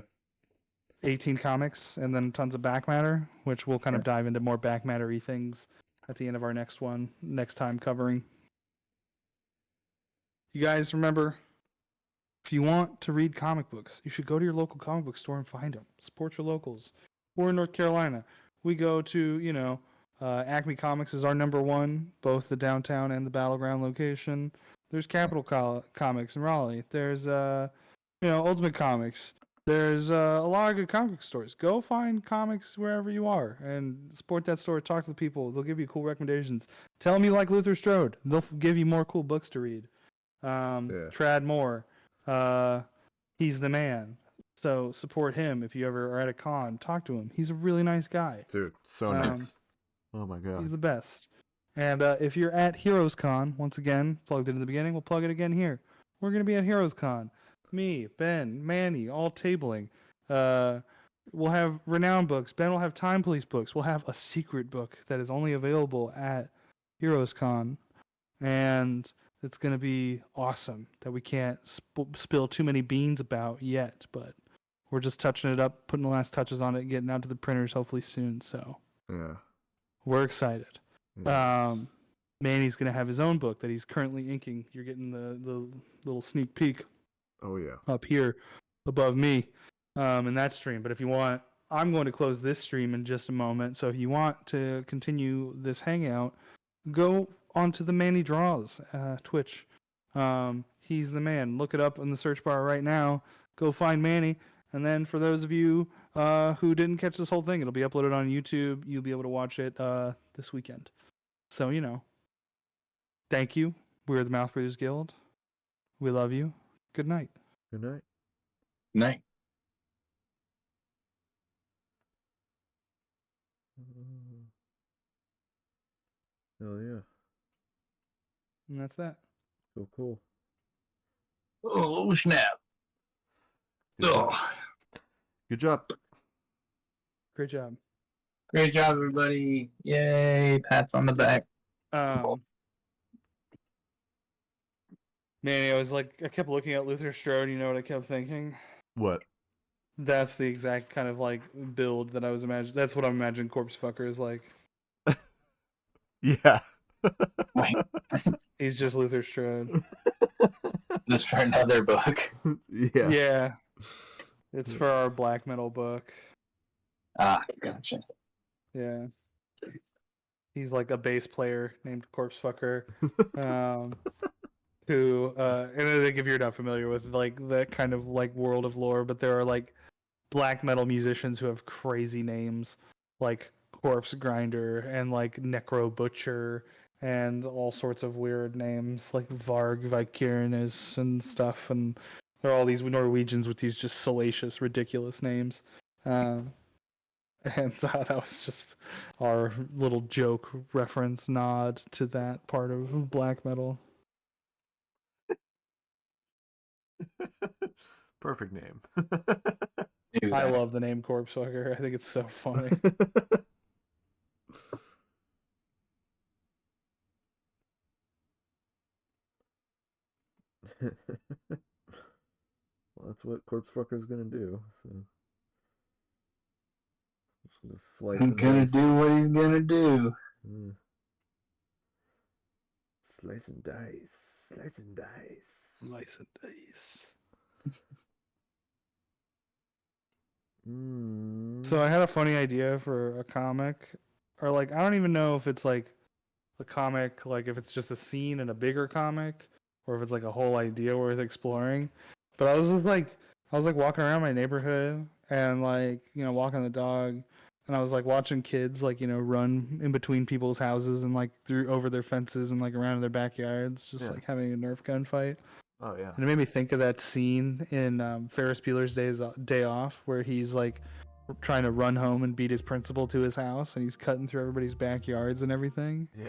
18 comics and then tons of back matter, which we'll kind of dive into more back matter-y things at the end of our next time covering. You guys remember, if you want to read comic books, you should go to your local comic book store and find them. Support your locals. We're in North Carolina. We go to, Acme Comics is our number one, both the downtown and the Battleground location. There's Capital Comics in Raleigh. There's, Ultimate Comics. There's a lot of good comic book stores. Go find comics wherever you are and support that store. Talk to the people. They'll give you cool recommendations. Tell them you like Luther Strode. They'll give you more cool books to read. Trad Moore. He's the man. So support him if you ever are at a con. Talk to him. He's a really nice guy. Dude, so nice. Oh my god. He's the best. And if you're at Heroes Con, once again, plugged it in the beginning, we'll plug it again here. We're going to be at Heroes Con. Me, Ben, Manny, all tabling. We'll have Renown books. Ben will have Time Police books. We'll have a secret book that is only available at Heroes Con. And it's going to be awesome that we can't spill too many beans about yet, but we're just touching it up, putting the last touches on it, getting out to the printers hopefully soon. So Yeah. we're excited. Yeah. Manny's going to have his own book that he's currently inking. You're getting the little sneak peek. Oh yeah. Up here above me in that stream. But if you want, I'm going to close this stream in just a moment. So if you want to continue this hangout, go onto the Manny Draws Twitch. He's the man. Look it up in the search bar right now. Go find Manny. And then for those of you who didn't catch this whole thing, it'll be uploaded on YouTube. You'll be able to watch it this weekend. So, thank you. We're the Mouth Breathers Guild. We love you. Good night. Good night. Night. Hell yeah. And that's that. So cool. Oh, snap. Good job. Good job. Great job. Great job, everybody. Yay. Pats on the back. Manny, I kept looking at Luther Strode. You know what I kept thinking? What? That's the exact kind of build that I was imagining. That's what I'm imagining Corpse Fucker is like. Yeah. Wait, He's just Luther Strode. just for another book. Yeah. Yeah. It's for our black metal book. Ah, gotcha. Yeah. He's like a bass player named Corpse Fucker. Who and I think if you're not familiar with like that kind of like world of lore, but there are like black metal musicians who have crazy names like Corpse Grinder and like Necro Butcher and all sorts of weird names like Varg Vikernes and stuff, and there are all these Norwegians with these just salacious, ridiculous names. Um, and that was just our little joke reference nod to that part of black metal. Perfect name. I Exactly. love the name Corpse Fucker. I think it's so funny. Well, that's what Corpse Fucker's gonna do. So just gonna slice He's and gonna dice. do what he's gonna do. Mm. Slice and dice. Slice and dice. License dice. So I had a funny idea for a comic, or like I don't even know if it's like a comic, like if it's just a scene in a bigger comic, or if it's like a whole idea worth exploring. But I was like walking around my neighborhood and like walking the dog, and I was like watching kids like run in between people's houses and like through over their fences and like around their backyards, just Yeah. like having a Nerf gun fight. Oh yeah. And it made me think of that scene in Ferris Bueller's Day Off, where he's like trying to run home and beat his principal to his house, and he's cutting through everybody's backyards and everything. Yeah.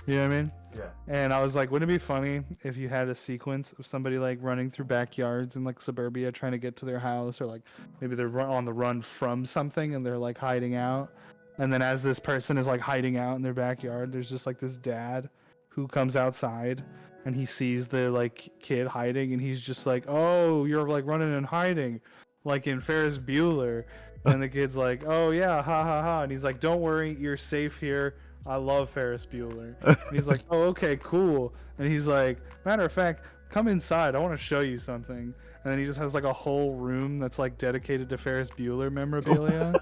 You know what I mean? Yeah. And I was like, wouldn't it be funny if you had a sequence of somebody like running through backyards in like suburbia trying to get to their house, or like maybe they're on the run from something and they're like hiding out. And then as this person is like hiding out in their backyard, there's just like this dad who comes outside and he sees the like kid hiding and he's just like, "Oh, you're like running and hiding." Like in Ferris Bueller. And the kid's like, "Oh yeah, ha ha ha." And he's like, "Don't worry, you're safe here. I love Ferris Bueller." And he's like, "Oh, okay, cool." And he's like, "Matter of fact, come inside. I want to show you something." And then he just has like a whole room that's like dedicated to Ferris Bueller memorabilia.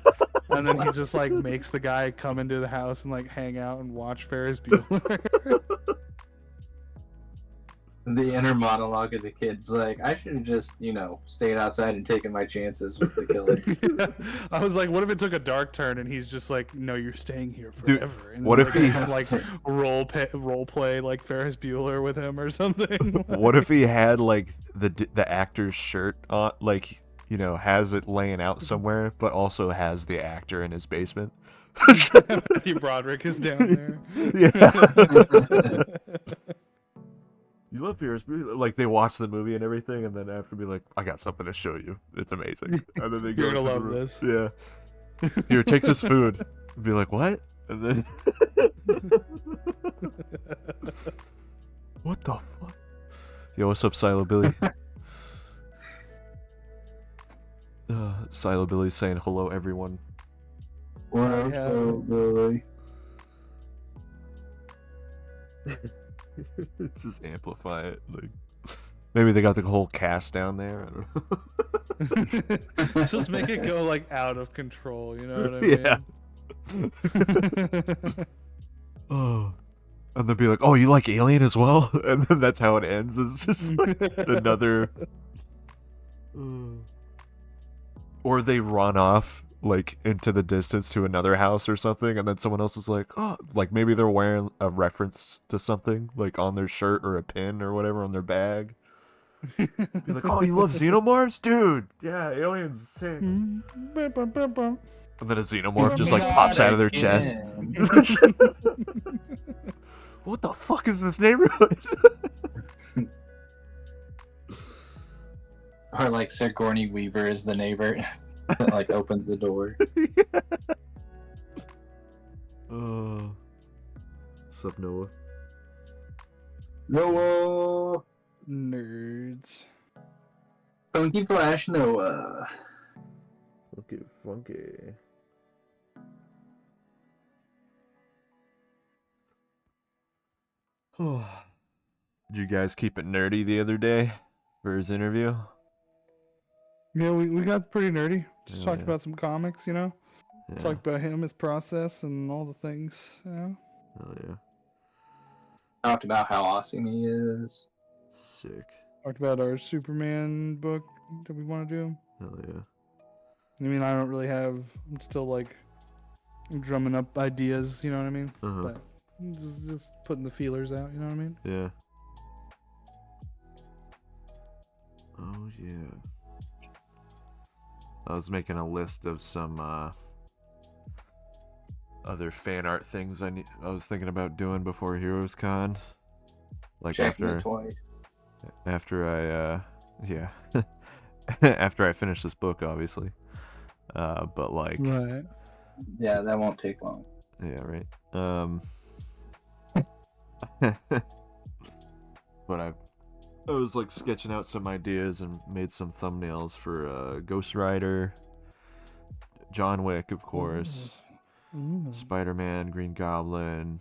And then he just like makes the guy come into the house and like hang out and watch Ferris Bueller. The inner monologue of the kid's like, I should have just, stayed outside and taken my chances with the killer. Yeah. I was like, what if it took a dark turn and he's just like, "No, you're staying here Dude, forever." And what then, if like, he- some, like role play like Ferris Bueller with him or something? What if he had like the actor's shirt on, like has it laying out somewhere, but also has the actor in his basement? Matthew Broderick is down there. Yeah. You love Ferris Bueller. Like they watch the movie and everything, and then after be like, "I got something to show you. It's amazing." And then they go. You're gonna into the love room. this. Yeah. Here, take this food. And be like, "What?" And then, what the fuck? Yo, what's up, Silo Billy? Silo Billy saying hello, everyone. What up, Yeah. Billy? Just amplify it. Like maybe they got the whole cast down there. I don't know. Just make it go like out of control. You know what I mean? Yeah. Oh, and they'll be like, "Oh, you like Alien as well?" And then that's how it ends. It's just like another. Or they run off like into the distance to another house or something, and then someone else is like, "Oh," like maybe they're wearing a reference to something like on their shirt or a pin or whatever on their bag. Be like, "Oh, you love Xenomorphs, dude? Yeah, Aliens sick." And then a xenomorph just like pops out of their chest. What the fuck is this neighborhood? Or like Sigourney Weaver is the neighbor that like opens the door. Yeah. Sup, Noah? Noah! Nerds. Funky Flash Noah. Funky, funky. Did you guys keep it nerdy the other day for his interview? Yeah, we got pretty nerdy. Just Hell talked yeah. about some comics, you know. Yeah. Talked about him, his process, and all the things. Yeah. Hell yeah. Talked about how awesome he is. Sick. Talked about our Superman book that we want to do. Hell yeah. I mean, I don't really have. I'm still like drumming up ideas. You know what I mean? Uh-huh. But just putting the feelers out. You know what I mean? Yeah. Oh yeah. I was making a list of some other fan art things I was thinking about doing before Heroes Con. Like Checking after it twice. I yeah. After I finish this book, obviously. But like Right. Yeah, that won't take long. yeah, right. But I was like sketching out some ideas and made some thumbnails for Ghost Rider, John Wick, of course, Ooh. Spider-Man, Green Goblin,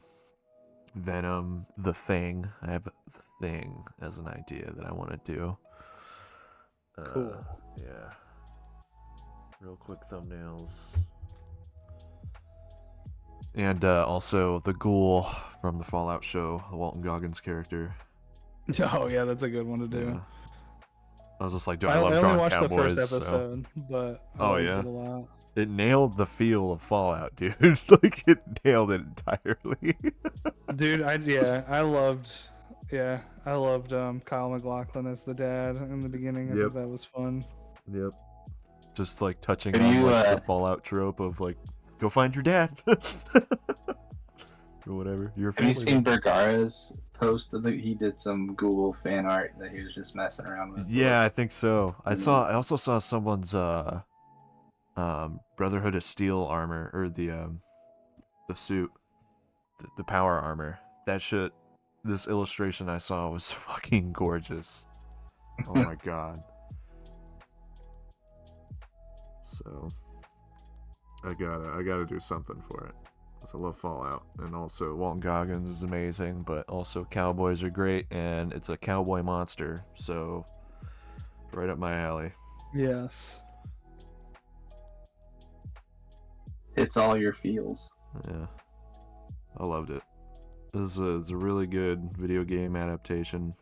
Venom, The Thing. I have The Thing as an idea that I want to do. Cool. Yeah. Real quick thumbnails. And also the ghoul from the Fallout show, the Walton Goggins character. Oh yeah, that's a good one to do. Yeah. I was just like, dude, I I love only drawing watched cowboys. the first So. episode, but I Oh, liked yeah? it a lot. It nailed the feel of Fallout, dude. Like it nailed it entirely. Dude, I loved Kyle MacLachlan as the dad in the beginning. I Yep. thought that was fun. Yep. Just like touching Have on you, like the Fallout trope of like, go find your dad. Or whatever. Your Have you family. seen Bergara's post of he did some Google fan art that he was just messing around with? Yeah, I think so. I also saw someone's Brotherhood of Steel armor, or the suit, the power armor. That shit, this illustration I saw was fucking gorgeous. Oh my god. So I gotta do something for it. 'Cause I love Fallout, and also Walton Goggins is amazing, but also cowboys are great, and it's a cowboy monster, so right up my alley. Yes. It's all your feels. Yeah, I loved it. This is a really good video game adaptation.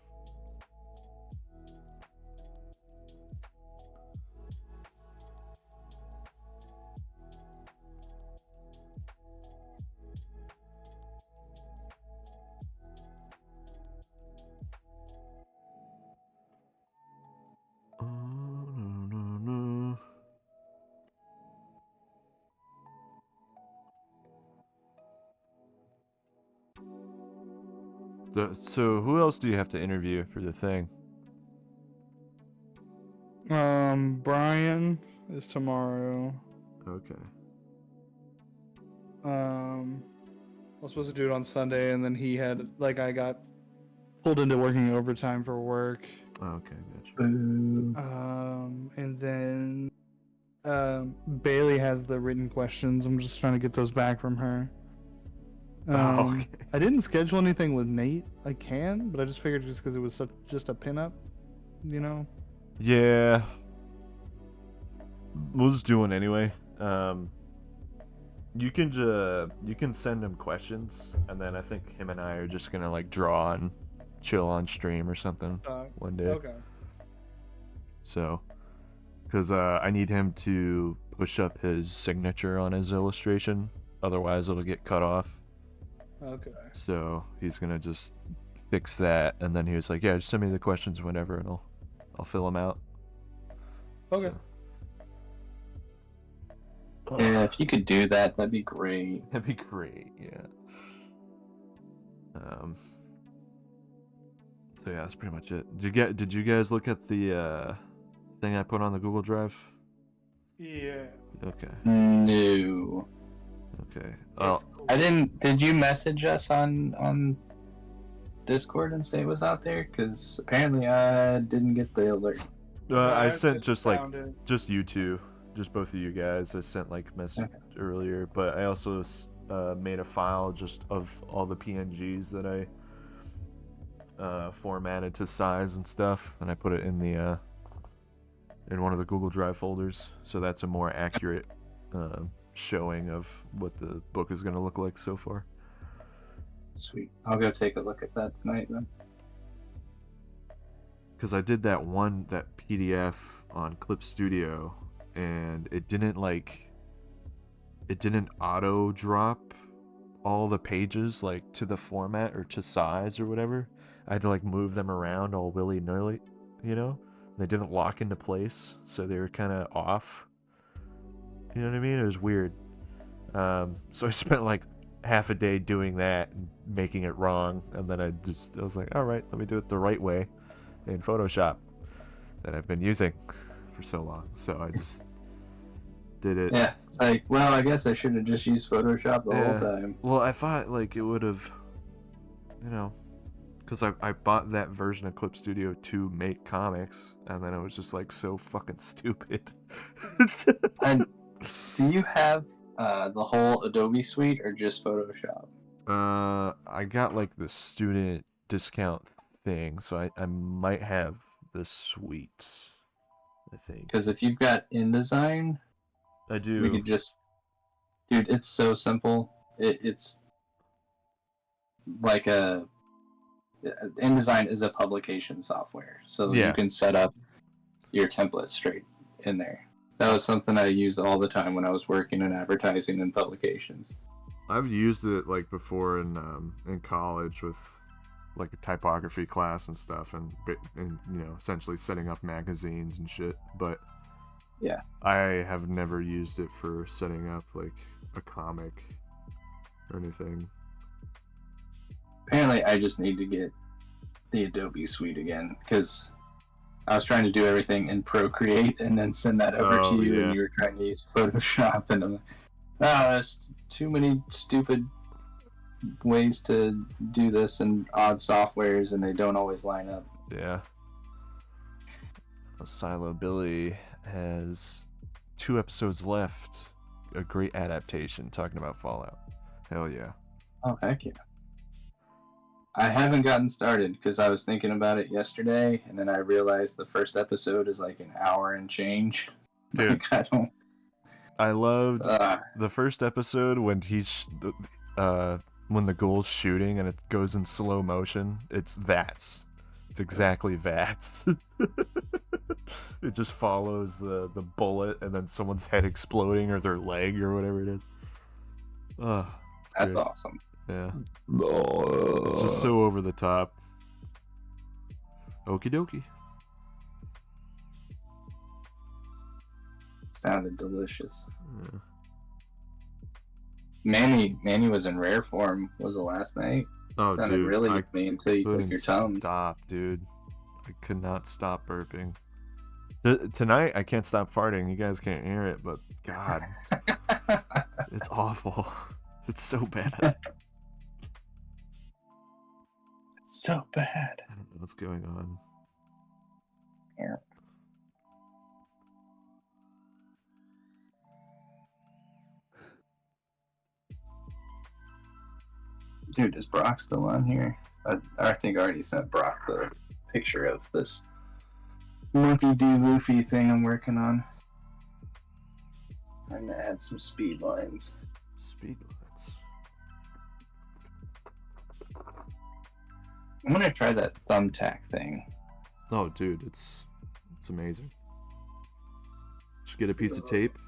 So who else do you have to interview for the thing? Brian is tomorrow. Okay. I was supposed to do it on Sunday, and then I got pulled into working overtime for work. Okay, gotcha. And then Bailey has the written questions. I'm just trying to get those back from her. Okay. I didn't schedule anything with Nate. I can, but I just figured just because it was just a pinup, you know. Yeah. We'll just do one anyway. You can send him questions, and then I think him and I are just gonna like draw and chill on stream or something one day. Okay. So, because I need him to push up his signature on his illustration, otherwise it'll get cut off. Okay. So he's gonna just fix that, and then he was like, "Yeah, just send me the questions whenever, and I'll fill them out." Okay. So. Yeah, if you could do that, that'd be great. That'd be great, yeah. So yeah, that's pretty much it. Did you guys look at the thing I put on the Google Drive? Yeah. Okay. No. Okay. I didn't. Did you message us on Discord and say it was out there? Because apparently I didn't get the alert. I sent just like found it. just you two, just both of you guys. I sent like message earlier, but I also made a file just of all the PNGs that I formatted to size and stuff, and I put it in the in one of the Google Drive folders, so that's a more accurate showing of what the book is going to look like so far. Sweet. I'll go take a look at that tonight then. Because I did that PDF on Clip Studio, and it didn't auto drop all the pages like to the format or to size or whatever. I had to like move them around all willy-nilly, you know? They didn't lock into place, so they were kind of off. You know what I mean? It was weird. So I spent like half a day doing that and making it wrong, and then I was like, all right, let me do it the right way in Photoshop that I've been using for so long. So I just did it. Yeah, it's like, well, I guess I should have just used Photoshop the whole time. Well, I thought like it would have, you know, because I bought that version of Clip Studio to make comics, and then it was just like so fucking stupid. And do you have the whole Adobe suite or just Photoshop? I got like the student discount thing, so I might have the suite, I think. Because if you've got InDesign, I do. we could just, dude, it's so simple. It's like InDesign is a publication software, so you can set up your template straight in there. That was something I used all the time when I was working in advertising and publications. I've used it like before in college with like a typography class and stuff, and you know, essentially setting up magazines and shit. But yeah, I have never used it for setting up like a comic or anything. Apparently, I just need to get the Adobe suite again, because I was trying to do everything in Procreate and then send that over to you, and you were trying to use Photoshop, and I'm like, there's too many stupid ways to do this and odd softwares, and they don't always line up. Yeah. Silo Billy has 2 episodes left. A great adaptation talking about Fallout. Hell yeah. Oh, heck yeah. I haven't gotten started because I was thinking about it yesterday, and then I realized the first episode is like an hour and change. Dude, like, I loved the first episode when when the ghoul's shooting and it goes in slow motion. It's VATS. It's exactly VATS. It just follows the bullet and then someone's head exploding or their leg or whatever it is. Oh, that's awesome. Yeah. It's just so over the top. Okie dokie. Sounded delicious. Yeah. Manny was in rare form. Was the last night? Oh, sounded dude, really good to me until you took your Tums. Stop, dude. I could not stop burping. Tonight I can't stop farting. You guys can't hear it, but God, it's awful. It's so bad. It's so bad. I don't know what's going on. Yeah. Dude, is Brock still on here? I think I already sent Brock the picture of this Monkey D. Luffy thing I'm working on. I'm gonna add some speed lines. Speed lines. I'm gonna try that thumbtack thing. Oh, dude, it's amazing. Just get a piece of tape.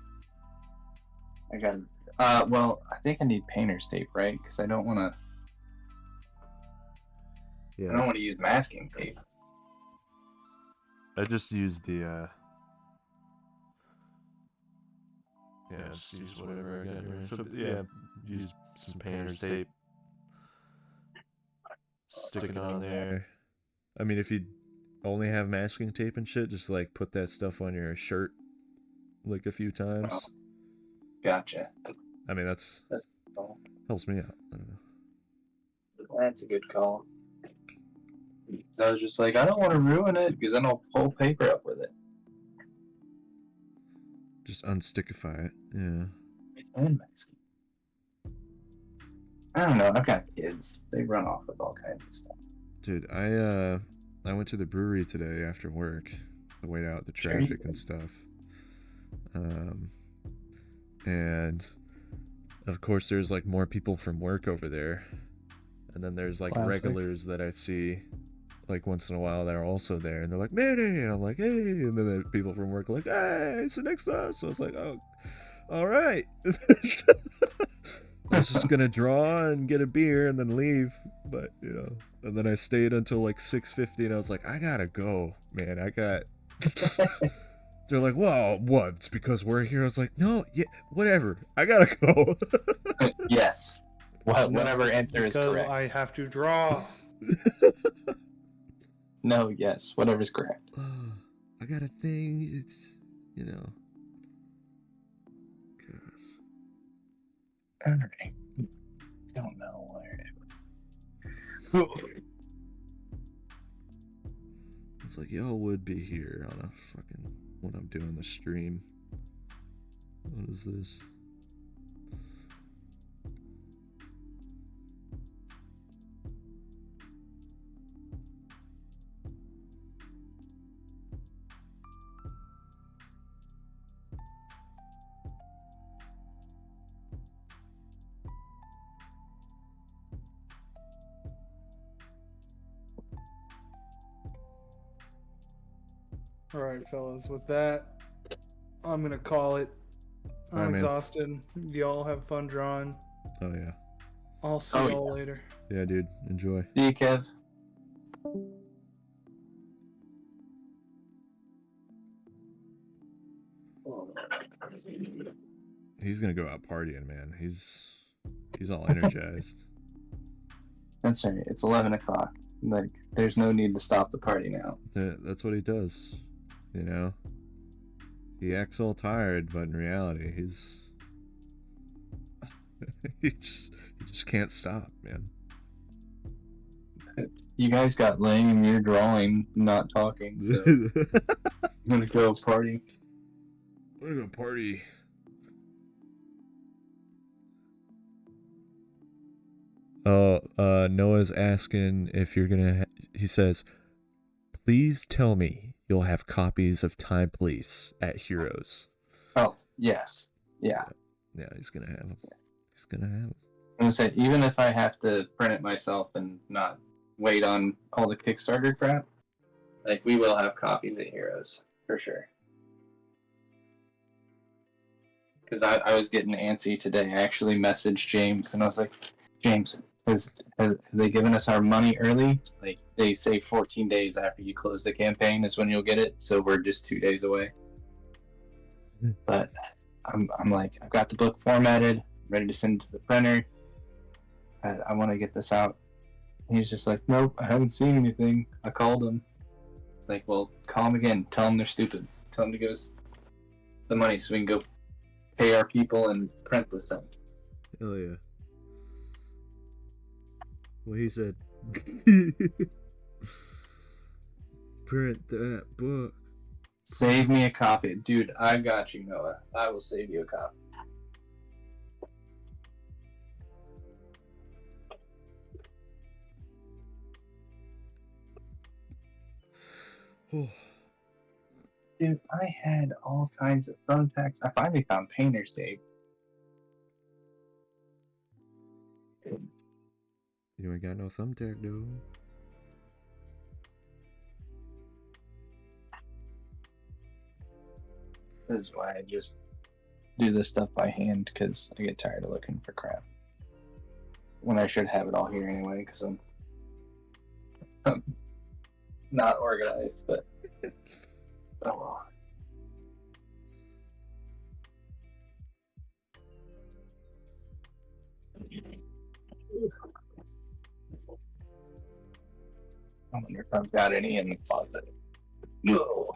I got. Well, I think I need painter's tape, right? Because I don't want to. Yeah. I don't want to use masking tape. I just used the. Yeah, just use whatever I got here. So, yeah, use some painter's tape. Stick it on there. I mean, if you only have masking tape and shit, just like put that stuff on your shirt like a few times. Oh, gotcha. I mean, that's cool. Helps me out. I don't know. That's a good call. Because I was just like, I don't want to ruin it because then I'll pull paper up with it. Just unstickify it. Yeah. And masking. I don't know. I've got kids. They run off with all kinds of stuff. Dude, I went to the brewery today after work to wait out the Sure. traffic and stuff. Um, and of course, there's like more people from work over there, and then there's like Classic. regulars that I see like once in a while that are also there, and they're like Manny, and I'm like hey, and then the people from work are like hey, sit next to us. So I was like oh, all right. I was just gonna draw and get a beer and then leave, but you know, and then I stayed until like 6:50, and I was like, I gotta go, man. I got. They're like, well, what? It's because we're here. I was like, no, yeah, whatever. I gotta go. Yes. Whatever answer is Because correct. I have to draw. No, yes. Whatever's correct. I got a thing. It's you know. Gosh. All right. Don't know where. It's like y'all would be here on a fucking when I'm doing the stream. What is this? All right, fellas. With that, I'm gonna call it. I'm Alright, man. exhausted. Y'all have fun drawing. Oh yeah. I'll see Oh, y'all later. Yeah, dude. Enjoy. See you, Kev. He's gonna go out partying, man. He's all energized. That's right. It's 11 o'clock. Like, there's no need to stop the party now. That's what he does. You know. He acts all tired, but in reality, he's he just can't stop, man. You guys got lame. You're drawing, not talking. So I'm gonna go party. We're gonna party. Oh, Noah's asking if you're gonna. He says, "Please tell me you'll have copies of Time Police at Heroes." Oh, yes. Yeah. Yeah, he's gonna have them. He's gonna have them. I'm gonna say, even if I have to print it myself and not wait on all the Kickstarter crap, like, we will have copies of Heroes for sure. Because I was getting antsy today. I actually messaged James and I was like, James, have they given us our money early? Like, they say 14 days after you close the campaign is when you'll get it, so we're just 2 days away. But I'm like, I've got the book formatted, ready to send it to the printer. I want to get this out. And he's just like, nope, I haven't seen anything. I called him. It's like, well, call them again. Tell them they're stupid. Tell them to give us the money so we can go pay our people and print this stuff. Hell yeah. Well, he said, print that book. Save me a copy. Dude, I got you, Noah. I will save you a copy. Oh. Dude, I had all kinds of thumbtacks. I finally found painter's tape. You ain't got no thumbtack, though. This is why I just do this stuff by hand, because I get tired of looking for crap. When I should have it all here anyway, because I'm not organized, but oh well. I wonder if I've got any in the closet. No.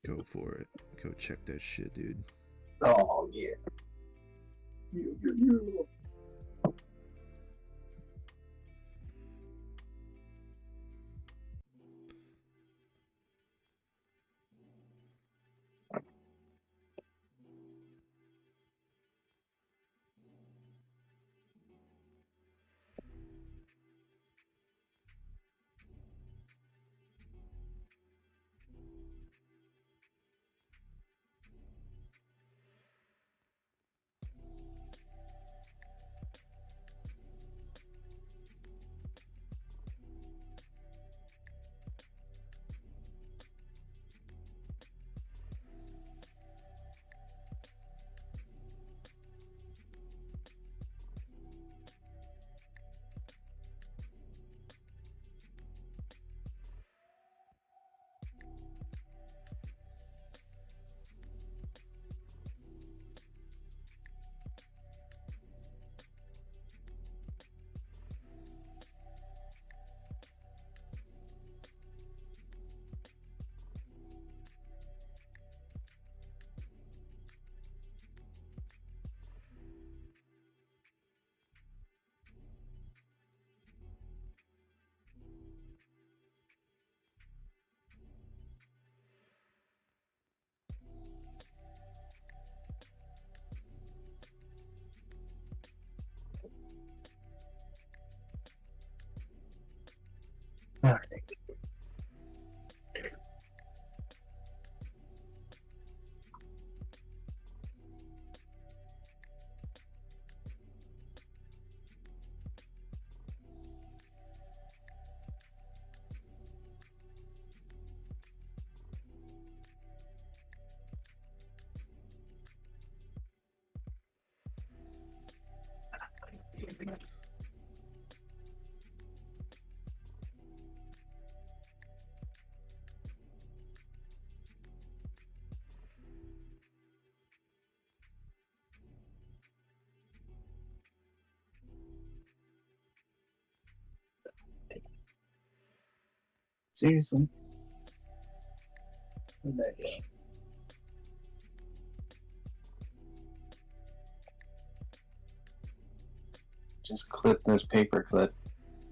Go for it. Go check that shit, dude. Oh yeah. You. Okay. Seriously? Where'd that go? Just clipped this paper clip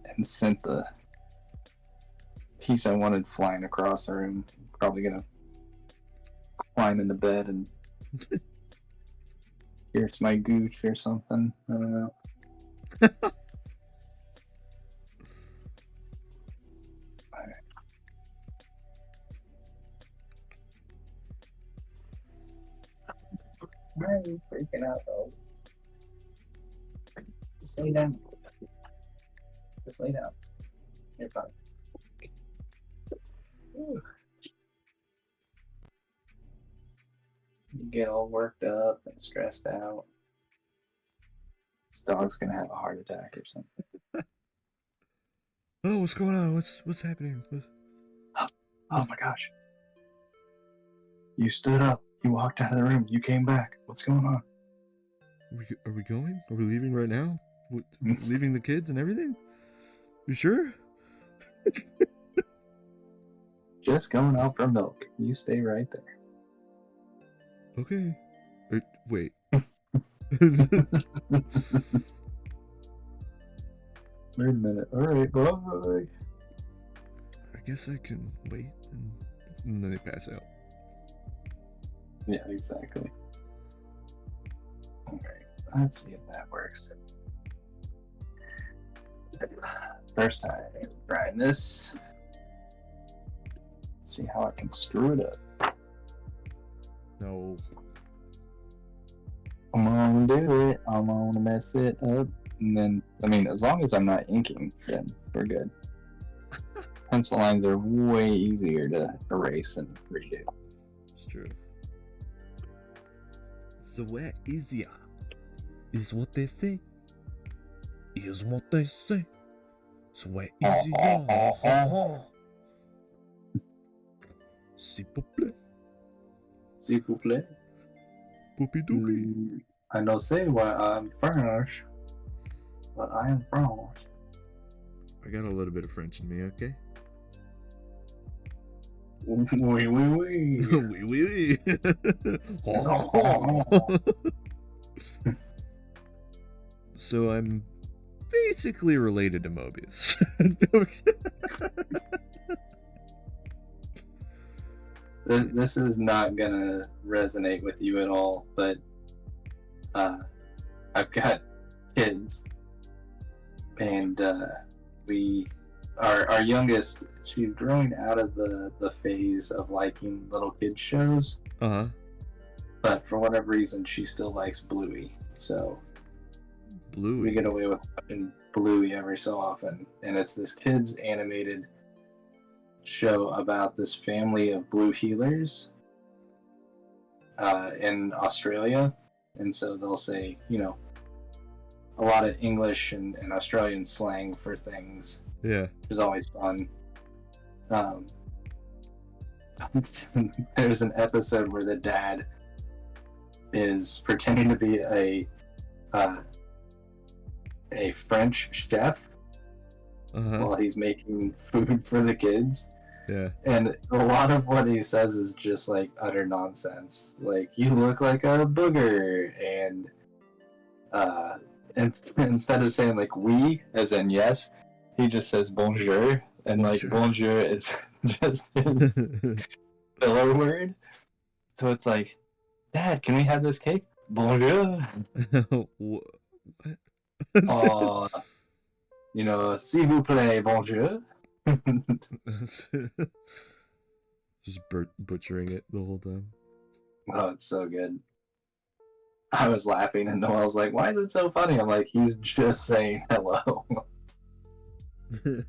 and sent the piece I wanted flying across the room. Probably gonna climb into bed and here's my gooch or something. I don't know. Why are you freaking out, though? Just lay down. Just lay down. You're fine. Ooh. You get all worked up and stressed out. This dog's gonna have a heart attack or something. Oh, what's going on? What's happening? Oh my gosh. You stood up. You walked out of the room. You came back. What's going on? Are we going? Are we leaving right now? Leaving the kids and everything? You sure? Just going out for milk. You stay right there. Okay. Wait. Wait a minute. All right, bye. I guess I can wait and then they pass out. Yeah, exactly. Okay, let's see if that works. First time trying this. Let's see how I can screw it up. No. I'm gonna do it. I'm gonna mess it up. And then, I mean, as long as I'm not inking, then we're good. Pencil lines are way easier to erase and redo. It's true. So where easier is what they say. Is what they say. So where easier. S'il vous plaît. S'il vous plaît. Poopy doopy. I don't say why I'm French, but I am French. I got a little bit of French in me, okay? Oui, oui, oui. Oui, oui, oui. So I'm basically related to Mobius. This is not gonna resonate with you at all, but I've got kids, and our youngest, she's growing out of the phase of liking little kids shows. Uh-huh. But for whatever reason, she still likes Bluey. So Bluey. we get away with watching Bluey every so often, and it's this kids animated show about this family of blue healers in Australia. And so they'll say, you know, a lot of English and Australian slang for things. Yeah. Which is always fun. There's an episode where the dad is pretending to be a French chef while he's making food for the kids. Yeah. And a lot of what he says is just like utter nonsense. Like, you look like a booger, and instead of saying like oui, as in yes, he just says bonjour, and bonjour. Like bonjour is just his filler word. So it's like, Dad, can we have this cake? Bonjour. What? You know, s'il vous plaît, bonjour. Just butchering it the whole time. Oh, it's so good. I was laughing, and Noel's like, "Why is it so funny?" I'm like, "He's just saying hello,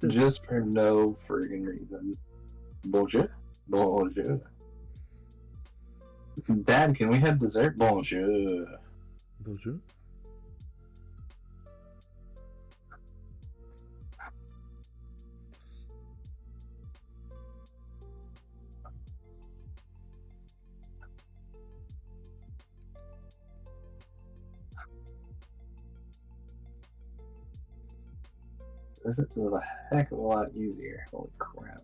just for no friggin' reason." Bonjour, bonjour. Dad, can we have dessert? Bonjour. Bonjour. This is a heck of a lot easier. Holy crap.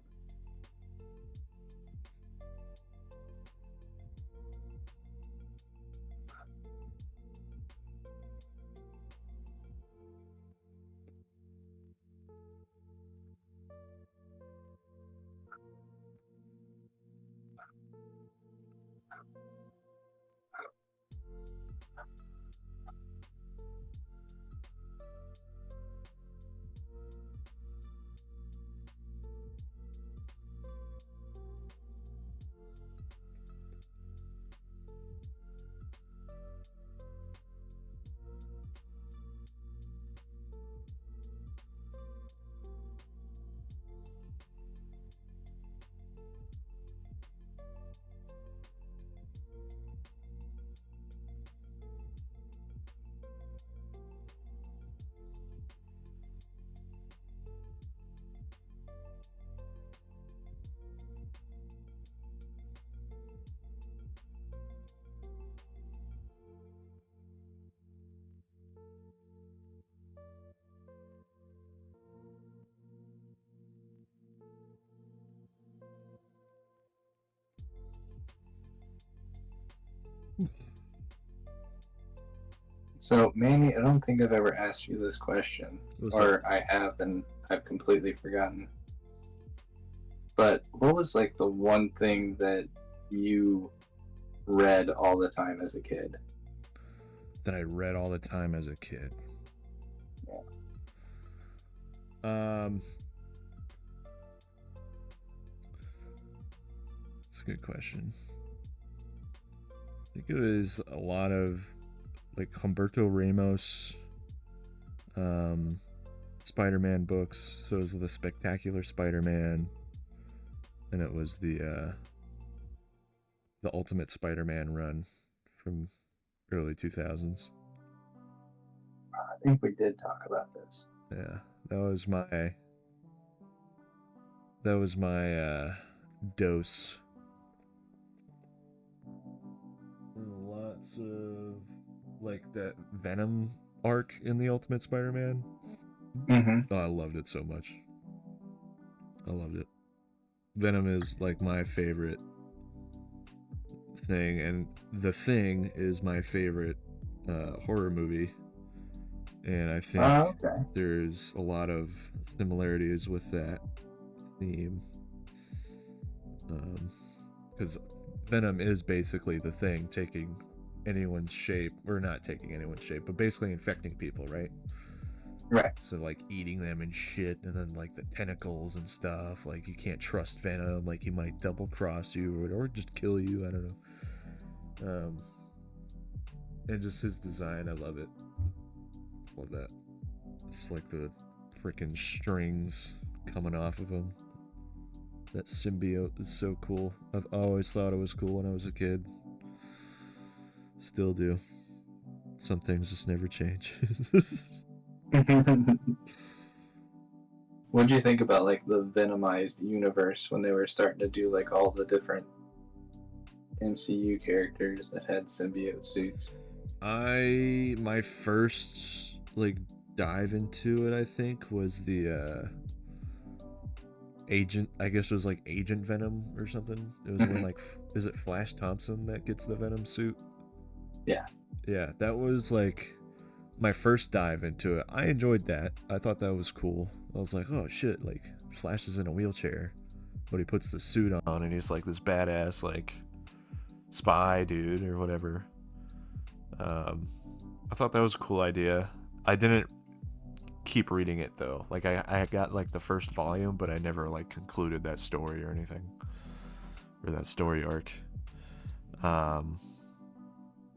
So, Manny, I don't think I've ever asked you this question, What's or I have, and I've completely forgotten. But what was like the one thing that you read all the time as a kid? That I read all the time as a kid. That's a good question. I think it was a lot of like Humberto Ramos Spider-Man books. So it was the Spectacular Spider-Man, and it was the Ultimate Spider-Man run from early 2000s. I think we did talk about this. Yeah, that was my dose. Lots of like that Venom arc in the Ultimate Spider-Man. Mm-hmm. Oh, I loved it so much. I loved it. Venom is like my favorite thing, and The Thing is my favorite horror movie. And I think Okay. there's a lot of similarities with that theme. Because Venom is basically the Thing taking anyone's shape, or not taking anyone's shape, but basically infecting people, right? Right. So like eating them and shit, and then like the tentacles and stuff. Like you can't trust Venom. Like he might double cross you or just kill you. I don't know. And just his design, I love it. Love that. It's like the freaking strings coming off of him. That symbiote is so cool. I've always thought it was cool when I was a kid. Still do. Some things just never change. What do you think about like the Venomized universe when they were starting to do like all the different MCU characters that had symbiote suits? My first like dive into it, I think, was the Agent. I guess it was like Agent Venom or something. It was when like, is it Flash Thompson that gets the Venom suit? Yeah. Yeah, that was like my first dive into it. I enjoyed that. I thought that was cool. I was like, oh shit, like Flash is in a wheelchair, but he puts the suit on and he's like this badass like spy dude or whatever. I thought that was a cool idea. I didn't keep reading it though. Like I got like the first volume, but I never like concluded that story or anything, or that story arc. Um.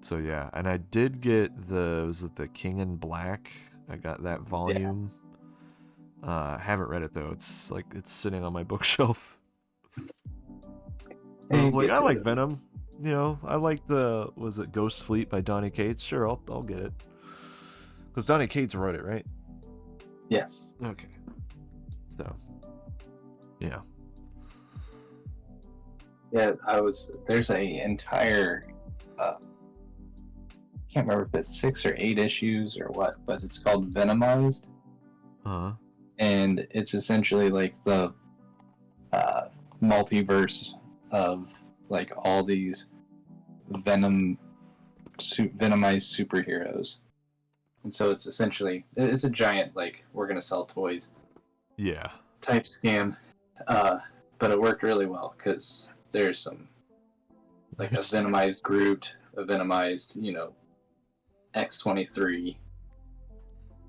So yeah, and I did get was it the King in Black? I got that volume. I haven't read it though. It's like it's sitting on my bookshelf. I was And like, get I to like it. Venom. You know, I like the was it Ghost Fleet by Donny Cates? Sure, I'll get it. Because Donny Cates wrote it, right? Yes. Okay. So, yeah. Yeah, there's a entire, can't remember if it's 6 or 8 issues or what, but it's called Venomized. Uh-huh. And it's essentially like the multiverse of like all these venomized superheroes. And so it's essentially, it's a giant, like, we're going to sell toys Yeah. type scam. But it worked really well because there's some, like, a Venomized Groot, a Venomized, X-23.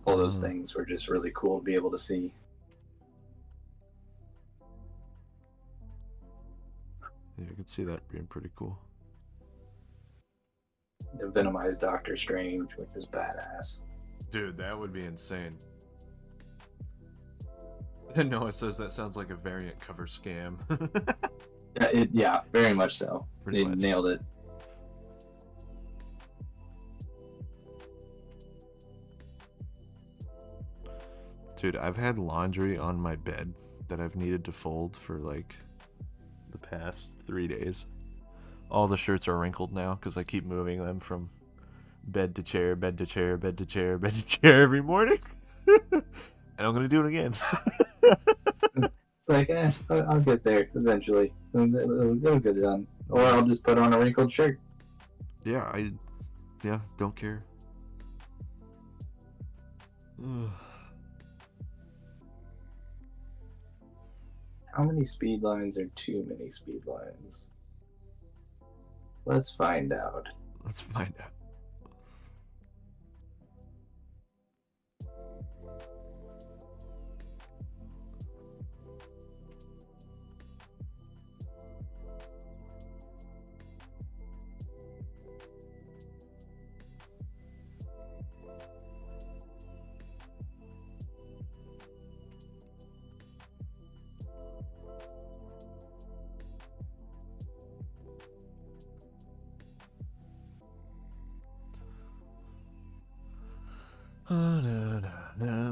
All those things were just really cool to be able to see. Yeah, I could see that being pretty cool. The Venomized Doctor Strange, which is badass. Dude, that would be insane. No, it says that sounds like a variant cover scam. Yeah, very much so. Pretty They much. nailed it. Dude, I've had laundry on my bed that I've needed to fold for like the past 3 days. All the shirts are wrinkled now because I keep moving them from bed to chair, bed to chair, bed to chair, bed to chair every morning. And I'm going to do it again. It's like, I'll get there eventually. It'll get done. Or I'll just put on a wrinkled shirt. Yeah, don't care. How many speed lines are too many speed lines? Let's find out. Let's find out.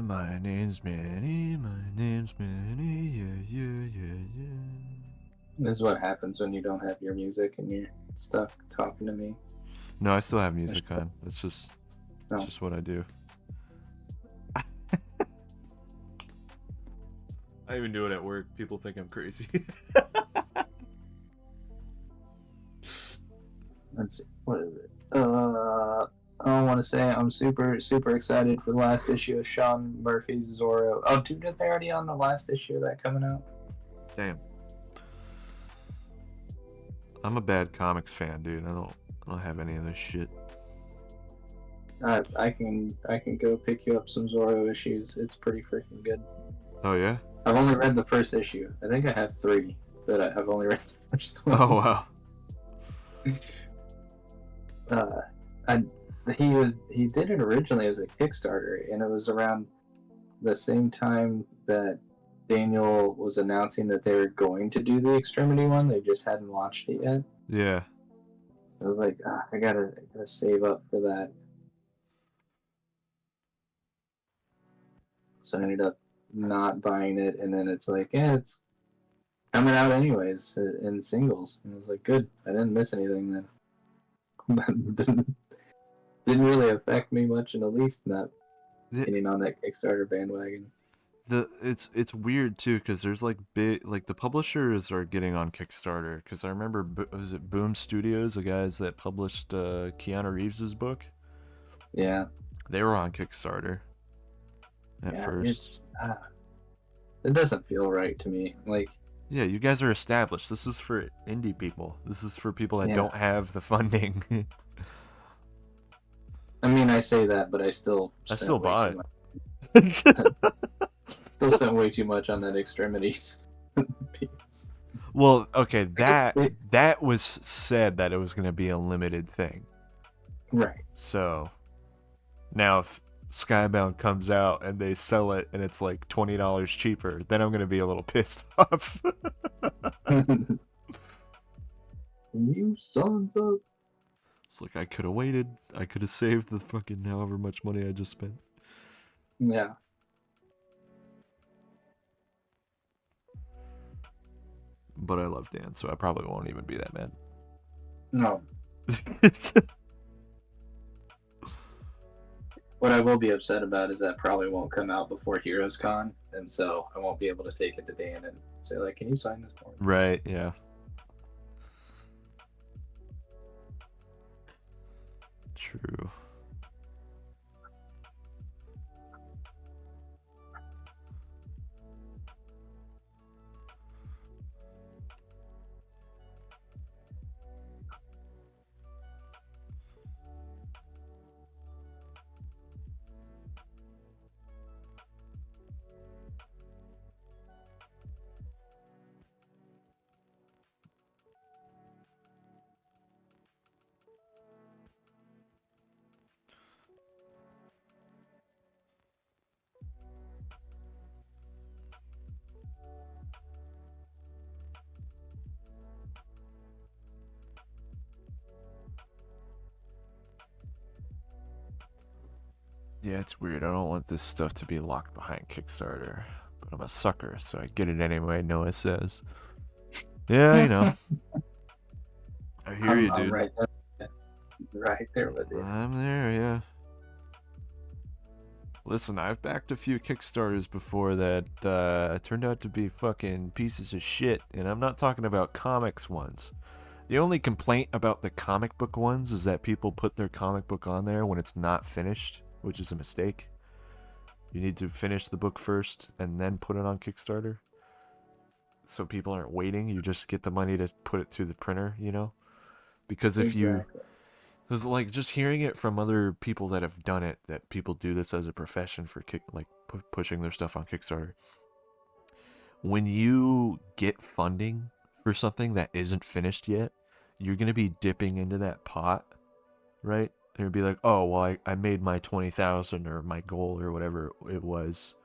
My name's Manny, my name's Manny, yeah. This is what happens when you don't have your music and you're stuck talking to me. No, I still have music on. It's just No. what I do. I even do it at work. People think I'm crazy. Let's see. What is it? I want to say I'm super, super excited for the last issue of Sean Murphy's Zorro. Oh, dude, are they already on the last issue of that coming out? Damn. I'm a bad comics fan, dude. I don't have any of this shit. I can go pick you up some Zorro issues. It's pretty freaking good. Oh yeah? I've only read the first issue. I think I have 3 that I've only read the first one. Oh wow. He did it originally as a Kickstarter, and it was around the same time that Daniel was announcing that they were going to do the Extremity one. They just hadn't launched it yet. Yeah. I was like, I gotta save up for that. So I ended up not buying it, and then it's like, yeah, it's coming out anyways in singles. And I was like, good, I didn't miss anything then. didn't really affect me much in the least, not getting on that Kickstarter bandwagon. It's weird too because there's like the publishers are getting on Kickstarter because I remember was it Boom Studios, the guys that published Keanu Reeves's book? Yeah, they were on Kickstarter at first. It doesn't feel right to me. Like, yeah, you guys are established. This is for indie people. This is for people that don't have the funding. I mean, I say that, but I still buy it. Still spent way too much on that extremity piece. Well, okay, I guess that was said that it was going to be a limited thing. right. So now if Skybound comes out and they sell it and it's like $20 cheaper, then I'm going to be a little pissed off. You sons of. It's like I could have waited. I could have saved the fucking however much money I just spent. Yeah. But I love Dan, so I probably won't even be that mad. No. What I will be upset about is that probably won't come out before Heroes Con, and so I won't be able to take it to Dan and say, like, can you sign this for me? Right, yeah. True. Yeah, it's weird. I don't want this stuff to be locked behind Kickstarter, but I'm a sucker, so I get it anyway. Noah says. Yeah, you know. I hear you, I'm dude. right there with you. I'm there, yeah. Listen, I've backed a few Kickstarters before that turned out to be fucking pieces of shit, and I'm not talking about comics ones. The only complaint about the comic book ones is that people put their comic book on there when it's not finished, which is a mistake. You need to finish the book first and then put it on Kickstarter. So people aren't waiting. You just get the money to put it through the printer, you know? Because if you... Exactly. Because, like, just hearing it from other people that have done it, that people do this as a profession for, pushing their stuff on Kickstarter. When you get funding for something that isn't finished yet, you're going to be dipping into that pot, right? And be like, oh, well, I made my 20,000 or my goal or whatever it was.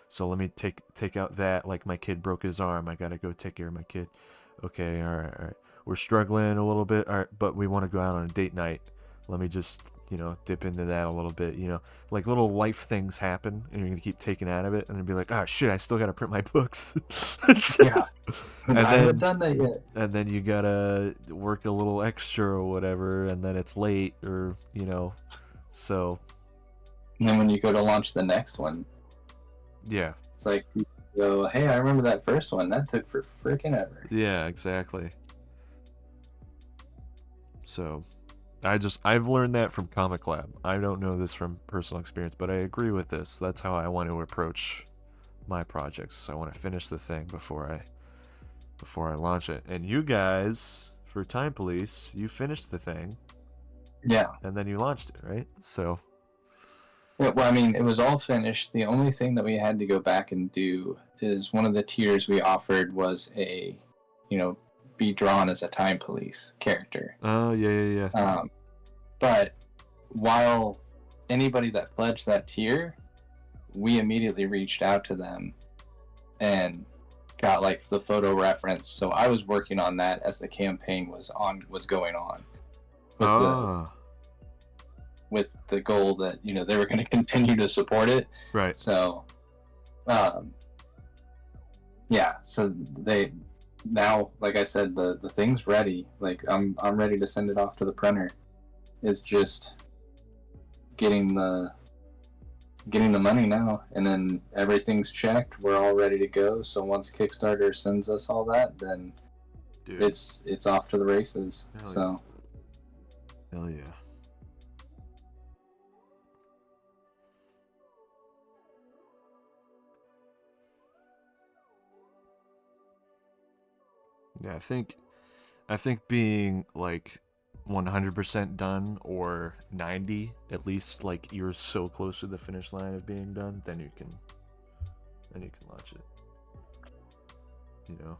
So let me take out that, like my kid broke his arm. I got to go take care of my kid. Okay, all right. We're struggling a little bit, all right, but we want to go out on a date night. Let me just, dip into that a little bit, like little life things happen and you're going to keep taking out of it and then be like, oh shit, I still got to print my books. Yeah. And I haven't done that yet. And then you got to work a little extra or whatever and then it's late or, so. And then when you go to launch the next one, Yeah. it's like, you go, hey, I remember that first one. That took for freaking ever. Yeah, exactly. So, I've learned that from Comic Lab. I don't know this from personal experience, but I agree with this. That's how I want to approach my projects. I want to finish the thing before I launch it. And you guys, for Time Police, you finished the thing. Yeah. And then you launched it, right? So. Yeah, well, I mean, it was all finished. The only thing that we had to go back and do is one of the tiers we offered was be drawn as a Time Police character. Oh, yeah. But while anybody that pledged that tier, we immediately reached out to them and got like the photo reference. So I was working on that as the campaign was going on. With the goal that they were going to continue to support it. Right. So, yeah. So they now, like I said, the thing's ready. Like I'm ready to send it off to the printer. It's just getting the money now, and then everything's checked. We're all ready to go. So once Kickstarter sends us all that, then it's off to the races. Hell yeah. Yeah, I think being like 100% done or 90, at least like you're so close to the finish line of being done, then you can launch it. You know,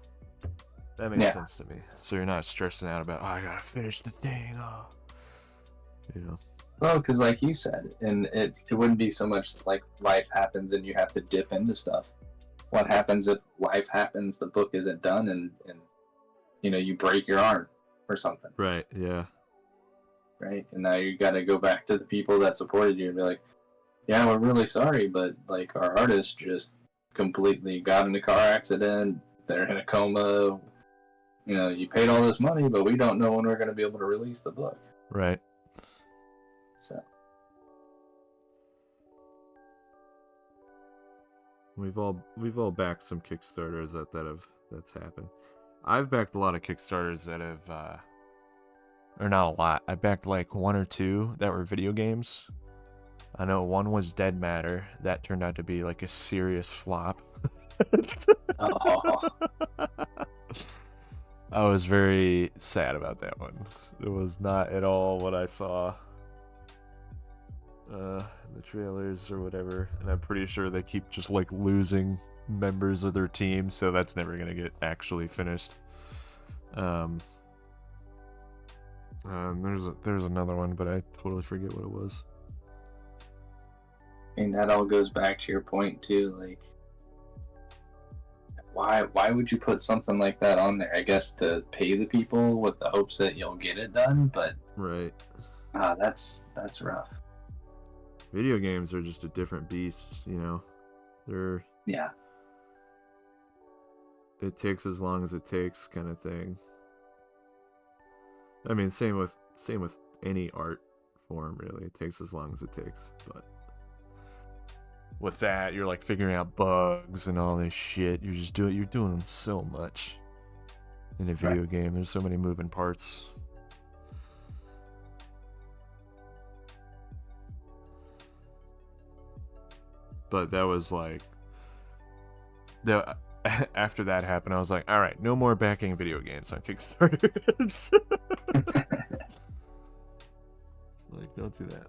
that makes sense to me. So you're not stressing out about, oh, I gotta finish the thing. Oh. You know. Well, because like you said, and it wouldn't be so much like life happens and you have to dip into stuff. What happens if life happens, the book isn't done, and you know, you break your arm or something. Right, yeah. Right? And now you got to go back to the people that supported you and be like, yeah, we're really sorry, but like our artist just completely got in a car accident. They're in a coma. You know, you paid all this money, but we don't know when we're going to be able to release the book. Right. So we've all backed some Kickstarters that's happened. I've backed a lot of Kickstarters that have or not a lot. I backed like one or two that were video games. I know one was Dead Matter. That turned out to be like a serious flop. oh. I was very sad about that one. It was not at all what I saw in the trailers or whatever, and I'm pretty sure they keep just like losing members of their team, so that's never gonna get actually finished. There's another one, but I totally forget what it was. And that all goes back to your point too, like why would you put something like that on there? I guess to pay the people with the hopes that you'll get it done, but Right. That's rough. Video games are just a different beast, you know. They're it takes as long as it takes kind of thing. I mean, same with any art form, really. It takes as long as it takes, but with that, you're like figuring out bugs and all this shit. You're doing so much in a video game. There's so many moving parts. But that was like after that happened, I was like, all right, no more backing video games on Kickstarter. It's like, don't do that.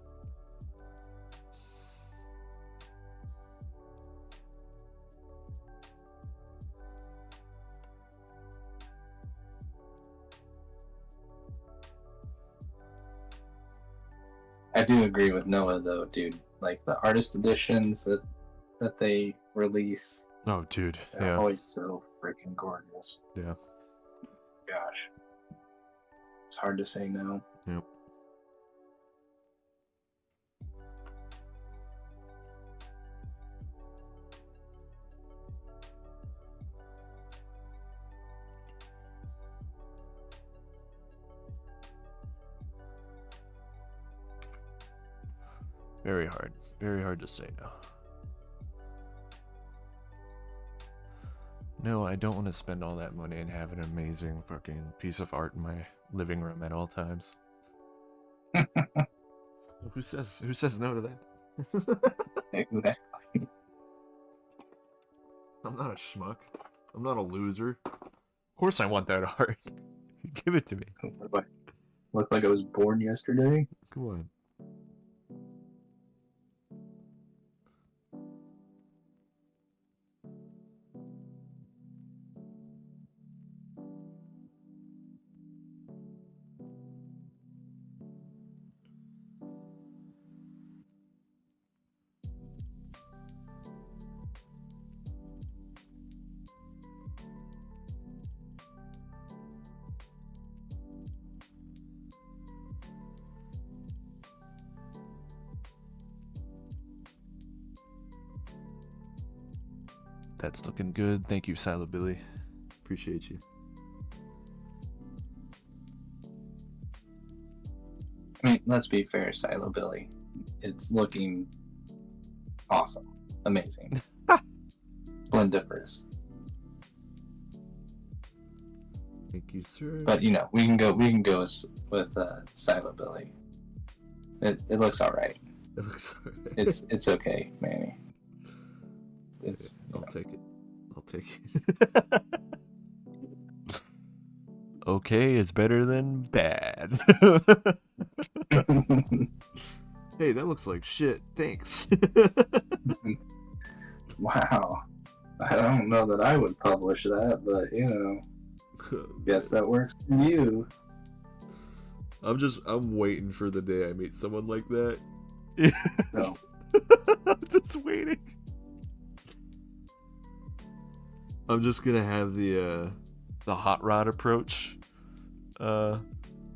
I do agree with Noah though, dude. Like the artist editions that they release. Oh, dude. They're always so freaking gorgeous. Yeah. Gosh. It's hard to say no. Yep. Very hard. Very hard to say no. No, I don't want to spend all that money and have an amazing fucking piece of art in my living room at all times. Who says no to that? Exactly. I'm not a schmuck. I'm not a loser. Of course I want that art. Give it to me. Look like I was born yesterday. Come on. That's looking good. Thank you, Silo Billy. Appreciate you. I mean, let's be fair, Silo Billy. It's looking awesome. Amazing. Splendiferous. Thank you, sir. But you know, we can go with Silo Billy. It looks alright. It looks alright. It's okay, Manny. It's I'll take it. I'll take it. okay is better than bad. Hey, that looks like shit. Thanks. Wow. I don't know that I would publish that, but you know, guess that works for you. I'm waiting for the day I meet someone like that. No. I'm just waiting. I'm just gonna have the hot rod approach. Have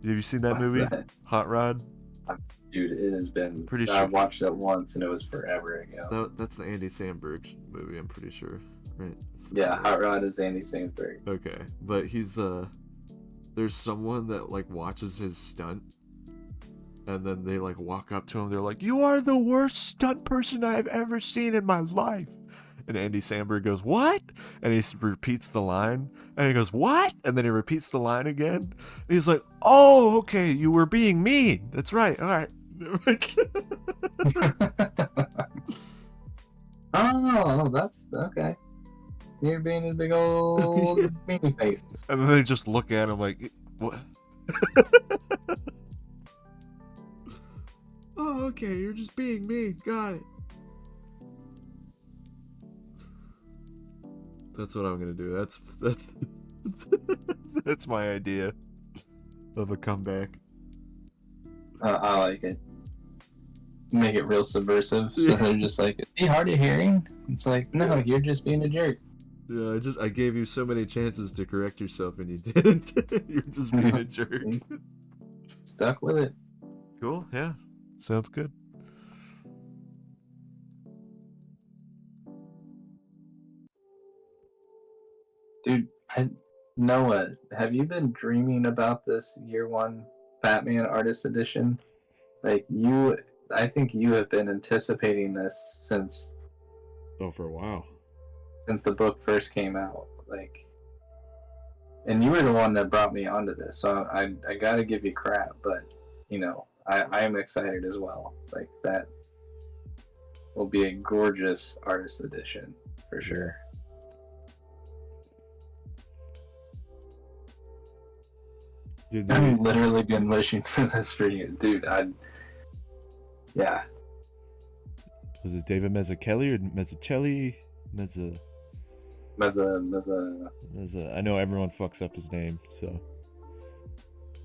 you seen that What's movie? that? Hot Rod? Dude, it has been. Pretty I sure watched it once and it was forever ago. that's the Andy Samberg movie, I'm pretty sure. Right? Yeah, Hot Rod is Andy Samberg. Okay. But he's there's someone that like watches his stunt and then they like walk up to him, they're like, "You are the worst stunt person I've ever seen in my life." And Andy Samberg goes, "What?" And he repeats the line. And he goes, "What?" And then he repeats the line again. And he's like, "Oh, okay, you were being mean. That's right. All right." Oh, that's okay. You're being a big old meanie face. And then they just look at him like, "What?" "Oh, okay, you're just being mean. Got it." That's what I'm gonna do. That's that's my idea of a comeback. I like it. Make it real subversive, so they're just like, "Is he hard of hearing?" It's like, no, you're just being a jerk. Yeah, I gave you so many chances to correct yourself and you didn't. You're just being a jerk. Stuck with it. Cool. Yeah. Sounds good. Dude, Noah, have you been dreaming about this year one Batman Artist Edition? Like I think you have been anticipating this Oh, for a while. since the book first came out. Like, and you were the one that brought me onto this, so I gotta give you crap, but you know, I am excited as well. Like that will be a gorgeous Artist Edition for sure. Dude, I've literally been wishing for this for you, dude. Yeah. Was it David Mazzucchelli or Mazzucchelli? Mezza. I know everyone fucks up his name, so.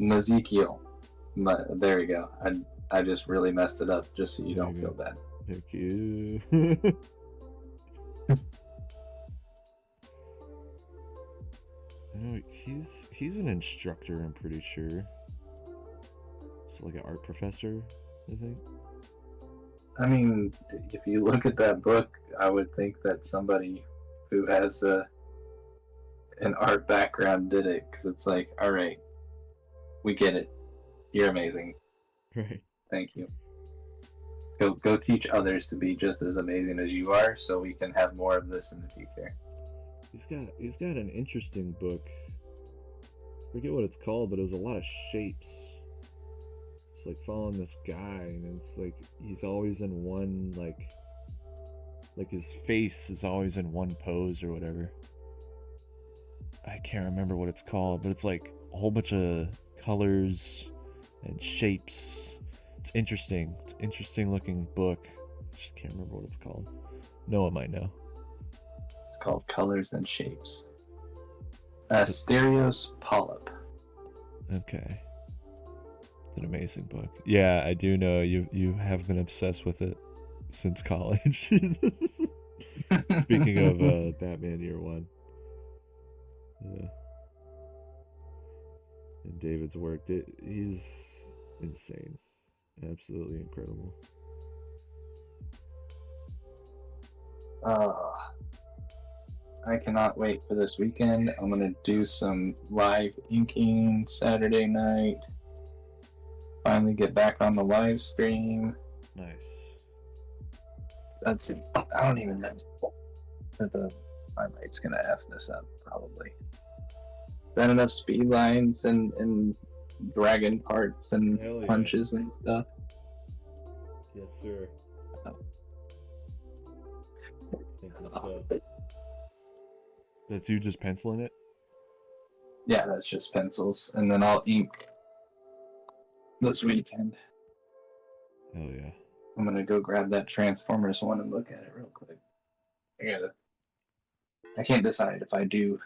Ezekiel. There we go. I just really messed it up, just so you There don't you feel go. bad. Thank you. No, he's an instructor, I'm pretty sure. It's like an art professor, I think. I mean, if you look at that book, I would think that somebody who has an art background did it, because it's like, all right, we get it. You're amazing. Right. Thank you. Go teach others to be just as amazing as you are, so we can have more of this in the future. He's got an interesting book. I forget what it's called, but it was a lot of shapes. It's like following this guy, and it's like he's always in one like his face is always in one pose or whatever. I can't remember what it's called, but it's like a whole bunch of colors and shapes. It's interesting. It's an interesting looking book. I just can't remember what it's called. Noah might know. It's called Colors and Shapes. Asterios Polyp. Okay. It's an amazing book. Yeah, I do know you have been obsessed with it since college. Speaking of Batman Year One. Yeah. And David's work, he's insane. Absolutely incredible. I cannot wait for this weekend. I'm gonna do some live inking Saturday night. Finally get back on the live stream. Nice. That's it. I don't even know that my mate's gonna F this up probably. Is that enough speed lines and dragon parts and Hell yeah. punches and stuff? Yes, sir. Oh. Thinking so. That's you just penciling it? Yeah, that's just pencils, and then I'll ink this weekend. Hell yeah. I'm gonna go grab that Transformers one and look at it real quick. I can't decide if I do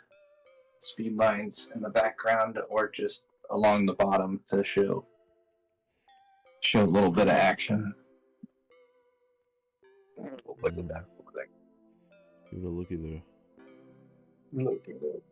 speed lines in the background or just along the bottom to show a little bit of action. Look at that. Give it a looky there. Look at it.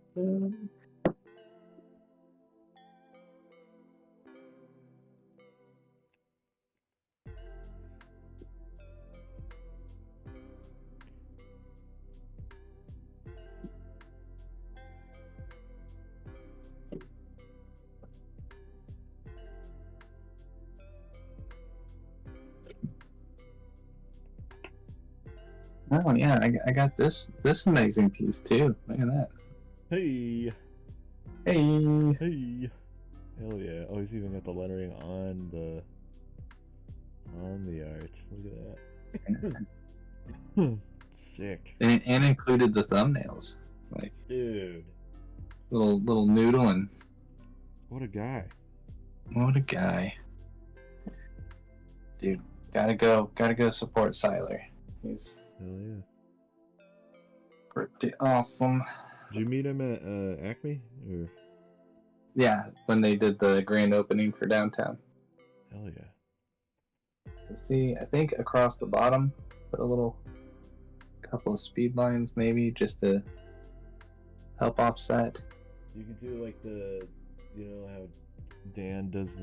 Oh yeah, I got this amazing piece too. Look at that. Hey! Hey. Hey! Hell yeah. Oh, he's even got the lettering on the art. Look at that. Sick. And included the thumbnails. Like Dude. little noodle and What a guy. what a guy. Dude, gotta go support Siler. He's Hell yeah. pretty awesome. Did you meet him at Acme? Or Yeah, when they did the grand opening for downtown. hell yeah. You see, I think across the bottom, put a couple of speed lines maybe just to help offset. You could do like how Dan does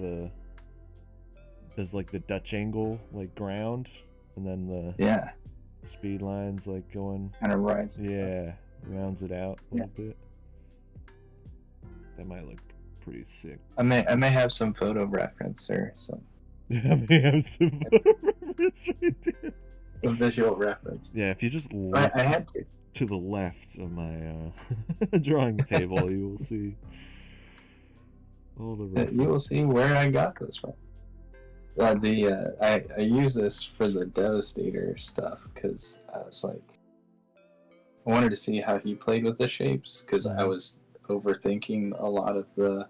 like the Dutch angle like ground, and then the Yeah, speed lines like going, kind of rise. yeah, rounds it out a little bit. That might look pretty sick. I may have some photo reference or some I may have some reference right there. visual reference. Yeah, if you just look I had to the left of my drawing table, you will see all the to. references. You will see where I got this from. I use this for the Devastator stuff because I was like, I wanted to see how he played with the shapes because I was overthinking a lot of the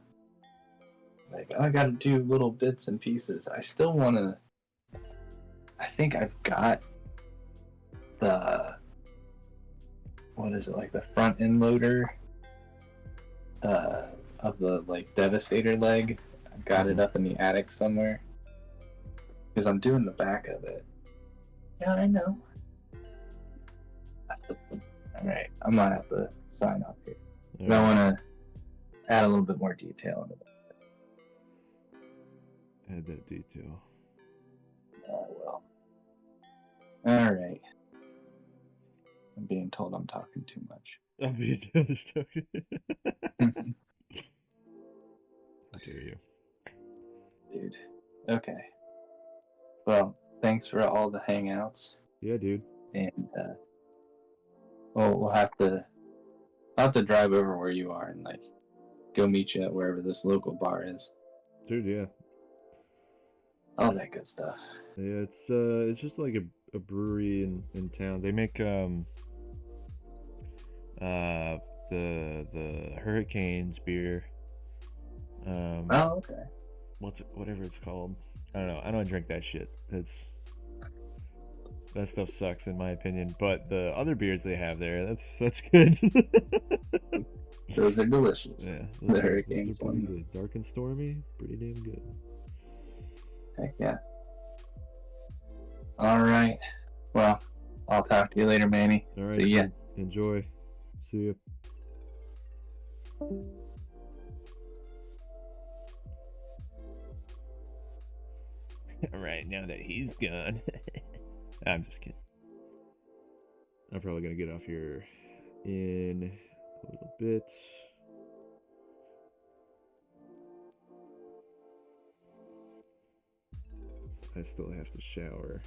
I got to do little bits and pieces. I still want to. I think I've got the what is it like the front end loader of the like Devastator leg. I got it up in the attic somewhere because I'm doing the back of it. Yeah, I know. All right, I'm gonna have to sign off here. I want to add a little bit more detail into it. Add that detail. Oh well. All right. I'm being told I'm talking too much. I'll be just talking. How dare you? Dude. Okay. Well, thanks for all the hangouts. Yeah, dude. And we'll have to drive over where you are and like go meet you at wherever this local bar is. Dude, yeah. All that good stuff. Yeah, it's just like a brewery in town. They make the Hurricanes beer. Oh, okay. Whatever it's called. I don't know. I don't drink that shit. That stuff sucks in my opinion. But the other beers they have there, that's good. Those are delicious. Yeah, The Hurricanes those are pretty one. good. Dark and stormy, pretty damn good. Heck yeah. All right. Well, I'll talk to you later, Manny. All right. See ya. Dude. Enjoy. See ya. All right, now that he's gone. I'm just kidding. I'm probably gonna get off here in a little bit. I still have to shower.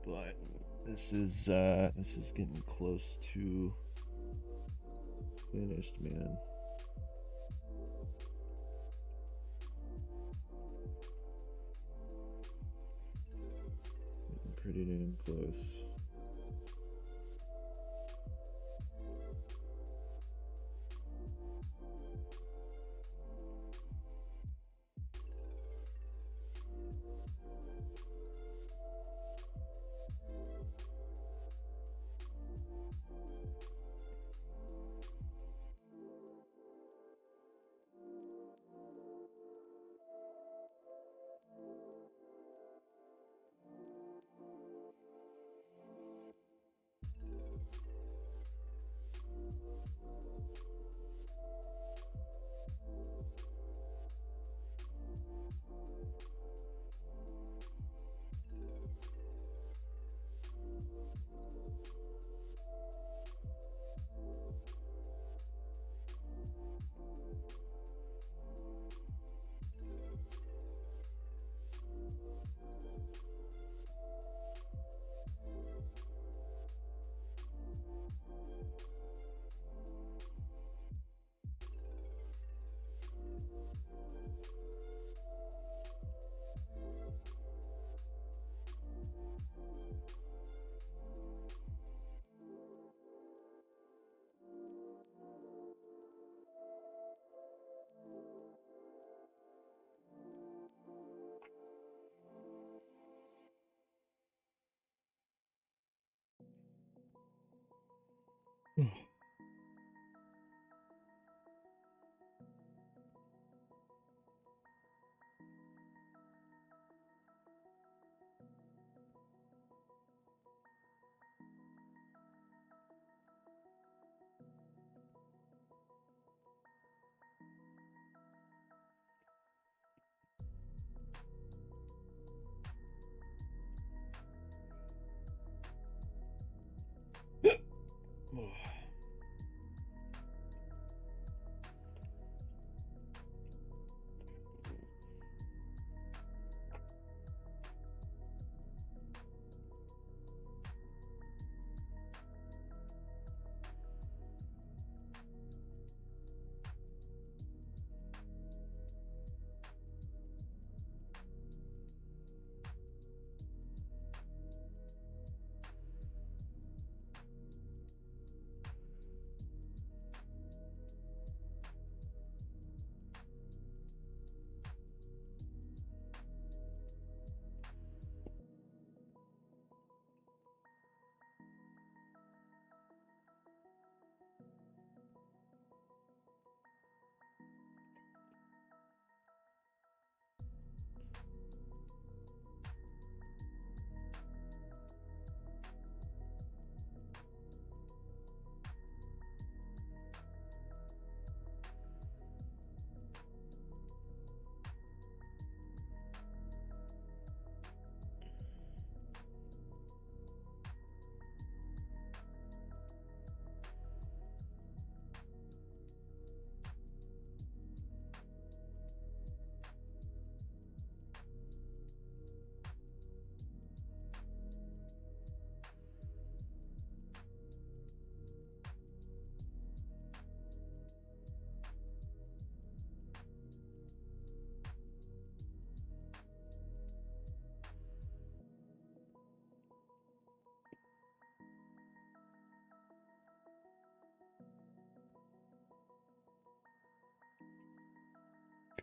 But this is getting close to finished, man. Getting pretty damn close.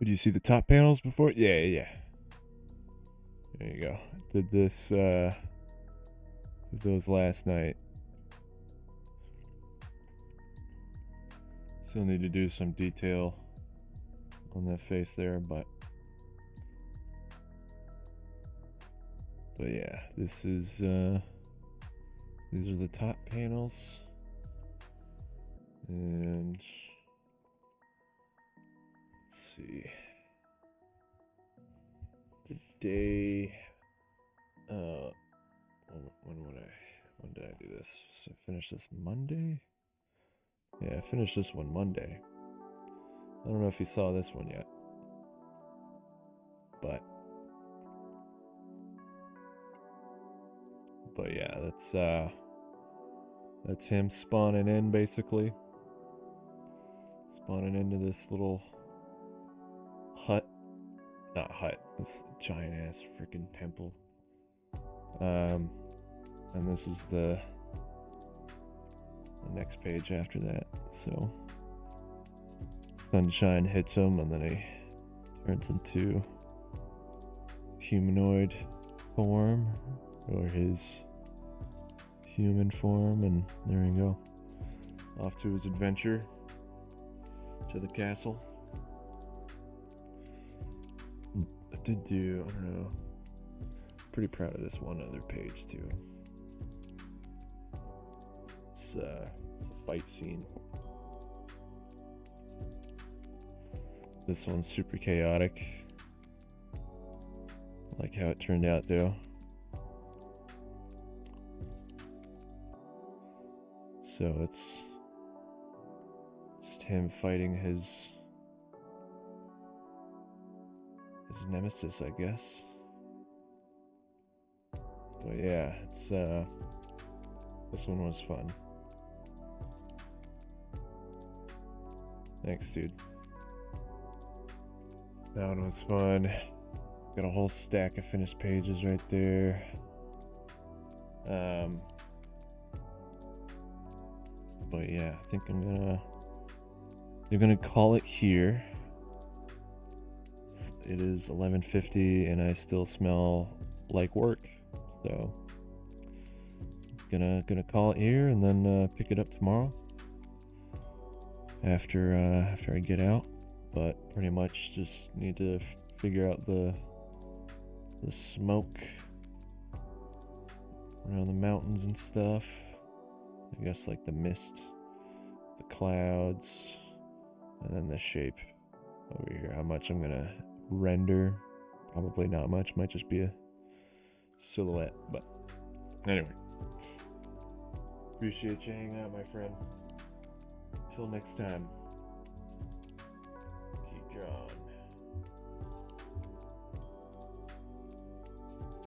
Could you see the top panels before? Yeah. There you go. Did this, did those last night. Still need to do some detail on that face there, but yeah, this is, these are the top panels. And let's see. The day, when did I do this? So I finished this Monday? Yeah, I finished this one Monday. I don't know if you saw this one yet. But yeah, that's him spawning in, basically. Spawning into this little hut. Not hut, this giant ass freaking temple. And this is the next page after that. So sunshine hits him and then he turns into humanoid form, or his human form, and there you go. Off to his adventure to the castle. I did do, I don't know, pretty proud of this one other page too. It's a fight scene. This one's super chaotic. I like how it turned out though. So it's just him fighting his nemesis, I guess. But yeah, it's this one was fun. Thanks, dude. That one was fun. Got a whole stack of finished pages right there. But yeah, I think I'm gonna call it here. It is 11:50 and I still smell like work. So gonna call it here and then pick it up tomorrow after I get out. But pretty much just need to figure out the smoke around the mountains and stuff. I guess like the mist, the clouds, and then the shape over here. How much I'm gonna render? Probably not much. Might just be a silhouette. But anyway, appreciate you hanging out, my friend. Until next time, keep drawing.